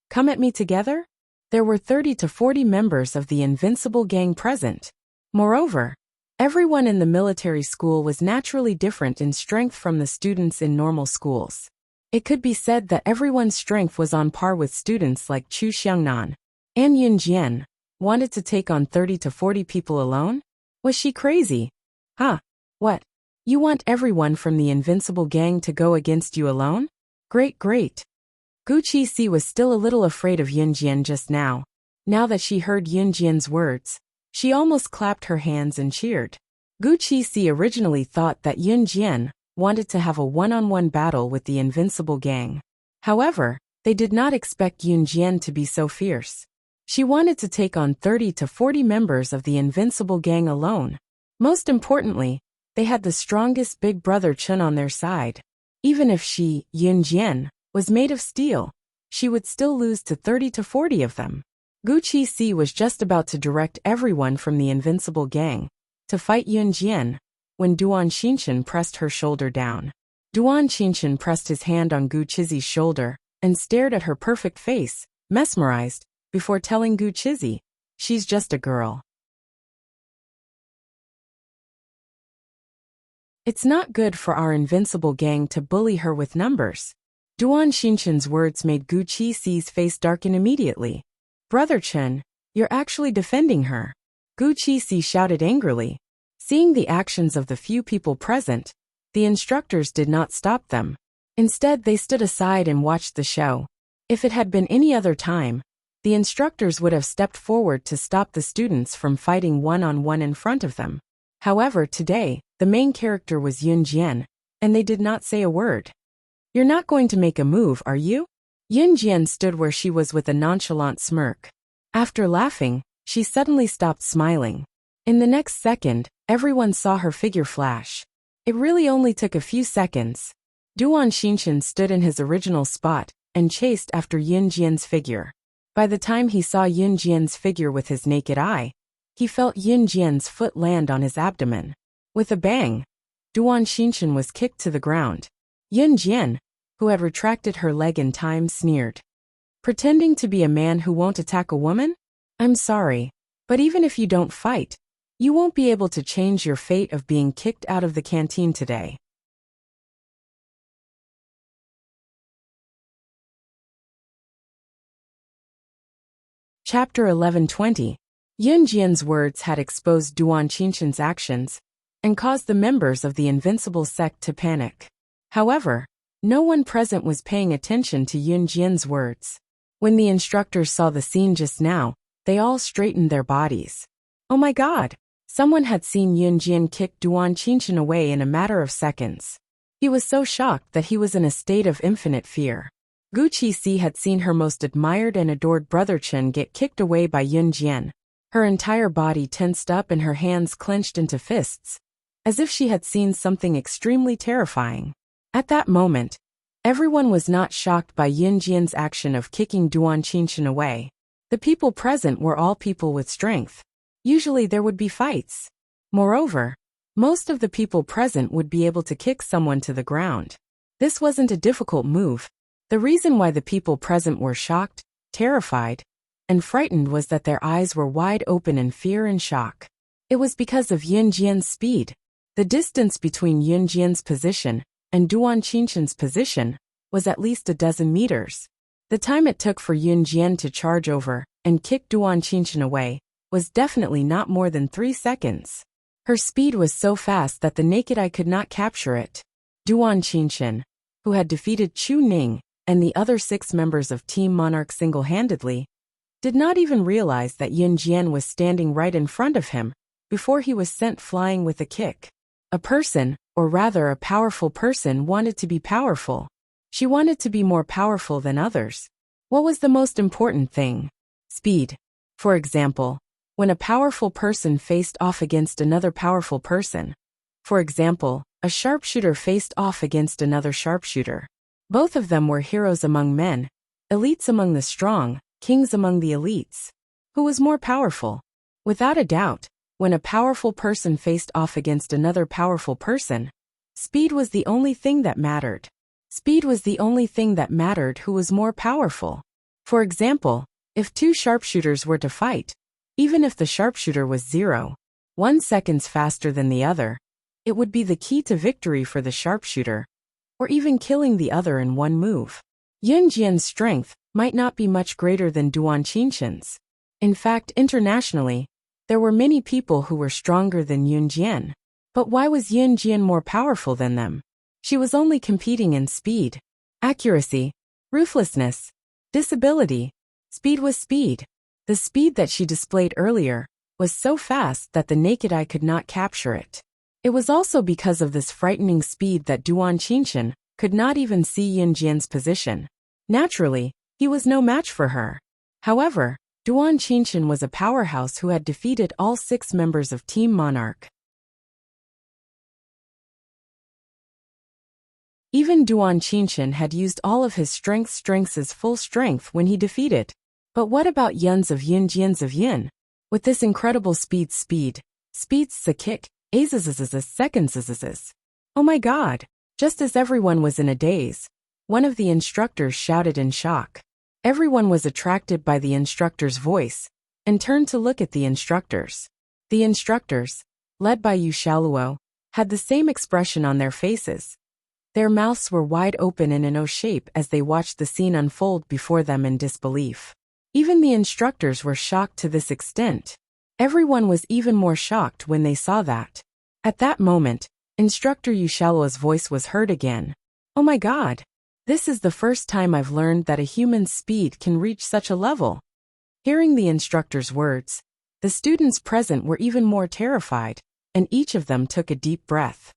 [SPEAKER 1] Come at me together? There were 30 to 40 members of the Invincible Gang present. Moreover, everyone in the military school was naturally different in strength from the students in normal schools. It could be said that everyone's strength was on par with students like Chu Xiangnan and Yun Jian. Wanted to take on 30 to 40 people alone? Was she crazy? Huh? What? You want everyone from the Invincible Gang to go against you alone? Great. Gu Qixi was still a little afraid of Yun Jian just now. Now that she heard Yun Jian's words, she almost clapped her hands and cheered. Gu Qixi originally thought that Yun Jian wanted to have a one-on-one battle with the Invincible Gang. However, they did not expect Yun Jian to be so fierce. She wanted to take on 30 to 40 members of the Invincible Gang alone. Most importantly, they had the strongest big brother Chen on their side. Even if she, Yun Jian, was made of steel, she would still lose to 30 to 40 of them. Gu Qixi was just about to direct everyone from the Invincible Gang to fight Yun Jian when Duan Xinchen pressed her shoulder down. Duan Xinchen pressed his hand on Gu Qixi's shoulder and stared at her perfect face, mesmerized, before telling Gu Qixi, she's just a girl. It's not good for our Invincible Gang to bully her with numbers. Duan Xinchen's words made Gu Qixi's face darken immediately. Brother Chen, you're actually defending her. Gu Qixi shouted angrily. Seeing the actions of the few people present, the instructors did not stop them. Instead, they stood aside and watched the show. If it had been any other time, the instructors would have stepped forward to stop the students from fighting one-on-one in front of them. However, today, the main character was Yun Jian, and they did not say a word. You're not going to make a move, are you? Yun Jian stood where she was with a nonchalant smirk. After laughing, she suddenly stopped smiling. In the next second, everyone saw her figure flash. It really only took a few seconds. Duan Xinchen stood in his original spot and chased after Yun Jian's figure. By the time he saw Yun Jian's figure with his naked eye, he felt Yun Jian's foot land on his abdomen. With a bang, Duan Xinchen was kicked to the ground. Yun Jian, who had retracted her leg in time, sneered. Pretending to be a man who won't attack a woman? I'm sorry, but even if you don't fight, You won't be able to change your fate of being kicked out of the canteen today. Chapter 11:20. Yunjian's words had exposed Duan Qinshan's actions and caused the members of the invincible sect to panic. However, no one present was paying attention to Yunjian's words. When the instructors saw the scene just now, they all straightened their bodies. Oh my God! Someone had seen Yunjian kick Duan Qinshan away in a matter of seconds. He was so shocked that he was in a state of infinite fear. Gu Qixi had seen her most admired and adored brother Chen get kicked away by Yunjian. Her entire body tensed up and her hands clenched into fists, as if she had seen something extremely terrifying. At that moment, everyone was not shocked by Yunjian's action of kicking Duan Qinshan away. The people present were all people with strength. Usually there would be fights. Moreover, most of the people present would be able to kick someone to the ground. This wasn't a difficult move. The reason why the people present were shocked, terrified, and frightened was that their eyes were wide open in fear and shock. It was because of Yunjian's speed. The distance between Yunjian's position and Duan Qinshan's position was at least a dozen meters. The time it took for Yunjian to charge over and kick Duan Qinshan away was definitely not more than 3 seconds. Her speed was so fast that the naked eye could not capture it. Duan Qinshan, who had defeated Chu Ning and the other 6 members of Team Monarch single-handedly, did not even realize that Yunjian was standing right in front of him before he was sent flying with a kick. A person, or rather a powerful person, wanted to be powerful. She wanted to be more powerful than others. What was the most important thing? Speed. For example, when a powerful person faced off against another powerful person. For example, a sharpshooter faced off against another sharpshooter. Both of them were heroes among men, elites among the strong, kings among the elites. Who was more powerful? Without a doubt, when a powerful person faced off against another powerful person, speed was the only thing that mattered. Speed was the only thing that mattered who was more powerful. For example, if 2 sharpshooters were to fight, even if the sharpshooter was 0.1 seconds faster than the other, it would be the key to victory for the sharpshooter, or even killing the other in one move. Yunjian's strength might not be much greater than Duan Qinshan's. In fact, internationally, there were many people who were stronger than Yunjian. But why was Yunjian more powerful than them? She was only competing in speed, accuracy, ruthlessness, disability. Speed was speed. The speed that she displayed earlier was so fast that the naked eye could not capture it. It was also because of this frightening speed that Duan Qinshan could not even see Yunjian's position. Naturally, he was no match for her. However, Duan Qinshan was a powerhouse who had defeated all 6 members of Team Monarch. Even Duan Qinshan had used all of his strength's full strength when he defeated. But what about Yun's of Yunjian's of Yin? With this incredible speed's a kick, seconds. Oh my God! Just as everyone was in a daze, one of the instructors shouted in shock. Everyone was attracted by the instructor's voice and turned to look at the instructors. The instructors, led by Yu Shaoluo, had the same expression on their faces. Their mouths were wide open in an O shape as they watched the scene unfold before them in disbelief. Even the instructors were shocked to this extent. Everyone was even more shocked when they saw that. At that moment, Instructor Yu Shaoluo's voice was heard again. Oh my God! This is the first time I've learned that a human's speed can reach such a level. Hearing the instructor's words, the students present were even more terrified, and each of them took a deep breath.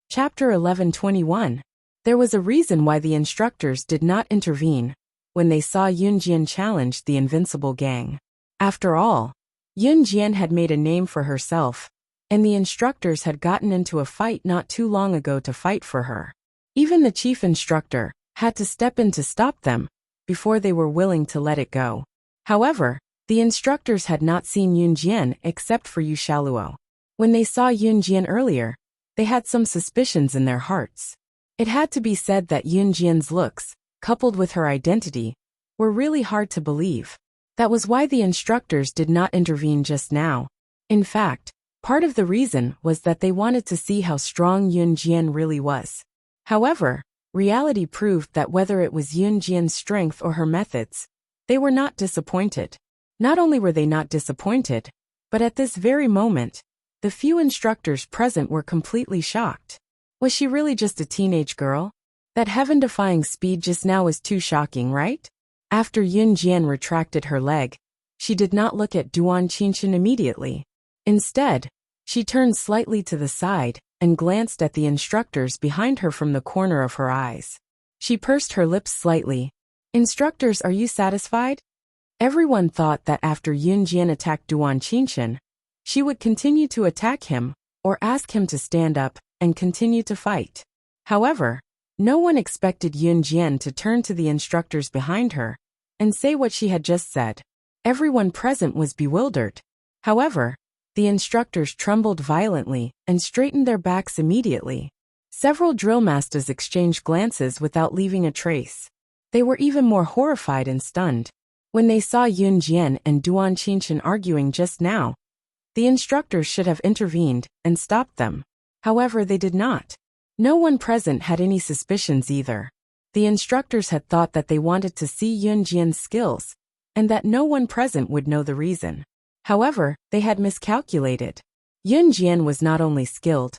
[SPEAKER 1] Chapter 11:21. There was a reason why the instructors did not intervene when they saw Yunjian challenge the invincible gang. After all, Yunjian had made a name for herself, and the instructors had gotten into a fight not too long ago to fight for her. Even the chief instructor had to step in to stop them before they were willing to let it go. However, the instructors had not seen Yunjian except for Yu Shaoluo. When they saw Yunjian earlier, they had some suspicions in their hearts. It had to be said that Yunjian's looks, coupled with her identity, were really hard to believe. That was why the instructors did not intervene just now. In fact, part of the reason was that they wanted to see how strong Yunjian really was. However, reality proved that whether it was Yunjian's strength or her methods, they were not disappointed. Not only were they not disappointed, but at this very moment, the few instructors present were completely shocked. Was she really just a teenage girl? That heaven-defying speed just now was too shocking, right? After Yunjian retracted her leg, she did not look at Duan Qinshan immediately. Instead, she turned slightly to the side and glanced at the instructors behind her from the corner of her eyes. She pursed her lips slightly. "Instructors, are you satisfied?" Everyone thought that after Yunjian attacked Duan Qinshan, she would continue to attack him or ask him to stand up and continue to fight. However, no one expected Yunjian to turn to the instructors behind her and say what she had just said. Everyone present was bewildered. However, the instructors trembled violently and straightened their backs immediately. Several drill masters exchanged glances without leaving a trace. They were even more horrified and stunned when they saw Yunjian and Duan Qinshan arguing just now. The instructors should have intervened and stopped them. However, they did not. No one present had any suspicions either. The instructors had thought that they wanted to see Yunjian's skills, and that no one present would know the reason. However, they had miscalculated. Yunjian was not only skilled,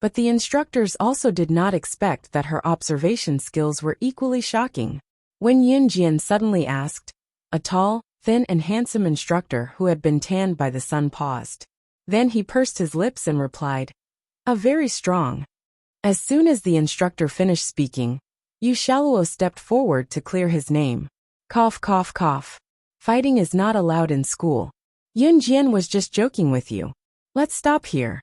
[SPEAKER 1] but the instructors also did not expect that her observation skills were equally shocking. When Yunjian suddenly asked, a tall, thin and handsome instructor who had been tanned by the sun paused. Then he pursed his lips and replied, very strong. As soon as the instructor finished speaking, Yu Shaluo stepped forward to clear his name. Cough, cough, cough. Fighting is not allowed in school. Yunjian was just joking with you. Let's stop here.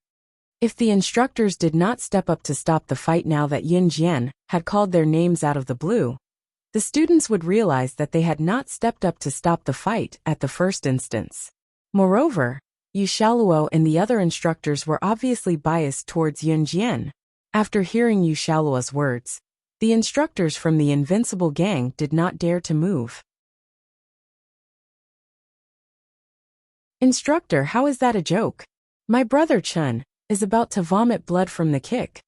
[SPEAKER 1] If the instructors did not step up to stop the fight now that Yunjian had called their names out of the blue, the students would realize that they had not stepped up to stop the fight at the first instance. Moreover, Yu Shaluo and the other instructors were obviously biased towards Yunjian. After hearing Yu Shaluo's words, the instructors from the Invincible Gang did not dare to move. Instructor, how is that a joke? My brother Chun is about to vomit blood from the kick.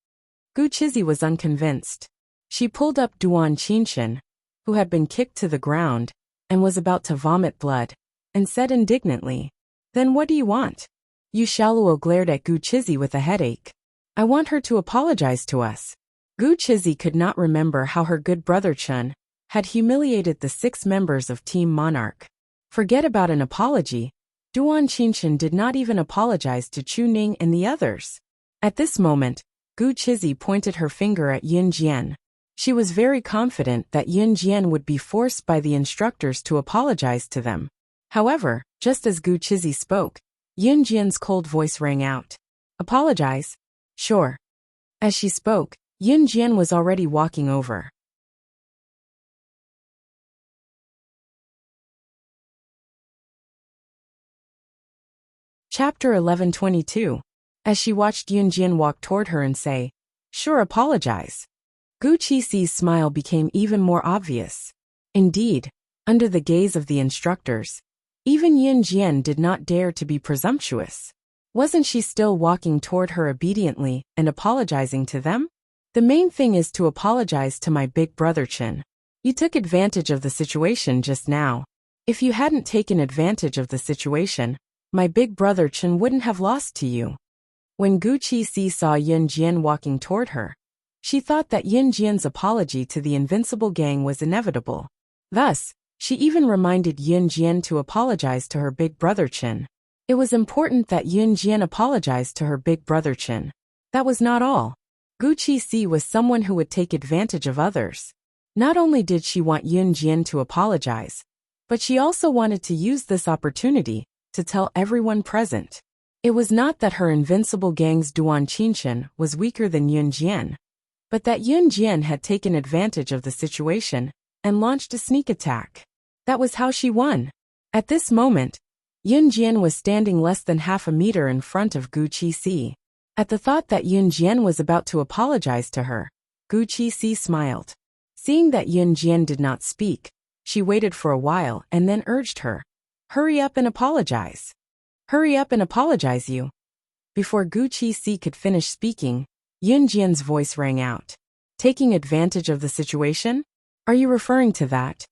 [SPEAKER 1] Gu Chizi was unconvinced. She pulled up Duan Qinshan, who had been kicked to the ground and was about to vomit blood, and said indignantly, Then what do you want? Yu Shaluo glared at Gu Chizi with a headache. I want her to apologize to us. Gu Chizi could not remember how her good brother Chun had humiliated the 6 members of Team Monarch. Forget about an apology. Duan Qinshan did not even apologize to Chu Ning and the others. At this moment, Gu Chizi pointed her finger at Yunjian. She was very confident that Yunjian would be forced by the instructors to apologize to them. However, just as Gu Chizi spoke, Yunjian's cold voice rang out. Apologize? Sure. As she spoke, Yunjian was already walking over. Chapter 1122. As she watched Yunjian walk toward her and say, Sure, apologize. Gu Chizi's smile became even more obvious. Indeed, under the gaze of the instructors, even Yunjian did not dare to be presumptuous. Wasn't she still walking toward her obediently and apologizing to them? The main thing is to apologize to my big brother Chin. You took advantage of the situation just now. If you hadn't taken advantage of the situation, my big brother Chin wouldn't have lost to you. When Gu Chizi saw Yunjian walking toward her, she thought that Yunjian's apology to the Invincible Gang was inevitable. Thus, she even reminded Yunjian to apologize to her big brother Chin. It was important that Yunjian apologized to her big brother Chin. That was not all. Gu Chizi was someone who would take advantage of others. Not only did she want Yunjian to apologize, but she also wanted to use this opportunity to tell everyone present. It was not that her Invincible Gang's Duan Qinshan was weaker than Yunjian, but that Yunjian had taken advantage of the situation and launched a sneak attack. That was how she won. At this moment, Yunjian was standing less than half a meter in front of Gu Chizi. At the thought that Yunjian was about to apologize to her, Gu Chizi smiled. Seeing that Yun Jian did not speak, she waited for a while and then urged her. Hurry up and apologize. Hurry up and apologize you. Before Gu Qixi could finish speaking, Yun Jian's voice rang out. Taking advantage of the situation? Are you referring to that?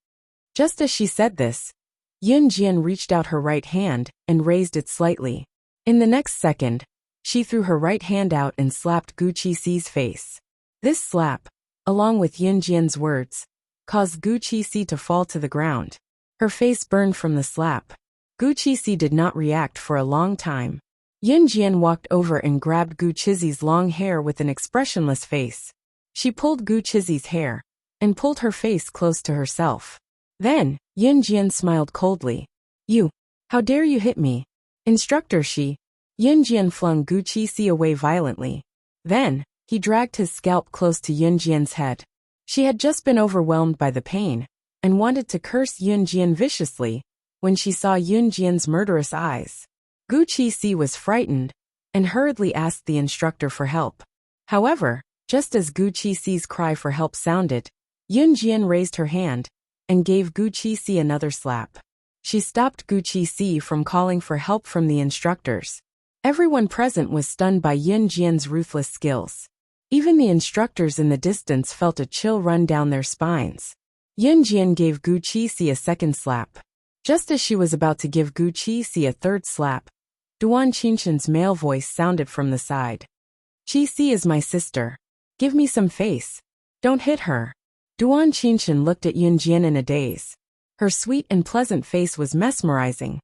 [SPEAKER 1] Just as she said this, Yun Jian reached out her right hand and raised it slightly. In the next second, she threw her right hand out and slapped Gu Qixi's face. This slap, along with Yun Jian's words, caused Gu Qixi to fall to the ground. Her face burned from the slap. Gu Qixi did not react for a long time. Yun Jian walked over and grabbed Gu Qixi's long hair with an expressionless face. She pulled Gu Qixi's hair and pulled her face close to herself. Then, Yun Jian smiled coldly. You, how dare you hit me? Instructor she. Yun Jian flung Gu Qixi away violently. Then, he dragged his scalp close to Yun Jian's head. She had just been overwhelmed by the pain and wanted to curse Yun Jian viciously when she saw Yun Jian's murderous eyes. Gu Qixi was frightened and hurriedly asked the instructor for help. However, just as Gu Qixi's cry for help sounded, Yun Jian raised her hand and gave Gu Qixi another slap. She stopped Gu Qixi from calling for help from the instructors. Everyone present was stunned by Yun Jian's ruthless skills. Even the instructors in the distance felt a chill run down their spines. Yun Jian gave Gu Qixi a second slap. Just as she was about to give Gu Qixi a third slap, Duan Qinshan's male voice sounded from the side. Qixi is my sister. Give me some face. Don't hit her. Duan Qinshan looked at Yun Jian in a daze. Her sweet and pleasant face was mesmerizing.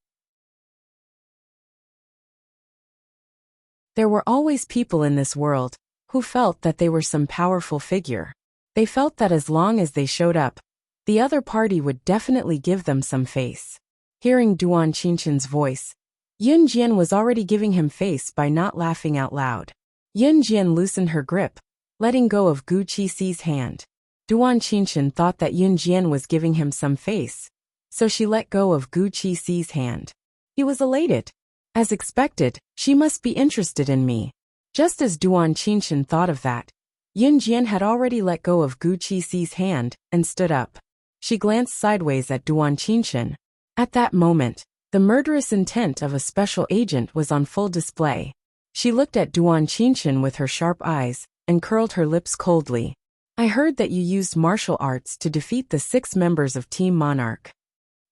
[SPEAKER 1] There were always people in this world who felt that they were some powerful figure. They felt that as long as they showed up, the other party would definitely give them some face. Hearing Duan Qinshan's voice, Yun Jian was already giving him face by not laughing out loud. Yun Jian loosened her grip, letting go of Gu Qixi's hand. Duan Qinshan thought that Yun Jian was giving him some face, so she let go of Gu Qixi's hand. He was elated. As expected, she must be interested in me. Just as Duan Qinshan thought of that, Yun Jian had already let go of Gu Qixi's hand and stood up. She glanced sideways at Duan Qinshan. At that moment, the murderous intent of a special agent was on full display. She looked at Duan Qinshan with her sharp eyes and curled her lips coldly. I heard that you used martial arts to defeat the 6 members of Team Monarch.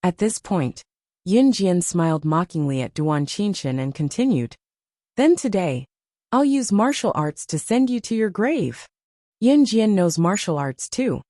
[SPEAKER 1] At this point, Yun Jian smiled mockingly at Duan Qinshan and continued. Then today, I'll use martial arts to send you to your grave. Yun Jian knows martial arts too.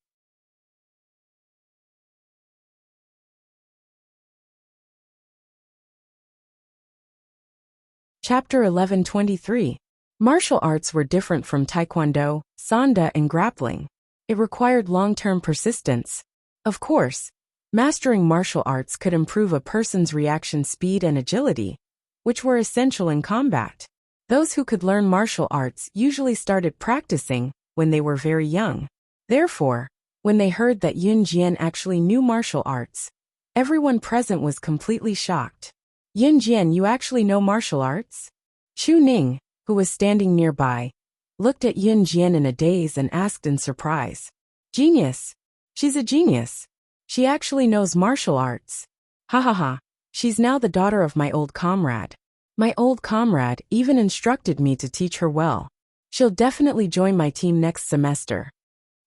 [SPEAKER 1] Chapter 1123. Martial arts were different from Taekwondo, Sanda and grappling. It required long-term persistence. Of course, mastering martial arts could improve a person's reaction speed and agility, which were essential in combat. Those who could learn martial arts usually started practicing when they were very young. Therefore, when they heard that Yun Jian actually knew martial arts, everyone present was completely shocked. Yun Jian, you actually know martial arts? Chu Ning, who was standing nearby, looked at Yun Jian in a daze and asked in surprise. Genius. She's a genius. She actually knows martial arts. Ha ha ha. She's now the daughter of my old comrade. My old comrade even instructed me to teach her well. She'll definitely join my team next semester.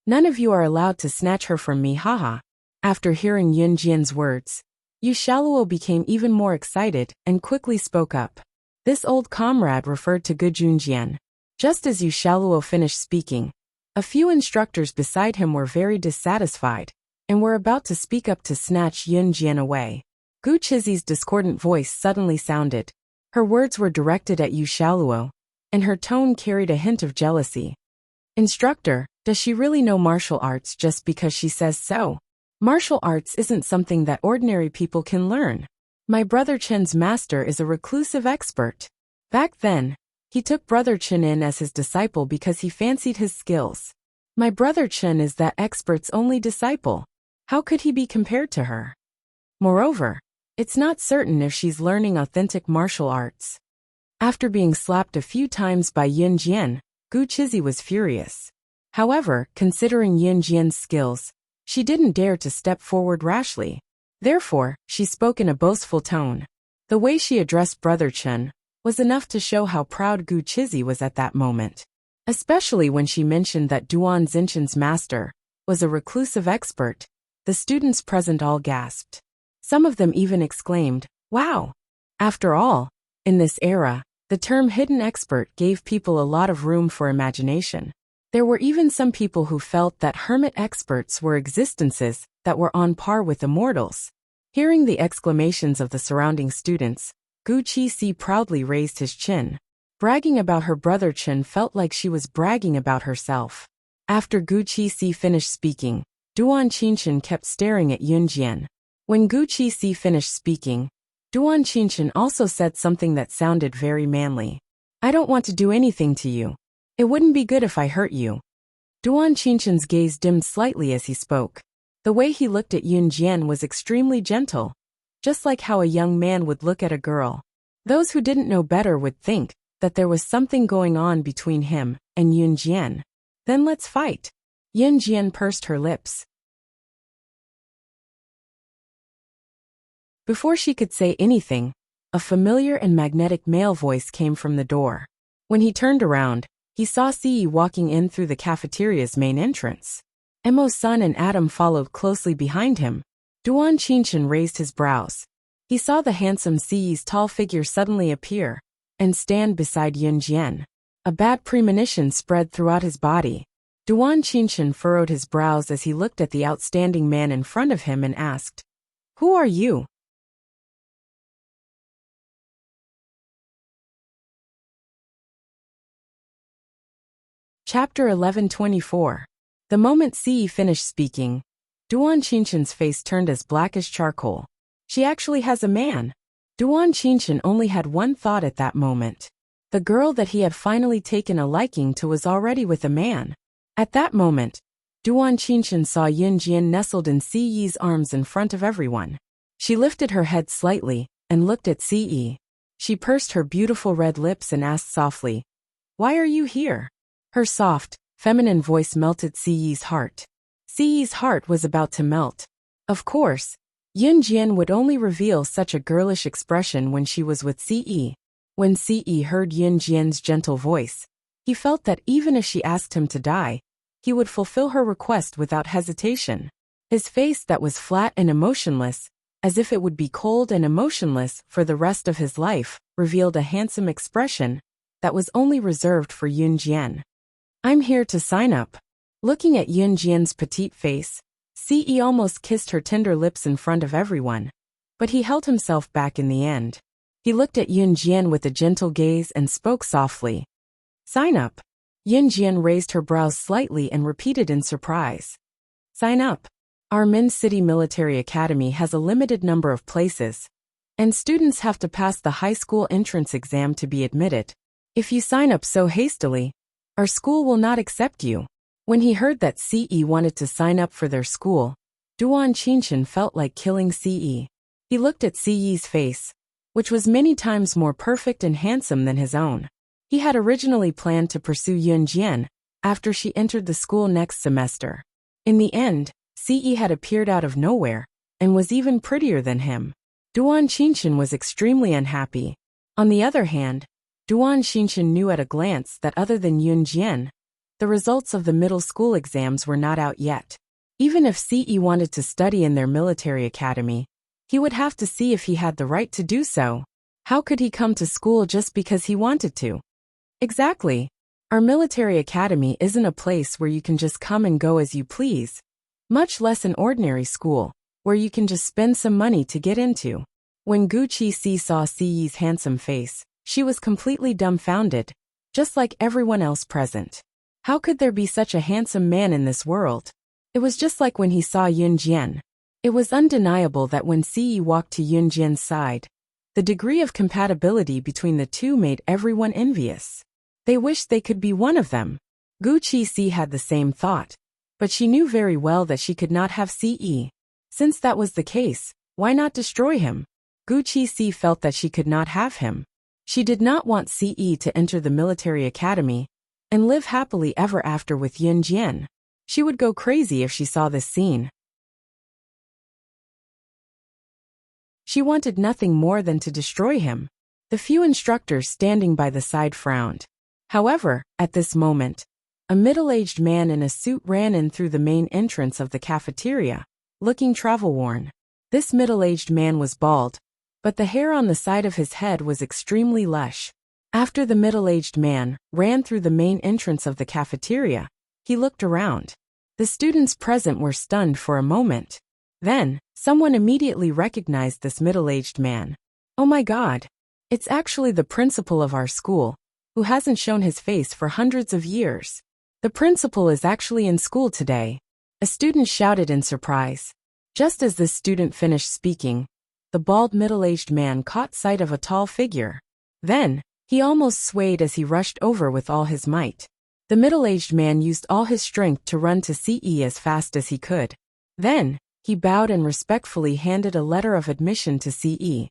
[SPEAKER 1] None of you are allowed to snatch her from me, haha. After hearing Yun Jian's words, Yu Shaluo became even more excited and quickly spoke up. This old comrade referred to Gu Junjian. Just as Yu Shaluo finished speaking, a few instructors beside him were very dissatisfied and were about to speak up to snatch Yun Jian away. Gu Qixi's discordant voice suddenly sounded. Her words were directed at Yu Shaluo, and her tone carried a hint of jealousy. Instructor, does she really know martial arts just because she says so? Martial arts isn't something that ordinary people can learn. My brother Chen's master is a reclusive expert. Back then, he took brother Chen in as his disciple because he fancied his skills. My brother Chen is that expert's only disciple. How could he be compared to her? Moreover, it's not certain if she's learning authentic martial arts. After being slapped a few times by Yun Jian, Gu Qixi was furious. However, considering Yunjian's skills, she didn't dare to step forward rashly. Therefore, she spoke in a boastful tone. The way she addressed Brother Chen was enough to show how proud Gu Chizi was at that moment. Especially when she mentioned that Duan Xinchen's master was a reclusive expert, the students present all gasped. Some of them even exclaimed, "Wow!" After all, in this era, the term hidden expert gave people a lot of room for imagination. There were even some people who felt that hermit experts were existences that were on par with immortals. Hearing the exclamations of the surrounding students, Gu Qixi proudly raised his chin. Bragging about her brother Chen felt like she was bragging about herself. After Gu Qixi finished speaking, Duan Qinshan kept staring at Yunjian. When Gu Qixi finished speaking, Duan Qinshan also said something that sounded very manly. "I don't want to do anything to you. It wouldn't be good if I hurt you." Duan Qinshan's gaze dimmed slightly as he spoke. The way he looked at Yunjian was extremely gentle, just like how a young man would look at a girl. Those who didn't know better would think that there was something going on between him and Yunjian. "Then let's fight." Yunjian pursed her lips. Before she could say anything, a familiar and magnetic male voice came from the door. When he turned around, he saw Ci walking in through the cafeteria's main entrance. Emo's son and Adam followed closely behind him. Duan Qinshan raised his brows. He saw the handsome Ci's tall figure suddenly appear and stand beside Yunjian. A bad premonition spread throughout his body. Duan Qinshan furrowed his brows as he looked at the outstanding man in front of him and asked, "Who are you?" Chapter 11:24. The moment Ci finished speaking, Duan Qinshan's face turned as black as charcoal. She actually has a man. Duan Qinshan only had one thought at that moment. The girl that he had finally taken a liking to was already with a man. At that moment, Duan Qinshan saw Yunjian nestled in Ci's arms in front of everyone. She lifted her head slightly and looked at Ci. She pursed her beautiful red lips and asked softly, "Why are you here?" Her soft, feminine voice melted Ci's heart. Ci's heart was about to melt. Of course, Yunjian would only reveal such a girlish expression when she was with Ci. When Ci heard Yunjian's gentle voice, he felt that even if she asked him to die, he would fulfill her request without hesitation. His face that was flat and emotionless, as if it would be cold and emotionless for the rest of his life, revealed a handsome expression that was only reserved for Yunjian. "I'm here to sign up." Looking at Yunjian's petite face, Ci almost kissed her tender lips in front of everyone, but he held himself back in the end. He looked at Yunjian with a gentle gaze and spoke softly. "Sign up." Yunjian raised her brows slightly and repeated in surprise. "Sign up. Our Min City Military Academy has a limited number of places, and students have to pass the high school entrance exam to be admitted. If you sign up so hastily, our school will not accept you." When he heard that Ci wanted to sign up for their school, Duan Qinshan felt like killing Ci. He looked at Ci's face, which was many times more perfect and handsome than his own. He had originally planned to pursue Yunjian after she entered the school next semester. In the end, Ci had appeared out of nowhere and was even prettier than him. Duan Qinshan was extremely unhappy. On the other hand, Duan Qinshan knew at a glance that other than Yunjian, the results of the middle school exams were not out yet. Even if Ci wanted to study in their military academy, he would have to see if he had the right to do so. How could he come to school just because he wanted to? Exactly. Our military academy isn't a place where you can just come and go as you please, much less an ordinary school, where you can just spend some money to get into. When Gu Qixi saw Ci's handsome face, she was completely dumbfounded, just like everyone else present. How could there be such a handsome man in this world? It was just like when he saw Yunjian. It was undeniable that when Ci walked to Yunjian's side, the degree of compatibility between the two made everyone envious. They wished they could be one of them. Gu Qixi had the same thought, but she knew very well that she could not have Ci. Since that was the case, why not destroy him? Gu Qixi felt that she could not have him. She did not want Ci to enter the military academy, and live happily ever after with Yunjian. She would go crazy if she saw this scene. She wanted nothing more than to destroy him. The few instructors standing by the side frowned. However, at this moment, a middle-aged man in a suit ran in through the main entrance of the cafeteria, looking travel-worn. This middle-aged man was bald, but the hair on the side of his head was extremely lush. After the middle-aged man ran through the main entrance of the cafeteria, he looked around. The students present were stunned for a moment. Then, someone immediately recognized this middle-aged man. Oh my God! It's actually the principal of our school, who hasn't shown his face for hundreds of years. The principal is actually in school today. A student shouted in surprise. Just as this student finished speaking, the bald middle-aged man caught sight of a tall figure. Then, he almost swayed as he rushed over with all his might. The middle-aged man used all his strength to run to CE as fast as he could. Then, he bowed and respectfully handed a letter of admission to CE.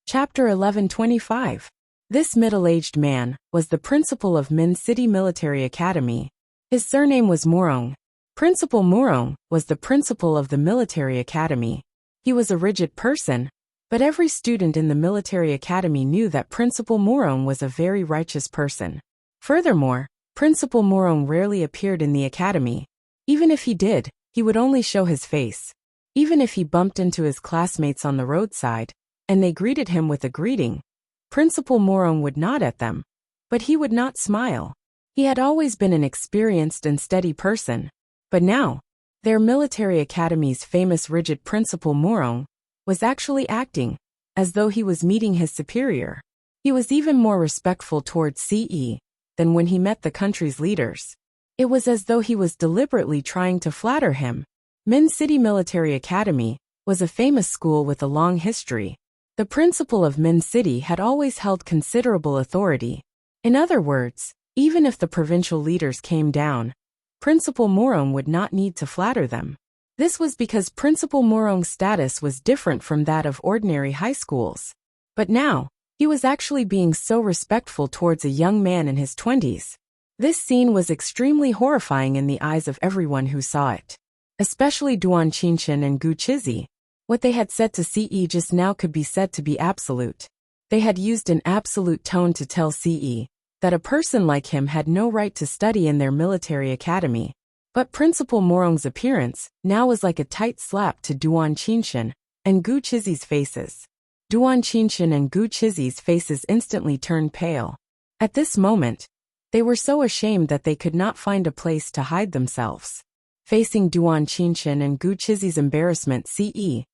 [SPEAKER 1] Chapter 1125. This middle-aged man was the principal of Min City Military Academy. His surname was Murong. Principal Murong was the principal of the military academy. He was a rigid person, but every student in the military academy knew that Principal Murong was a very righteous person. Furthermore, Principal Murong rarely appeared in the academy. Even if he did, he would only show his face. Even if he bumped into his classmates on the roadside, and they greeted him with a greeting, Principal Murong would nod at them, but he would not smile. He had always been an experienced and steady person, but now, their military academy's famous rigid Principal Murong was actually acting as though he was meeting his superior. He was even more respectful towards CE than when he met the country's leaders. It was as though he was deliberately trying to flatter him. Min City Military Academy was a famous school with a long history. The principal of Min City had always held considerable authority. In other words, even if the provincial leaders came down, Principal Murong would not need to flatter them. This was because Principal Murong's status was different from that of ordinary high schools. But now, he was actually being so respectful towards a young man in his 20s. This scene was extremely horrifying in the eyes of everyone who saw it. Especially Duan Qinshan and Gu Chizi. What they had said to CE just now could be said to be absolute. They had used an absolute tone to tell CE that a person like him had no right to study in their military academy. But Principal Murong's appearance now was like a tight slap to Duan Qinshan and Gu Chizi's faces. Duan Qinshan and Gu Chizi's faces instantly turned pale. At this moment, they were so ashamed that they could not find a place to hide themselves. Facing Duan Qinshan and Gu Chizi's embarrassment, CE,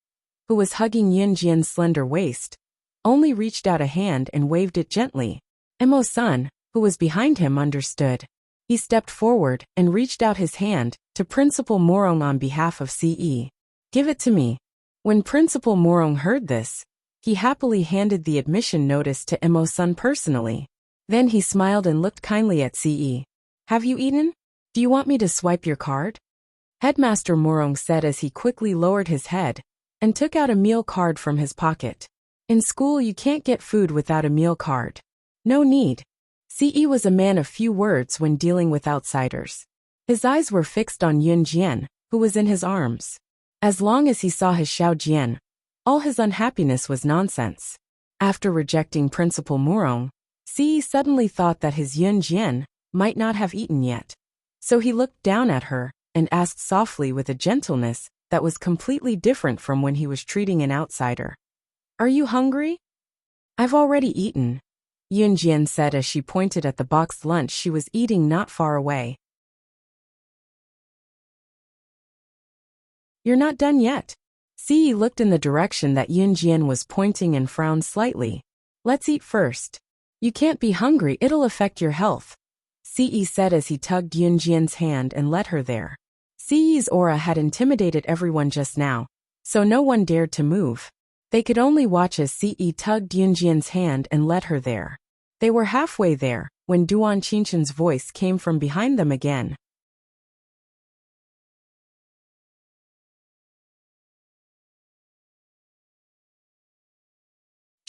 [SPEAKER 1] who was hugging Yunjian's slender waist, only reached out a hand and waved it gently. Emo-san, who was behind him, understood. He stepped forward and reached out his hand to Principal Murong on behalf of CE. Give it to me. When Principal Murong heard this, he happily handed the admission notice to Emo-san personally. Then he smiled and looked kindly at CE. Have you eaten? Do you want me to swipe your card? Headmaster Murong said as he quickly lowered his head and took out a meal card from his pocket. In school you can't get food without a meal card. No need. CE was a man of few words when dealing with outsiders. His eyes were fixed on Yunjian, who was in his arms. As long as he saw his Xiaojian, all his unhappiness was nonsense. After rejecting Principal Murong, CE suddenly thought that his Yunjian might not have eaten yet. So he looked down at her and asked softly with a gentleness that was completely different from when he was treating an outsider. Are you hungry? I've already eaten, Yunjian said as she pointed at the boxed lunch she was eating not far away. You're not done yet. CE looked in the direction that Yunjian was pointing and frowned slightly. Let's eat first. You can't be hungry, it'll affect your health, CE said as he tugged Yunjian's hand and led her there. CE's aura had intimidated everyone just now, so no one dared to move. They could only watch as CE tugged Yunjian's hand and led her there. They were halfway there, when Duan Qinshan's voice came from behind them again.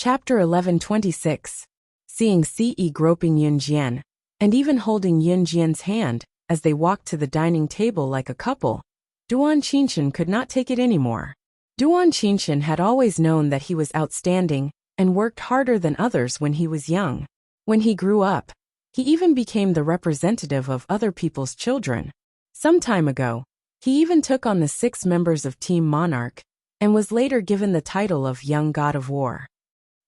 [SPEAKER 1] Chapter 11:26. Seeing Ce groping Yunjian, and even holding Yunjian's hand, as they walked to the dining table like a couple, Duan Qinshan could not take it anymore. Duan Qinshan had always known that he was outstanding, and worked harder than others when he was young. When he grew up, he even became the representative of other people's children. Some time ago, he even took on the 6 members of Team Monarch, and was later given the title of Young God of War.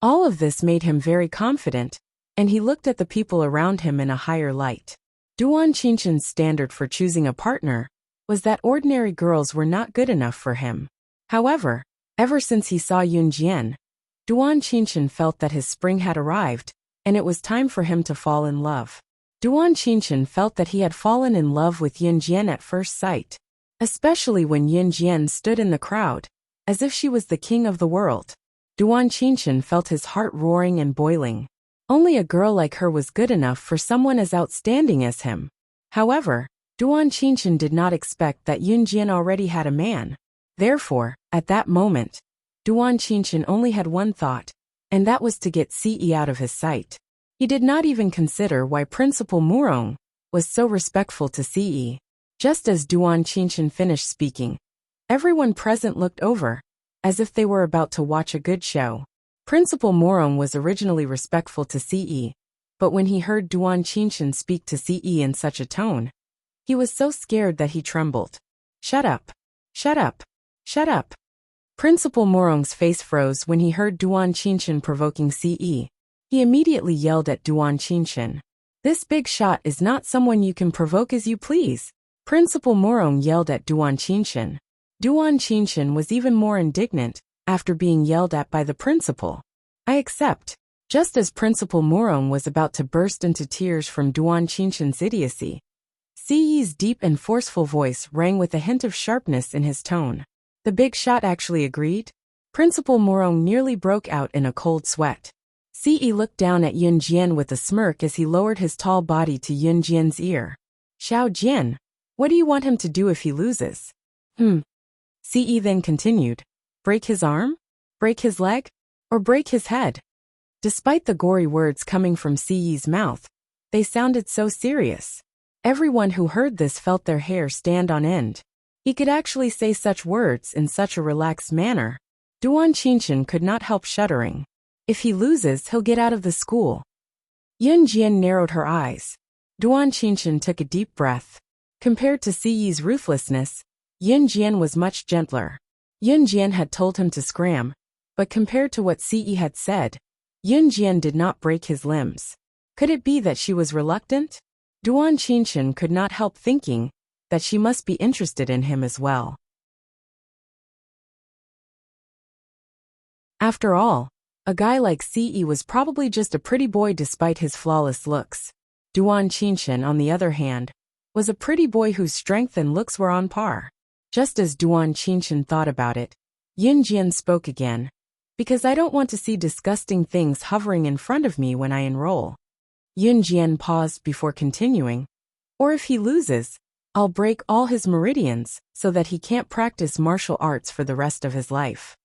[SPEAKER 1] All of this made him very confident, and he looked at the people around him in a higher light. Duan Qinshan's standard for choosing a partner was that ordinary girls were not good enough for him. However, ever since he saw Yunjian, Duan Qinshan felt that his spring had arrived, and it was time for him to fall in love. Duan Qinshan felt that he had fallen in love with Yunjian at first sight, especially when Yunjian stood in the crowd, as if she was the king of the world. Duan Qinshan felt his heart roaring and boiling. Only a girl like her was good enough for someone as outstanding as him. However, Duan Qinshan did not expect that Yunjian already had a man. Therefore, at that moment, Duan Qinshan only had one thought, and that was to get Ce out of his sight. He did not even consider why Principal Murong was so respectful to Ce. Just as Duan Qinshan finished speaking, everyone present looked over, as if they were about to watch a good show. Principal Murong was originally respectful to Ce, but when he heard Duan Qinshan speak to Ce in such a tone, he was so scared that he trembled. "Shut up! Shut up! Shut up!" Principal Murong's face froze when he heard Duan Qinshan provoking Ce. He immediately yelled at Duan Qinshan. "This big shot is not someone you can provoke as you please." Principal Murong yelled at Duan Qinshan. Duan Qinshan was even more indignant after being yelled at by the principal. "I accept." Just as Principal Murong was about to burst into tears from Duan Qinshan's idiocy, Ce's deep and forceful voice rang with a hint of sharpness in his tone. "The big shot actually agreed?" Principal Murong nearly broke out in a cold sweat. Ce looked down at Yunjian with a smirk as he lowered his tall body to Yunjian's ear. "Xiao Jian, what do you want him to do if he loses?" Ce then continued. "Break his arm? Break his leg? Or break his head?" Despite the gory words coming from Ce's mouth, they sounded so serious. Everyone who heard this felt their hair stand on end. He could actually say such words in such a relaxed manner. Duan Qinshan could not help shuddering. If he loses, he'll get out of the school. Yunjian narrowed her eyes. Duan Qinshan took a deep breath. Compared to Ce's ruthlessness, Yunjian was much gentler. Yunjian had told him to scram, but compared to what Ce had said, Yunjian did not break his limbs. Could it be that she was reluctant? Duan Qinshan could not help thinking that she must be interested in him as well. After all, a guy like Ce was probably just a pretty boy despite his flawless looks. Duan Qinshan, on the other hand, was a pretty boy whose strength and looks were on par. Just as Duan Qinshan thought about it, Yunjian spoke again. "Because I don't want to see disgusting things hovering in front of me when I enroll." Yunjian paused before continuing. "Or if he loses, I'll break all his meridians so that he can't practice martial arts for the rest of his life."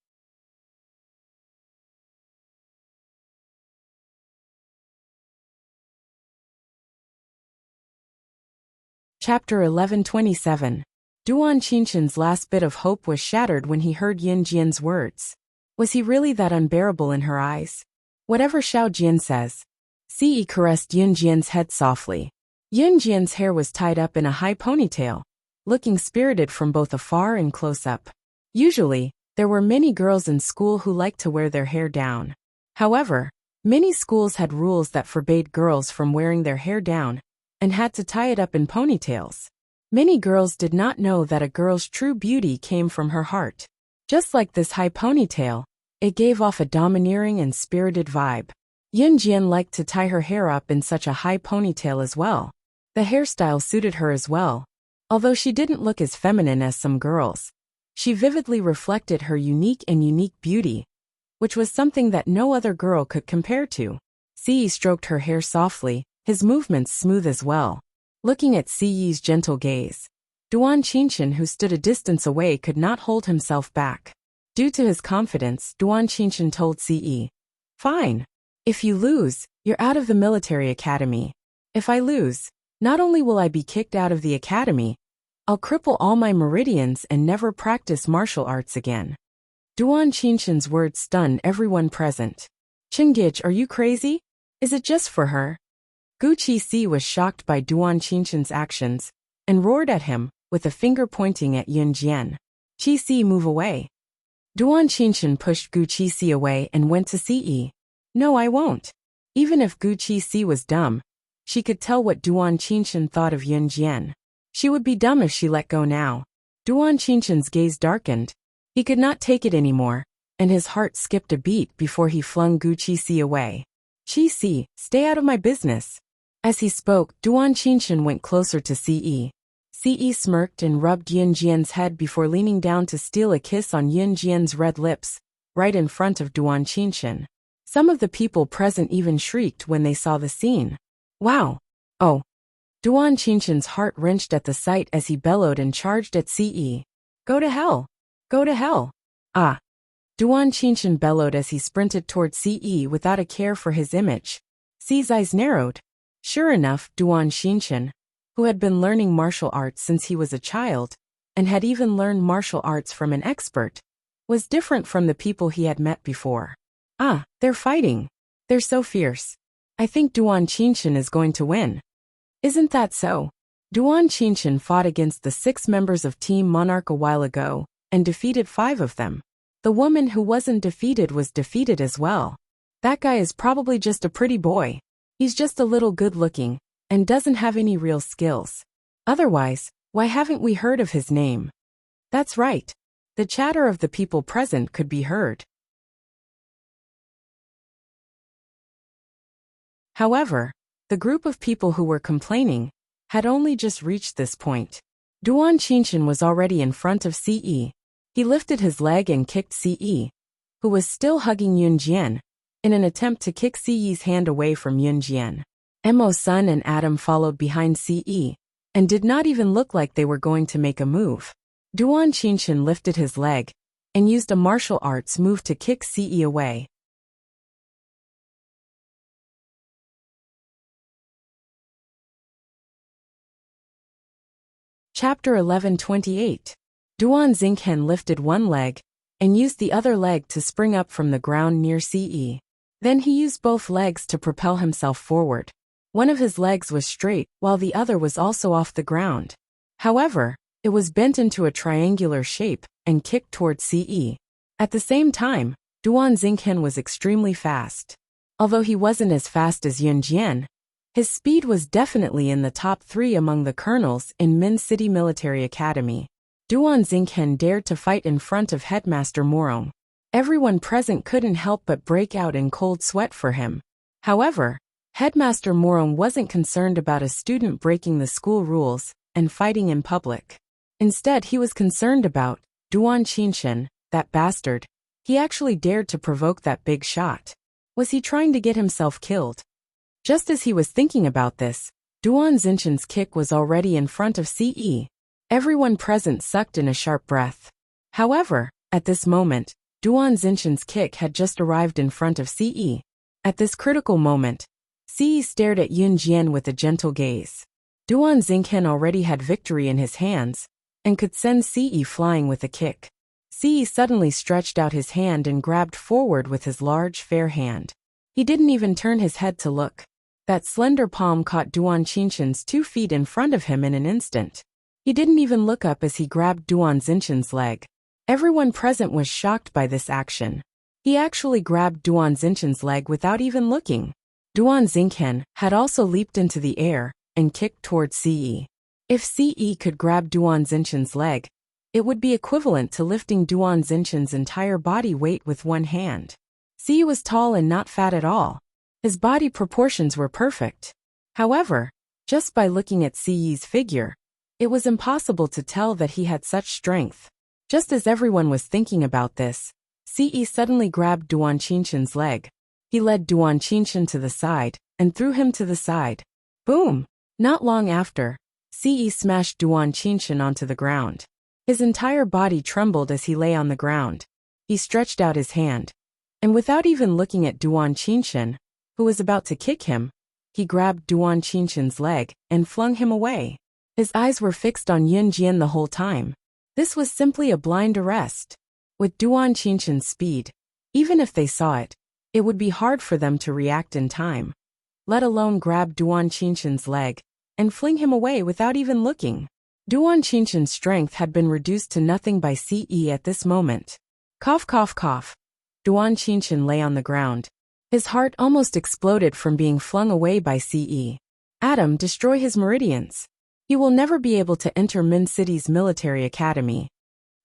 [SPEAKER 1] Chapter 11:27. Duan Qinshan's last bit of hope was shattered when he heard Yunjian's words. Was he really that unbearable in her eyes? Whatever Xiao Jian says. Ce caressed Yunjian's head softly. Yunjian's hair was tied up in a high ponytail, looking spirited from both afar and close up. Usually, there were many girls in school who liked to wear their hair down. However, many schools had rules that forbade girls from wearing their hair down and had to tie it up in ponytails. Many girls did not know that a girl's true beauty came from her heart. Just like this high ponytail, it gave off a domineering and spirited vibe. Yunjian liked to tie her hair up in such a high ponytail as well. The hairstyle suited her as well. Although she didn't look as feminine as some girls, she vividly reflected her unique beauty, which was something that no other girl could compare to. Ce stroked her hair softly, his movements smooth as well. Looking at Ce's gentle gaze, Duan Qinshan, who stood a distance away, could not hold himself back. Due to his confidence, Duan Qinshan told Ce, Fine. If you lose, you're out of the military academy. If I lose, not only will I be kicked out of the academy, I'll cripple all my meridians and never practice martial arts again. Duan Qinshan's words stunned everyone present. Qingich, are you crazy? Is it just for her? Gu Qixi was shocked by Duan Qinshan's actions and roared at him, with a finger pointing at Yun Jian. Qixi, move away. Duan Qinshan pushed Gu Qixi away and went to Ce. No, I won't. Even if Gu Qixi was dumb, she could tell what Duan Qinshan thought of Yun Jian. She would be dumb if she let go now. Duan Qinshan's gaze darkened. He could not take it anymore, and his heart skipped a beat before he flung Gu Qixi away. Qixi, stay out of my business. As he spoke, Duan Qinshan went closer to Ce. Ce smirked and rubbed Yun Jian's head before leaning down to steal a kiss on Yun Jian's red lips, right in front of Duan Qinshan. Some of the people present even shrieked when they saw the scene. Wow! Oh! Duan Qinshan's heart wrenched at the sight as he bellowed and charged at Ce. Go to hell! Go to hell! Ah! Duan Qinshan bellowed as he sprinted toward Ce without a care for his image. Ce's eyes narrowed. Sure enough, Duan Qinshan, who had been learning martial arts since he was a child, and had even learned martial arts from an expert, was different from the people he had met before. Ah, they're fighting. They're so fierce. I think Duan Qinshan is going to win. Isn't that so? Duan Qinshan fought against the 6 members of Team Monarch a while ago, and defeated 5 of them. The woman who wasn't defeated was defeated as well. That guy is probably just a pretty boy. He's just a little good-looking, and doesn't have any real skills. Otherwise, why haven't we heard of his name? That's right. The chatter of the people present could be heard. However, the group of people who were complaining had only just reached this point. Duan Qinshan was already in front of Ce. He lifted his leg and kicked Ce, who was still hugging Yun Jian, in an attempt to kick Ce's hand away from Yun Jian. Mo Sun and Adam followed behind Ce, and did not even look like they were going to make a move. Duan Qinshan lifted his leg, and used a martial arts move to kick Ce away. Chapter 11:28. Duan Xinghen lifted one leg, and used the other leg to spring up from the ground near Ce. Then he used both legs to propel himself forward. One of his legs was straight, while the other was also off the ground. However, it was bent into a triangular shape, and kicked towards Ce. At the same time, Duan Xinghen was extremely fast. Although he wasn't as fast as Yun Jian, his speed was definitely in the top 3 among the colonels in Min City Military Academy. Duan Xinghen dared to fight in front of Headmaster Morong. Everyone present couldn't help but break out in cold sweat for him. However, Headmaster Morong wasn't concerned about a student breaking the school rules and fighting in public. Instead, he was concerned about Duan Qinshan, that bastard. He actually dared to provoke that big shot. Was he trying to get himself killed? Just as he was thinking about this, Duan Xinshan's kick was already in front of Ce. Everyone present sucked in a sharp breath. However, at this moment, Duan Xinshan's kick had just arrived in front of Ce. At this critical moment, Ce stared at Yun Jian with a gentle gaze. Duan Xinghen already had victory in his hands, and could send Ce flying with a kick. Ce suddenly stretched out his hand and grabbed forward with his large, fair hand. He didn't even turn his head to look. That slender palm caught Duan Qinshan's 2 feet in front of him in an instant. He didn't even look up as he grabbed Duan Xinshan's leg. Everyone present was shocked by this action. He actually grabbed Duan Xinshan's leg without even looking. Duan Xinghen had also leaped into the air and kicked towards Ce. If Ce could grab Duan Xinshan's leg, it would be equivalent to lifting Duan Xinshan's entire body weight with one hand. Ce was tall and not fat at all. His body proportions were perfect. However, just by looking at Ce's figure, it was impossible to tell that he had such strength. Just as everyone was thinking about this, Ce suddenly grabbed Duan Qinshan's leg. He led Duan Qinshan to the side, and threw him to the side. Boom! Not long after, Ce smashed Duan Qinshan onto the ground. His entire body trembled as he lay on the ground. He stretched out his hand, And without even looking at Duan Qinshan, who was about to kick him, he grabbed Duan Qinshan's leg and flung him away. His eyes were fixed on Yun Jian the whole time. This was simply a blind arrest. With Duan Qinshan's speed, even if they saw it, it would be hard for them to react in time, let alone grab Duan Qinshan's leg and fling him away without even looking. Duan Qinshan's strength had been reduced to nothing by Ce at this moment. Cough, cough, cough. Duan Qinshan lay on the ground. His heart almost exploded from being flung away by Ce. Adam, destroy his meridians. He will never be able to enter Min City's military academy.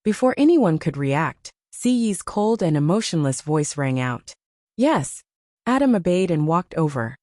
[SPEAKER 1] Before anyone could react, Ce's cold and emotionless voice rang out. Yes. Adam obeyed and walked over.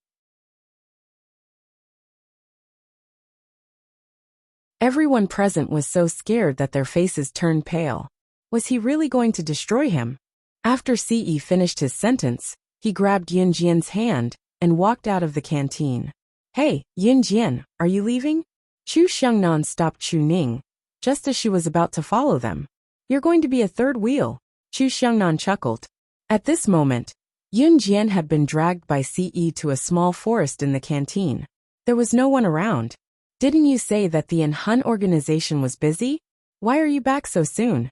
[SPEAKER 1] Everyone present was so scared that their faces turned pale. Was he really going to destroy him? After Ce finished his sentence, he grabbed Yun Jian's hand and walked out of the canteen. Hey, Yun Jian, are you leaving? Chu Xiangnan stopped Chu Ning, just as she was about to follow them. You're going to be a third wheel, Chu Xiangnan chuckled. At this moment, Yun Jian had been dragged by Ce to a small forest in the canteen. There was no one around. Didn't you say that the Hun organization was busy? Why are you back so soon?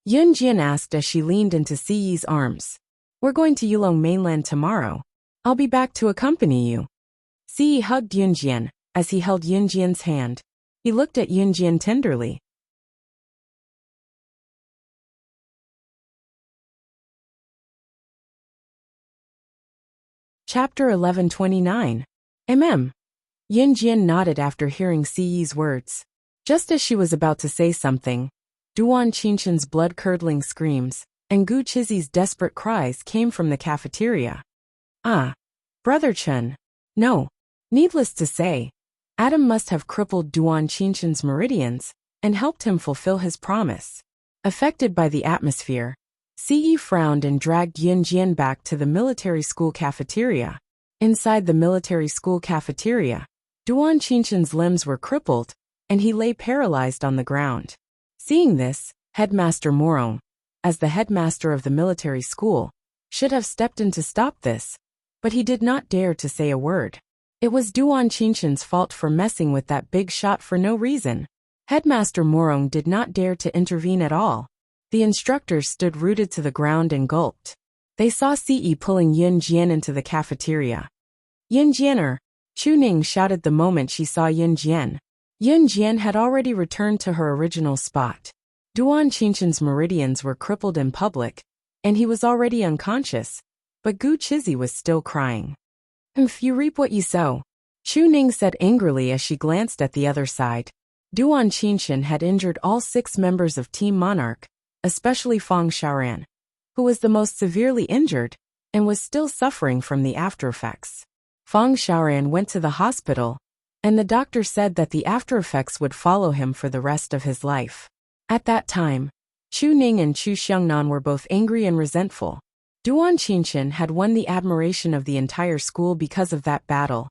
[SPEAKER 1] Yun Jian asked as she leaned into Ce's arms. We're going to Yulong mainland tomorrow. I'll be back to accompany you. Ce hugged Yun Jian as he held Yun Jian's hand. He looked at Yun Jian tenderly. Chapter 1129. Yun Jian nodded after hearing Ce's words. Just as she was about to say something, Duan Qinshan's blood-curdling screams and Gu Qizi's desperate cries came from the cafeteria. Ah, Brother Chen. No. Needless to say, Adam must have crippled Duan Qinshan's meridians and helped him fulfill his promise. Affected by the atmosphere, Ce frowned and dragged Yun Jian back to the military school cafeteria. Inside the military school cafeteria, Duan Qinshan's limbs were crippled, and he lay paralyzed on the ground. Seeing this, Headmaster Morong, as the headmaster of the military school, should have stepped in to stop this, but he did not dare to say a word. It was Duan Qinshan's fault for messing with that big shot for no reason. Headmaster Morong did not dare to intervene at all. The instructors stood rooted to the ground and gulped. They saw Ce pulling Yun Jian into the cafeteria. Yun Jianer! Chu Ning shouted the moment she saw Yun Jian. Yun Jian had already returned to her original spot. Duan Qinshan's meridians were crippled in public, and he was already unconscious, but Gu Qizi was still crying. You reap what you sow, Chu Ning said angrily as she glanced at the other side. Duan Qinshan had injured all 6 members of Team Monarch, especially Fang Xiaoran, who was the most severely injured and was still suffering from the aftereffects. Fang Xiaoran went to the hospital, and the doctor said that the aftereffects would follow him for the rest of his life. At that time, Chu Ning and Chu Xiangnan were both angry and resentful. Duan Qinshan had won the admiration of the entire school because of that battle,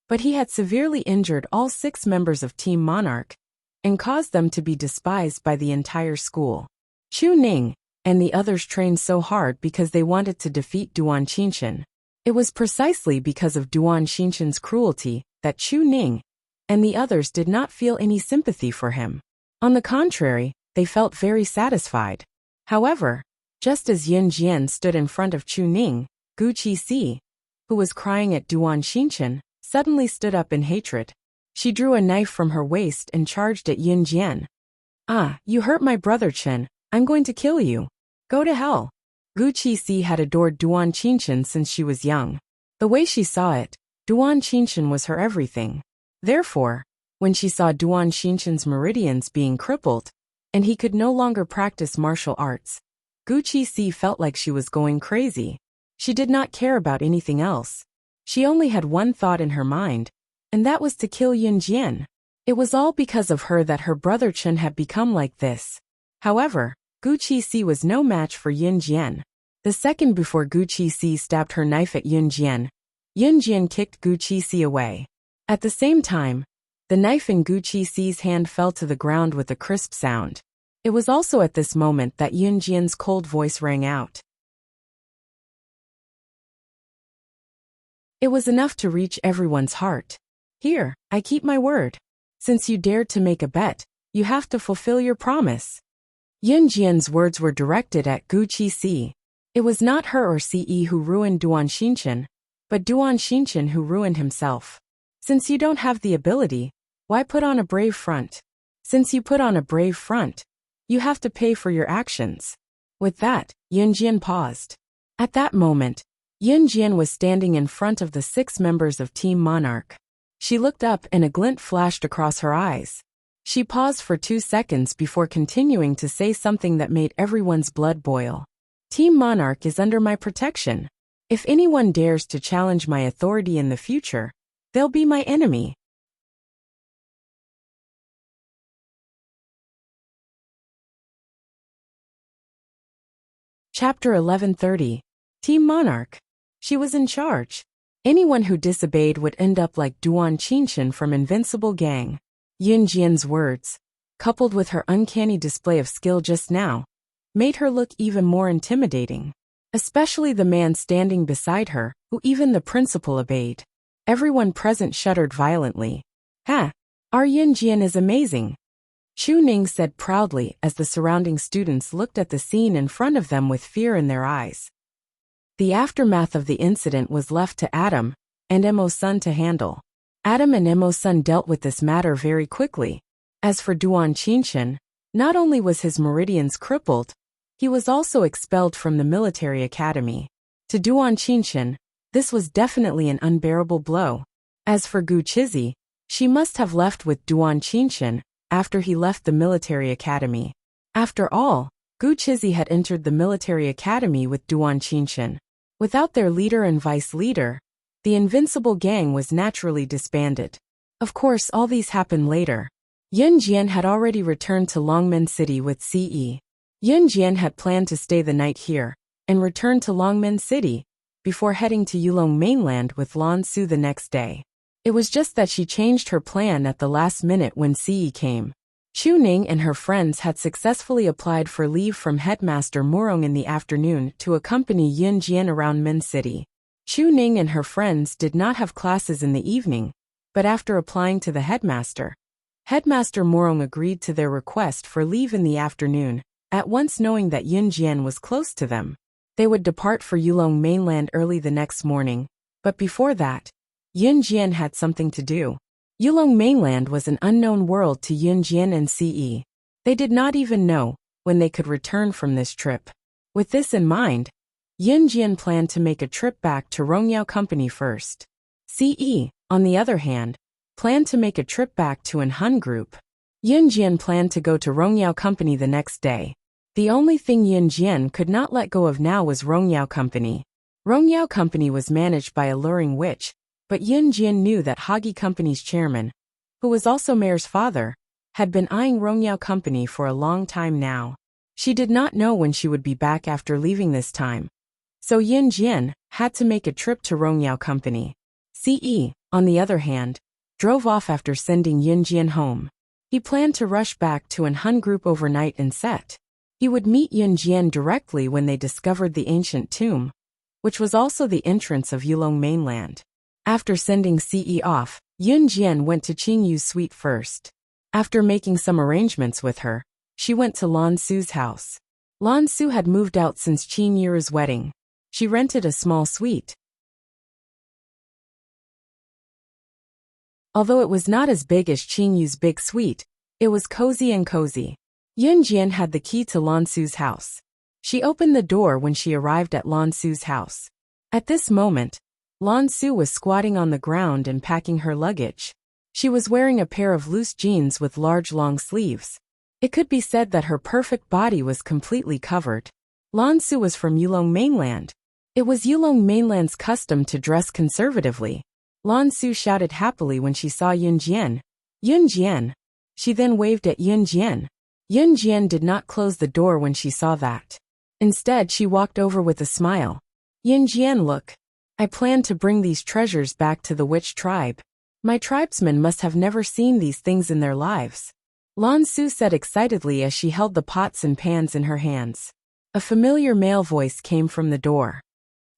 [SPEAKER 1] but he had severely injured all 6 members of Team Monarch and caused them to be despised by the entire school. Chu Ning and the others trained so hard because they wanted to defeat Duan Qinshan. It was precisely because of Duan Qinshan's cruelty that Chu Ning and the others did not feel any sympathy for him. On the contrary, they felt very satisfied. However, just as Yun Jian stood in front of Chu Ning, Gu Qizi, who was crying at Duan Qinshan, suddenly stood up in hatred. She drew a knife from her waist and charged at Yun Jian. Ah, you hurt my brother Chen, I'm going to kill you. Go to hell. Gu Qizi had adored Duan Qinshan since she was young. The way she saw it, Duan Qinshan was her everything. Therefore, when she saw Duan Qinshan's meridians being crippled, and he could no longer practice martial arts, Gu Qizi felt like she was going crazy. She did not care about anything else. She only had one thought in her mind, and that was to kill Yun Jian. It was all because of her that her brother Chen had become like this. However, Gu Qizi was no match for Yun Jian. The second before Gu Qizi stabbed her knife at Yun Jian, Yun Jian kicked Gu Qizi away. At the same time, the knife in Gu Qizi's hand fell to the ground with a crisp sound. It was also at this moment that Yun Jian's cold voice rang out. It was enough to reach everyone's heart. Here, I keep my word. Since you dared to make a bet, you have to fulfill your promise. Yunjian's words were directed at Gu Qixi. It was not her or Ce who ruined Duan Xinchen, but Duan Xinchen who ruined himself. Since you don't have the ability, why put on a brave front? Since you put on a brave front, you have to pay for your actions. With that, Yunjian paused. At that moment, Yunjian was standing in front of the 6 members of Team Monarch. She looked up and a glint flashed across her eyes. She paused for 2 seconds before continuing to say something that made everyone's blood boil. Team Monarch is under my protection. If anyone dares to challenge my authority in the future, they'll be my enemy. Chapter 1130. Team Monarch. She was in charge. Anyone who disobeyed would end up like Duan Xinchen from Invincible Gang. Yunjian's words, coupled with her uncanny display of skill just now, made her look even more intimidating. Especially the man standing beside her, who even the principal obeyed. Everyone present shuddered violently. Ha! Our Yunjian is amazing. Chu Ning said proudly as the surrounding students looked at the scene in front of them with fear in their eyes. The aftermath of the incident was left to Adam and Emo-sun to handle. Adam and Emo-sun dealt with this matter very quickly. As for Duan Xinchen, not only was his meridians crippled, he was also expelled from the military academy. To Duan Xinchen, this was definitely an unbearable blow. As for Gu Qixi, she must have left with Duan Xinchen after he left the military academy. After all, Gu Qixi had entered the military academy with Duan Xinchen. Without their leader and vice leader, the Invincible Gang was naturally disbanded. Of course, all these happened later. Yunjian had already returned to Longmen City with Ce. Yunjian had planned to stay the night here and return to Longmen City before heading to Yulong mainland with Lan Su the next day. It was just that she changed her plan at the last minute when Ce came. Chu Ning and her friends had successfully applied for leave from Headmaster Murong in the afternoon to accompany Yunjian around Min City. Chu Ning and her friends did not have classes in the evening, but after applying to the headmaster, Headmaster Murong agreed to their request for leave in the afternoon, at once knowing that Yunjian was close to them. They would depart for Yulong mainland early the next morning, but before that, Yunjian had something to do. Yulong mainland was an unknown world to Yunjian and Ce. They did not even know when they could return from this trip. With this in mind, Yunjian planned to make a trip back to Rongyao Company first. Ce, on the other hand, planned to make a trip back to An Hun Group. Yunjian planned to go to Rongyao Company the next day. The only thing Yunjian could not let go of now was Rongyao Company. Rongyao Company was managed by a luring witch, but Yunjian knew that Hagi Company's chairman, who was also Mayor's father, had been eyeing Rongyao Company for a long time now. She did not know when she would be back after leaving this time. So Yunjian had to make a trip to Rongyao Company. Ce, on the other hand, drove off after sending Yunjian home. He planned to rush back to An Hun Group overnight and set. He would meet Yunjian directly when they discovered the ancient tomb, which was also the entrance of Yulong mainland. After sending Ce off, Yunjian went to Qingyu's suite first. After making some arrangements with her, she went to Lan Su's house. Lan Su had moved out since Qingyu's wedding. She rented a small suite. Although it was not as big as Qingyu's big suite, it was cozy and cozy. Yunjian had the key to Lan Su's house. She opened the door when she arrived at Lan Su's house. At this moment, Lan Su was squatting on the ground and packing her luggage. She was wearing a pair of loose jeans with large long sleeves. It could be said that her perfect body was completely covered. Lan Su was from Yulong mainland. It was Yulong mainland's custom to dress conservatively. Lan Su shouted happily when she saw Yunjian. Yunjian! She then waved at Yunjian. Yunjian did not close the door when she saw that. Instead, she walked over with a smile. Yunjian, look. I plan to bring these treasures back to the witch tribe. My tribesmen must have never seen these things in their lives. Lan Su said excitedly as she held the pots and pans in her hands. A familiar male voice came from the door.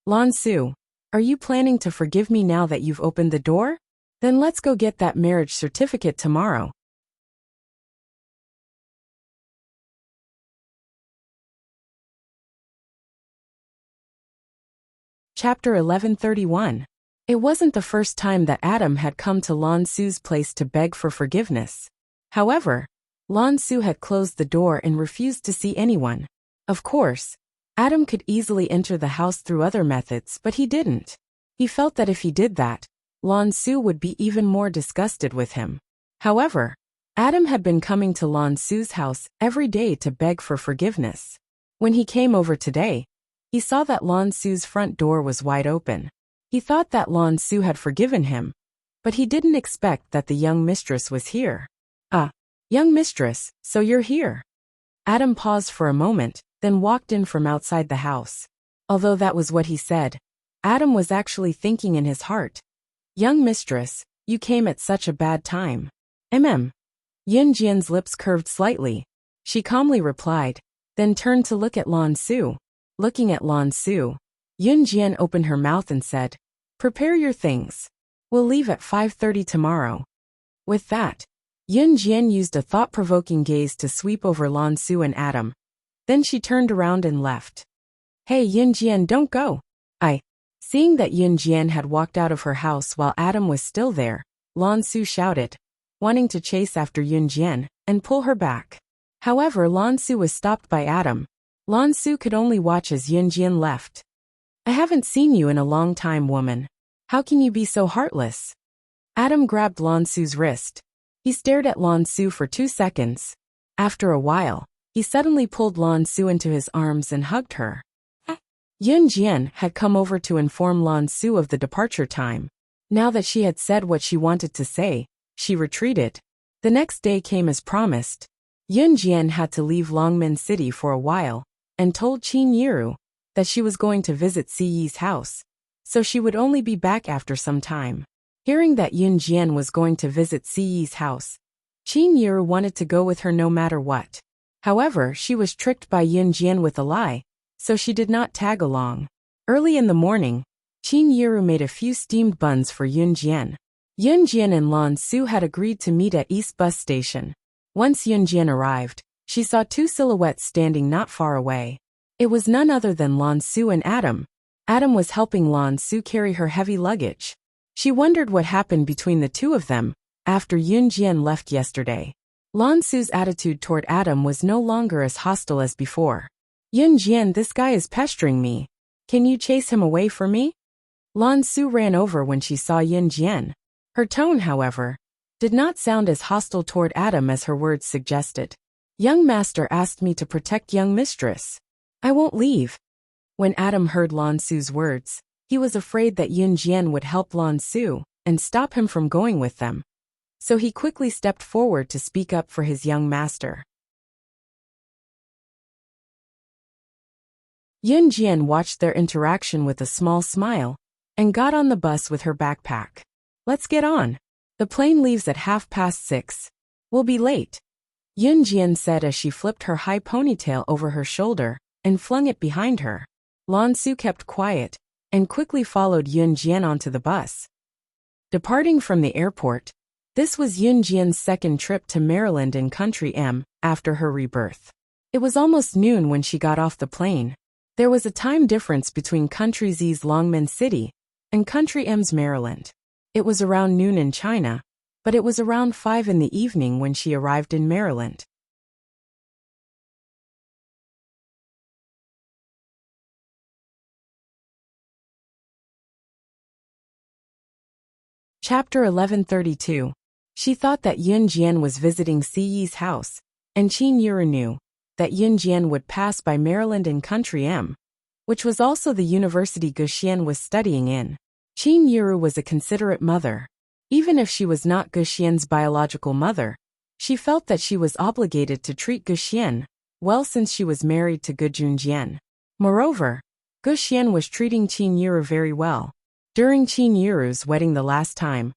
[SPEAKER 1] Lan Su, Are you planning to forgive me now that you've opened the door? Then let's go get that marriage certificate tomorrow. Chapter 1131. It wasn't the first time that Adam had come to Lan Su's place to beg for forgiveness. However, Lan Su had closed the door and refused to see anyone. Of course, Adam could easily enter the house through other methods, but he didn't. He felt that if he did that, Lan Su would be even more disgusted with him. However, Adam had been coming to Lan Su's house every day to beg for forgiveness. When he came over today, he saw that Lan Su's front door was wide open. He thought that Lan Su had forgiven him, but he didn't expect that the young mistress was here. Young mistress, so you're here. Adam paused for a moment, then walked in from outside the house. Although that was what he said, Adam was actually thinking in his heart, young mistress, you came at such a bad time. Yun Jian's lips curved slightly. She calmly replied, then turned to look at Lan Su. Looking at Lan Su, Yun Jian opened her mouth and said, prepare your things. We'll leave at 5:30 tomorrow. With that, Yun Jian used a thought-provoking gaze to sweep over Lan Su and Adam. Then she turned around and left. Hey Yun Jian, don't go. Seeing that Yun Jian had walked out of her house while Adam was still there, Lan Su shouted, wanting to chase after Yun Jian and pull her back. However, Lan Su was stopped by Adam. Lan Su could only watch as Yun Jian left. I haven't seen you in a long time, woman. How can you be so heartless? Adam grabbed Lan Su's wrist. He stared at Lan Su for 2 seconds. After a while, he suddenly pulled Lan Su into his arms and hugged her. Yun Jian had come over to inform Lan Su of the departure time. Now that she had said what she wanted to say, she retreated. The next day came as promised. Yun Jian had to leave Longmen City for a while, and told Qin Yiru that she was going to visit Si Yi's house, so she would only be back after some time. Hearing that Yun Jian was going to visit Si Yi's house, Qin Yiru wanted to go with her no matter what. However, she was tricked by Yun Jian with a lie, so she did not tag along. Early in the morning, Qin Yiru made a few steamed buns for Yun Jian. Yun Jian and Lan Su had agreed to meet at East Bus Station. Once Yun Jian arrived, she saw 2 silhouettes standing not far away. It was none other than Lan Su and Adam. Adam was helping Lan Su carry her heavy luggage. She wondered what happened between the two of them after Yun Jian left yesterday. Lan Su's attitude toward Adam was no longer as hostile as before. Yun Jian, this guy is pestering me. Can you chase him away for me? Lan Su ran over when she saw Yun Jian. Her tone, however, did not sound as hostile toward Adam as her words suggested. Young master asked me to protect young mistress. I won't leave. When Adam heard Lan Su's words, he was afraid that Yun Jian would help Lan Su and stop him from going with them. So he quickly stepped forward to speak up for his young master. Yun Jian watched their interaction with a small smile and got on the bus with her backpack. Let's get on. The plane leaves at 6:30. We'll be late. Yun Jian said as she flipped her high ponytail over her shoulder and flung it behind her. Lan Su kept quiet and quickly followed Yun Jian onto the bus. Departing from the airport, this was Yun Jian's second trip to Maryland in Country M after her rebirth. It was almost noon when she got off the plane. There was a time difference between Country Z's Longmen City and Country M's Maryland. It was around noon in China, but it was around 5 in the evening when she arrived in Maryland. Chapter 1132. She thought that Yun Jian was visiting Si Yi's house, and Qin Yiru knew that Yun Jian would pass by Maryland and Country M, which was also the university Guxian was studying in. Qin Yiru was a considerate mother. Even if she was not Guxian's biological mother, she felt that she was obligated to treat Guxian well since she was married to Gujunjian. Moreover, Guxian was treating Qin Yiru very well. During Qin Yiru's wedding the last time,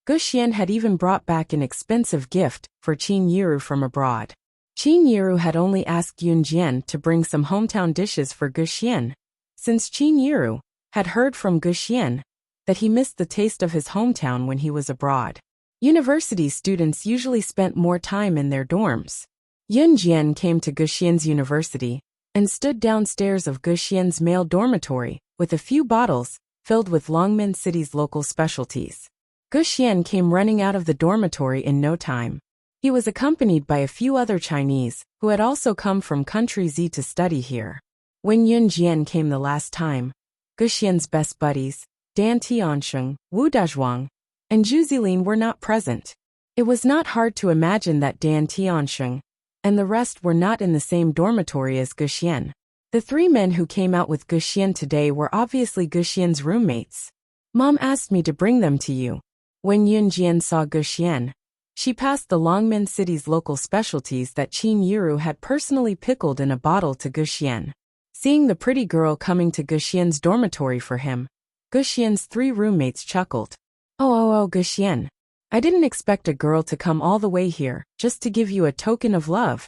[SPEAKER 1] Guxian had even brought back an expensive gift for Qin Yiru from abroad. Qin Yiru had only asked Yun Jian to bring some hometown dishes for Guxian, since Qin Yiru had heard from Guxian that he missed the taste of his hometown when he was abroad. University students usually spent more time in their dorms. Yunjian came to Guxian's university and stood downstairs of Guxian's male dormitory with a few bottles filled with Longmen City's local specialties. Guxian came running out of the dormitory in no time. He was accompanied by a few other Chinese who had also come from Country Z to study here. When Yunjian came the last time, Guxian's best buddies, Dan Tiansheng, Wu Dazhuang, and Zhu Zilin were not present. It was not hard to imagine that Dan Tiansheng and the rest were not in the same dormitory as Guxian. The three men who came out with Guxian today were obviously Guxian's roommates. Mom asked me to bring them to you. When Yunjian saw Guxian, she passed the Longmen City's local specialties that Qin Yiru had personally pickled in a bottle to Guxian. Seeing the pretty girl coming to Guxian's dormitory for him, Guxian's three roommates chuckled. Oh, Guxian. I didn't expect a girl to come all the way here just to give you a token of love.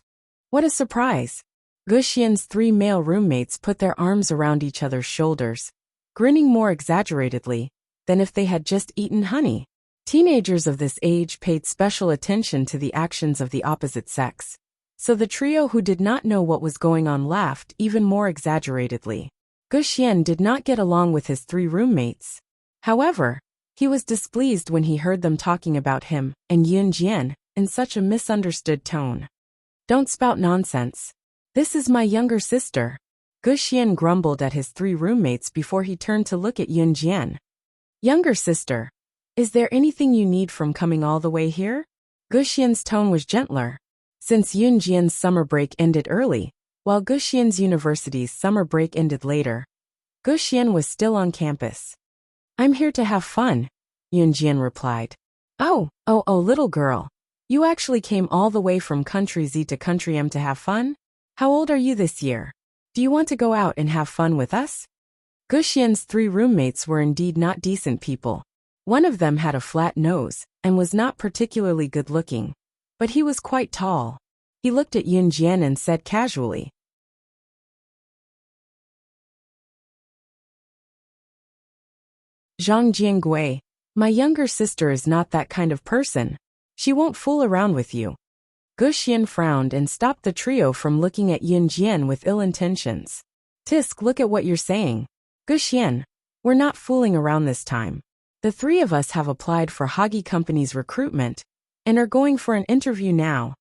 [SPEAKER 1] What a surprise. Guxian's three male roommates put their arms around each other's shoulders, grinning more exaggeratedly than if they had just eaten honey. Teenagers of this age paid special attention to the actions of the opposite sex, so the trio who did not know what was going on laughed even more exaggeratedly. Guxian did not get along with his three roommates. However, he was displeased when he heard them talking about him and Yunjian in such a misunderstood tone. Don't spout nonsense. This is my younger sister. Guxian grumbled at his three roommates before he turned to look at Yunjian. Younger sister. Is there anything you need from coming all the way here? Guxian's tone was gentler. Since Yunjian's summer break ended early, while Guxian's university's summer break ended later, Guxian was still on campus. I'm here to have fun, Yunjian replied. Oh, little girl. You actually came all the way from Country Z to Country M to have fun? How old are you this year? Do you want to go out and have fun with us? Guxian's three roommates were indeed not decent people. One of them had a flat nose and was not particularly good-looking, but he was quite tall. He looked at Yunjian and said casually, Zhang Jiangui, my younger sister is not that kind of person. She won't fool around with you. Guxian frowned and stopped the trio from looking at Yunjian with ill intentions. Tisk, look at what you're saying. Guxian, we're not fooling around this time. The three of us have applied for Hagi Company's recruitment and are going for an interview now.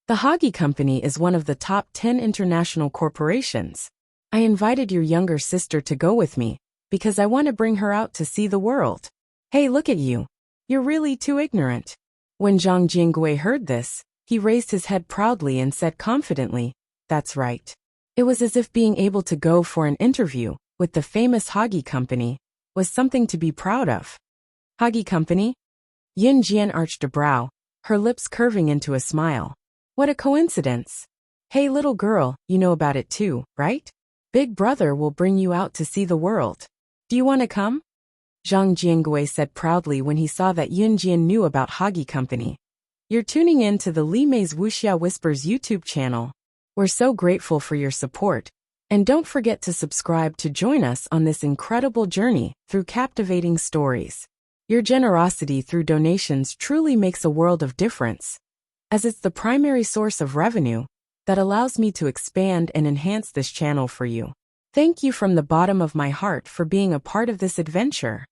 [SPEAKER 1] The Hagi Company is one of the top 10 international corporations. I invited your younger sister to go with me because I want to bring her out to see the world. Hey, look at you. You're really too ignorant. When Zhang Jingui heard this, he raised his head proudly and said confidently, That's right. It was as if being able to go for an interview with the famous Hagi Company was something to be proud of. Hagi Company? Yunjian arched a brow, her lips curving into a smile. What a coincidence. Hey little girl, you know about it too, right? Big brother will bring you out to see the world. Do you want to come? Zhang Jiangui said proudly when he saw that Yunjian knew about Hagi Company. You're tuning in to the Li Mei's Wuxia Whispers YouTube channel. We're so grateful for your support, and don't forget to subscribe to join us on this incredible journey through captivating stories. Your generosity through donations truly makes a world of difference, as it's the primary source of revenue that allows me to expand and enhance this channel for you. Thank you from the bottom of my heart for being a part of this adventure.